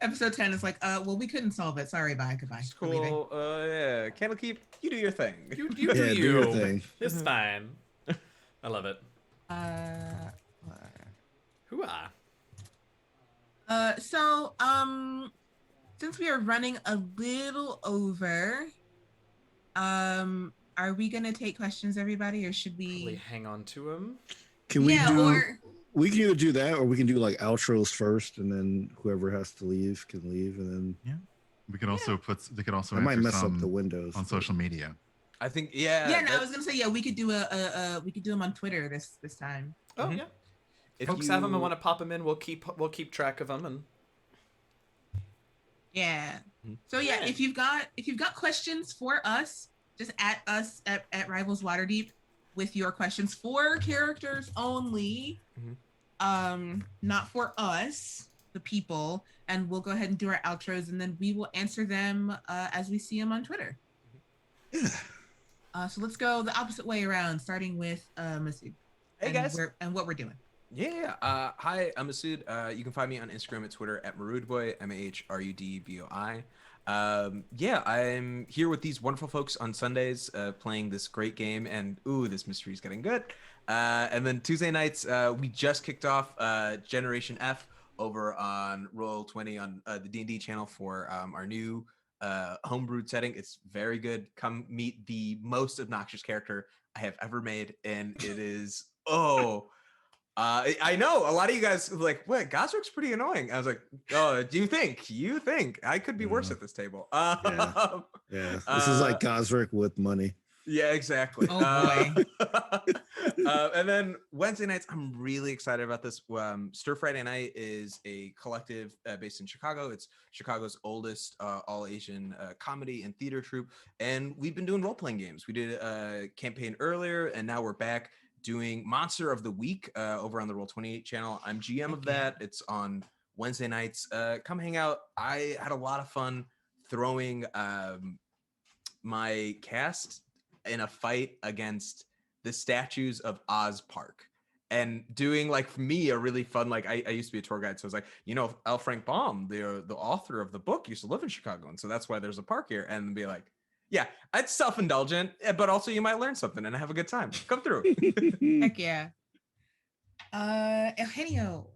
S1: Episode 10 is like, well, we couldn't solve it. Sorry, bye, goodbye.
S2: It's
S1: We're leaving.
S2: cool. Yeah. Candlekeep, you do your thing.
S5: You do
S3: Yeah, do
S5: you.
S3: your thing.
S5: It's fine. I love it. Hooah.
S1: So since we are running a little over, are we gonna take questions, everybody, or should
S5: Probably
S1: we?
S5: hang on to him.
S3: Can we do?
S1: Or
S3: We can either do that, or we can do like outros first, and then whoever has to leave can leave, and then
S6: We could also they could also
S3: I might
S6: answer
S3: mess up
S6: some
S3: the windows
S6: on social media.
S2: I think,
S1: yeah, no, I
S2: that's-
S1: was gonna say we could do we could do them on Twitter this time.
S5: Oh
S2: Mhm.
S5: yeah.
S2: if
S5: Folks have them and want to pop them in. We'll keep track of them and.
S1: Yeah.
S2: Mhm.
S1: So yeah, if you've got questions for us, just at us at Rivals Waterdeep with your questions for characters only, not for us, the people, and we'll go ahead and do our outros, and then we will answer them as we see them on Twitter. So let's go the opposite way around, starting with Masood.
S2: Hey,
S1: and
S2: guys.
S1: what we're doing.
S2: Yeah. Hi, I'm Masood. You can find me on Instagram and Twitter at Marudboy, MAHRUDBOI. I'm here with these wonderful folks on Sundays playing this great game, and this mystery is getting good. And then Tuesday nights, we just kicked off Generation F over on Roll20 on the D&D channel for our new homebrewed setting. It's very good. Come meet the most obnoxious character I have ever made, and it is I know a lot of you guys are like, what? Gazrick's pretty annoying. I was like, oh, do you think? You think I could be worse at this table?
S3: Yeah, this is like Gazrick with money.
S2: Yeah, exactly.
S1: Oh,
S2: And then Wednesday nights, I'm really excited about this. Stir Friday Night is a collective based in Chicago. It's Chicago's oldest all Asian comedy and theater troupe, and we've been doing role playing games. We did a campaign earlier, and now we're back doing Monster of the Week over on the Roll28 channel. I'm GM of that. It's on Wednesday nights. Come hang out. I had a lot of fun throwing my cast in a fight against the statues of Oz Park and doing, like, for me, a really fun, like, I used to be a tour guide, so I was like, L. Frank Baum, the author of the book, used to live in Chicago, and so that's why there's a park here, and be like, yeah, it's self-indulgent, but also you might learn something and have a good time. Come through.
S1: Heck yeah. Eugenio.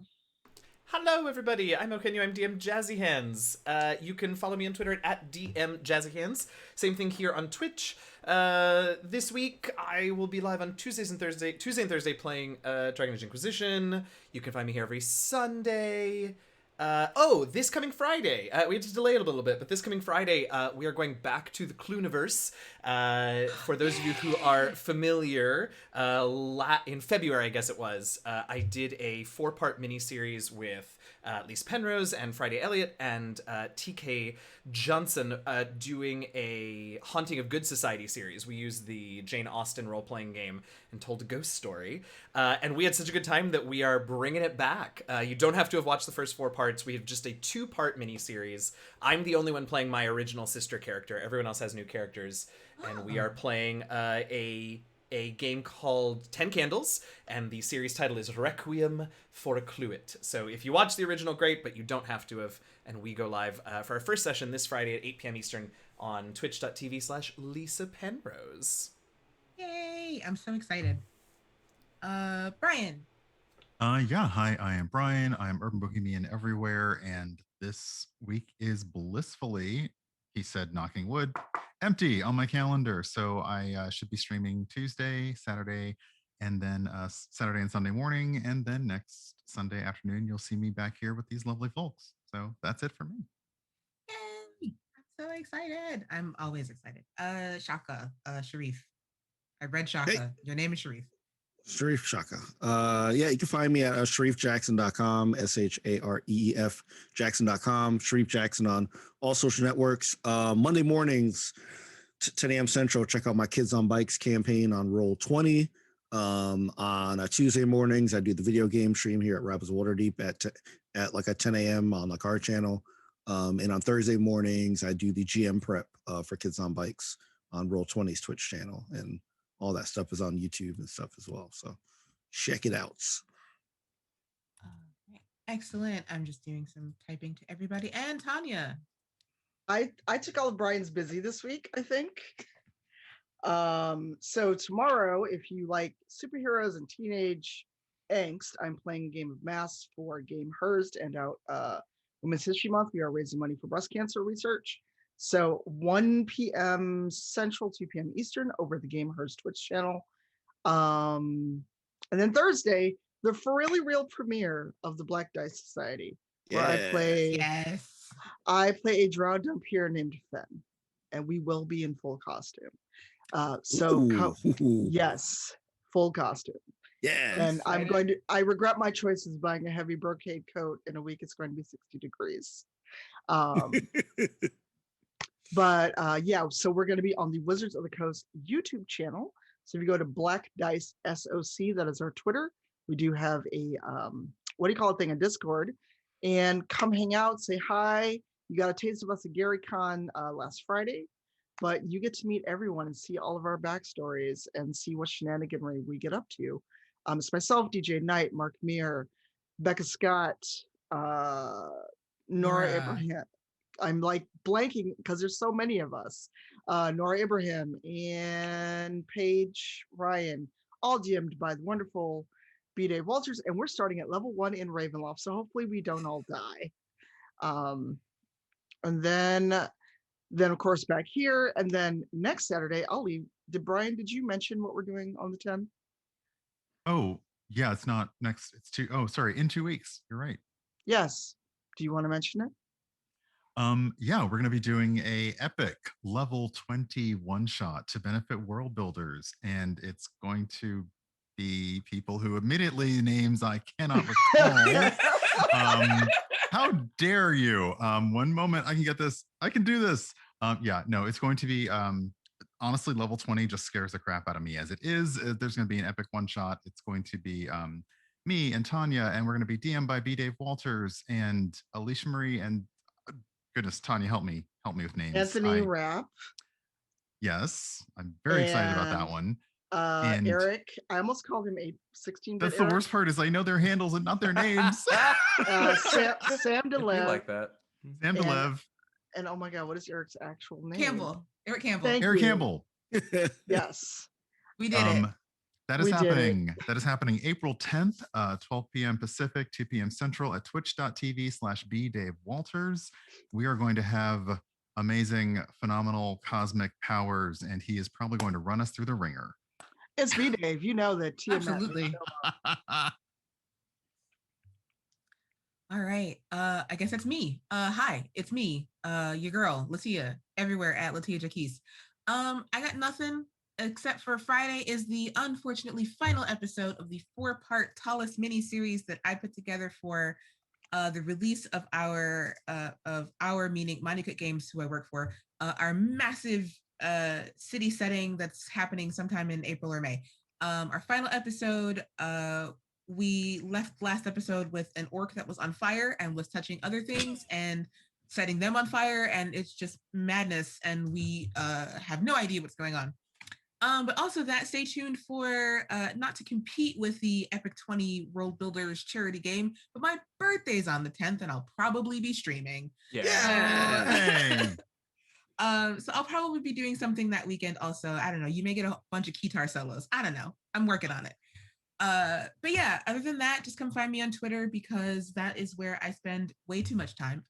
S5: Hello, everybody. I'm Eugenio. I'm DM Jazzy Hands. You can follow me on Twitter at DM Jazzy Hands. Same thing here on Twitch. This week, I will be live on Tuesday and Thursday playing Dragon Age Inquisition. You can find me here every Sunday. This coming Friday, we had to delay it a little bit, but this coming Friday, we are going back to the Cluniverse. For those of you who are familiar, in February, I guess it was, I did a 4-part miniseries with Lise Penrose and Friday Elliott and TK Johnson doing a Haunting of Good Society series. We used the Jane Austen role-playing game and told a ghost story. And we had such a good time that we are bringing it back. You don't have to have watched the first 4 parts. We have just a 2-part miniseries. I'm the only one playing my original sister character. Everyone else has new characters. And we are playing a game called 10 Candles, and the series title is Requiem for a Cluet. So if you watch the original, great, but you don't have to have. And we go live for our first session this Friday at 8 p.m. Eastern on twitch.tv/Lisa Penrose.
S1: Yay! I'm so excited. Brian.
S6: Hi, I am Brian. I am Urban Bohemian everywhere, and this week is blissfully, he said, knocking wood, empty on my calendar. So I should be streaming Tuesday, Saturday, and then Saturday and Sunday morning, and then next Sunday afternoon, you'll see me back here with these lovely folks. So that's it for me.
S1: Yay! I'm so excited. I'm always excited. Shareef. I read Shareef.
S3: Hey.
S1: Your name is Shareef.
S3: Shareef Shaka. Yeah, you can find me at ShareefJackson.com, ShareEF Jackson.com, Shareef Jackson on all social networks. Monday mornings, 10 a.m. Central, check out my Kids on Bikes campaign on Roll20. On Tuesday mornings, I do the video game stream here at Rebels of Waterdeep at 10 a.m. on the car channel. And on Thursday mornings, I do the GM prep for Kids on Bikes on Roll20's Twitch channel. And all that stuff is on YouTube and stuff as well. So check it out.
S1: Excellent. I'm just doing some typing to everybody. And Tanya.
S4: I took all of Brian's busy this week, I think. So tomorrow, if you like superheroes and teenage angst, I'm playing a game of Mass for Game Hers to end out Women's History Month. We are raising money for breast cancer research. So 1 p.m. Central, 2 p.m. Eastern over the Game Hers Twitch channel. And then Thursday, the For Really Real premiere of the Black Dice Society, where I play a drow dumpier named Fen, and we will be in full costume. Yes, full costume.
S3: Yeah.
S4: And I regret my choices buying a heavy brocade coat. In a week, it's going to be 60 degrees. But so we're going to be on the Wizards of the Coast YouTube channel. So if you go to Black Dice SOC, that is our Twitter. We do have a a Discord, and come hang out, say hi. You got a taste of us at GaryCon last Friday, but you get to meet everyone and see all of our backstories and see what shenaniganry we get up to. It's myself, DJ Knight, Mark Meir, Becca Scott, Nora Abraham. I'm like blanking because there's so many of us. Nora Abraham and Paige Ryan, all DM'd by the wonderful B. Dave Walters, and we're starting at level 1 in Ravenloft, so hopefully we don't all die. And then of course back here, and then next Saturday I'll leave. Did you mention what we're doing on the 10th?
S6: Oh yeah, it's not next. It's in 2 weeks. You're right.
S4: Yes. Do you want to mention it?
S6: Yeah, we're going to be doing a epic level 20 one-shot to benefit world builders, and it's going to be people who admittedly names I cannot recall. How dare you? One moment I can get this. I can do this. It's going to be honestly, level 20 just scares the crap out of me as it is. There's going to be an epic one-shot. It's going to be me and Tanya, and we're going to be DM'd by B. Dave Walters and Alicia Marie and goodness, Tanya, help me with names.
S4: Anthony Rapp.
S6: Yes, I'm very excited about that one.
S4: And Eric, I almost called him a 16-bit.
S6: That's Eric. The worst part is I know their handles and not their names.
S4: Sam DeLev.
S2: Like that.
S6: Sam DeLev.
S4: And oh my God, what is Eric's actual name?
S1: Campbell. Eric Campbell.
S6: Eric Campbell.
S4: Yes.
S1: We did it.
S6: That is happening. That is happening April 10th, 12 p.m. Pacific, 2 p.m. Central at twitch.tv/BDaveWalters. We are going to have amazing, phenomenal cosmic powers, and he is probably going to run us through the ringer.
S4: It's me, Dave. You know that.
S1: Absolutely. All right. I guess that's me. Hi, it's me, your girl, LaTia, everywhere at LaTia Jacquise. I got nothing except for Friday is the unfortunately final episode of the 4-part Tallest mini-series that I put together for the release of our meaning Monica Games, who I work for, our massive city setting that's happening sometime in April or May. Our final episode, we left last episode with an orc that was on fire and was touching other things and setting them on fire, and it's just madness, and we have no idea what's going on. But also stay tuned for not to compete with the Epic 20 World Builders charity game, but my birthday's on the 10th, and I'll probably be streaming.
S2: Yeah.
S1: So I'll probably be doing something that weekend also. I don't know. You may get a bunch of guitar solos. I don't know. I'm working on it. But yeah, other than that, just come find me on Twitter because that is where I spend way too much time.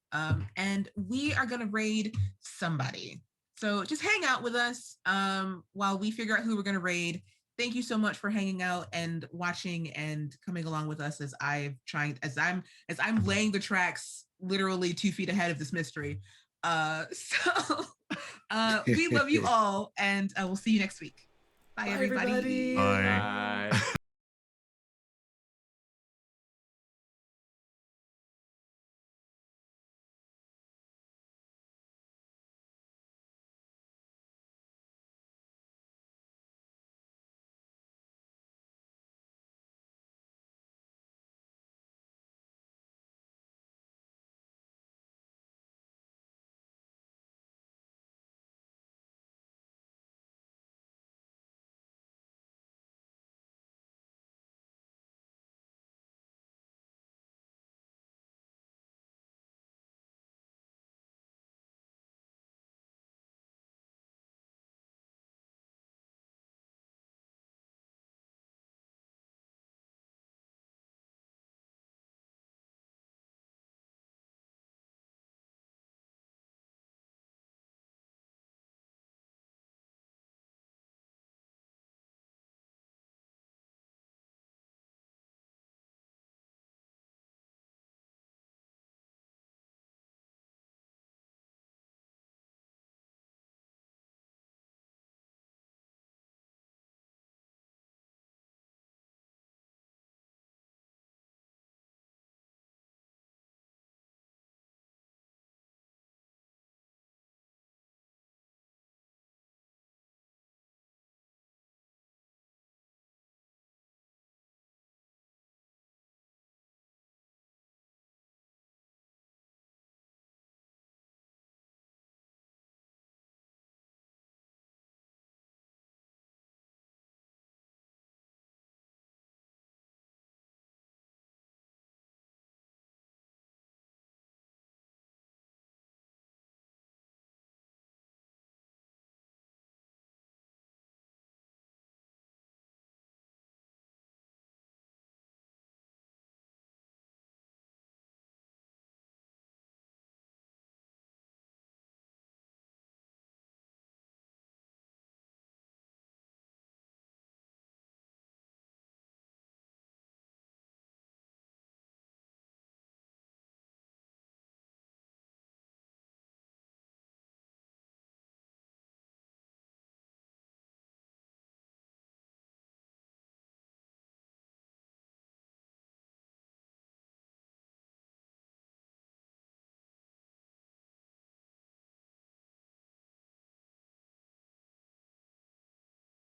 S1: And we are going to raid somebody. So just hang out with us while we figure out who we're going to raid. Thank you so much for hanging out and watching and coming along with us as I'm laying the tracks literally 2 feet ahead of this mystery. We love you all, and we'll see you next week. Bye everybody.
S6: Bye.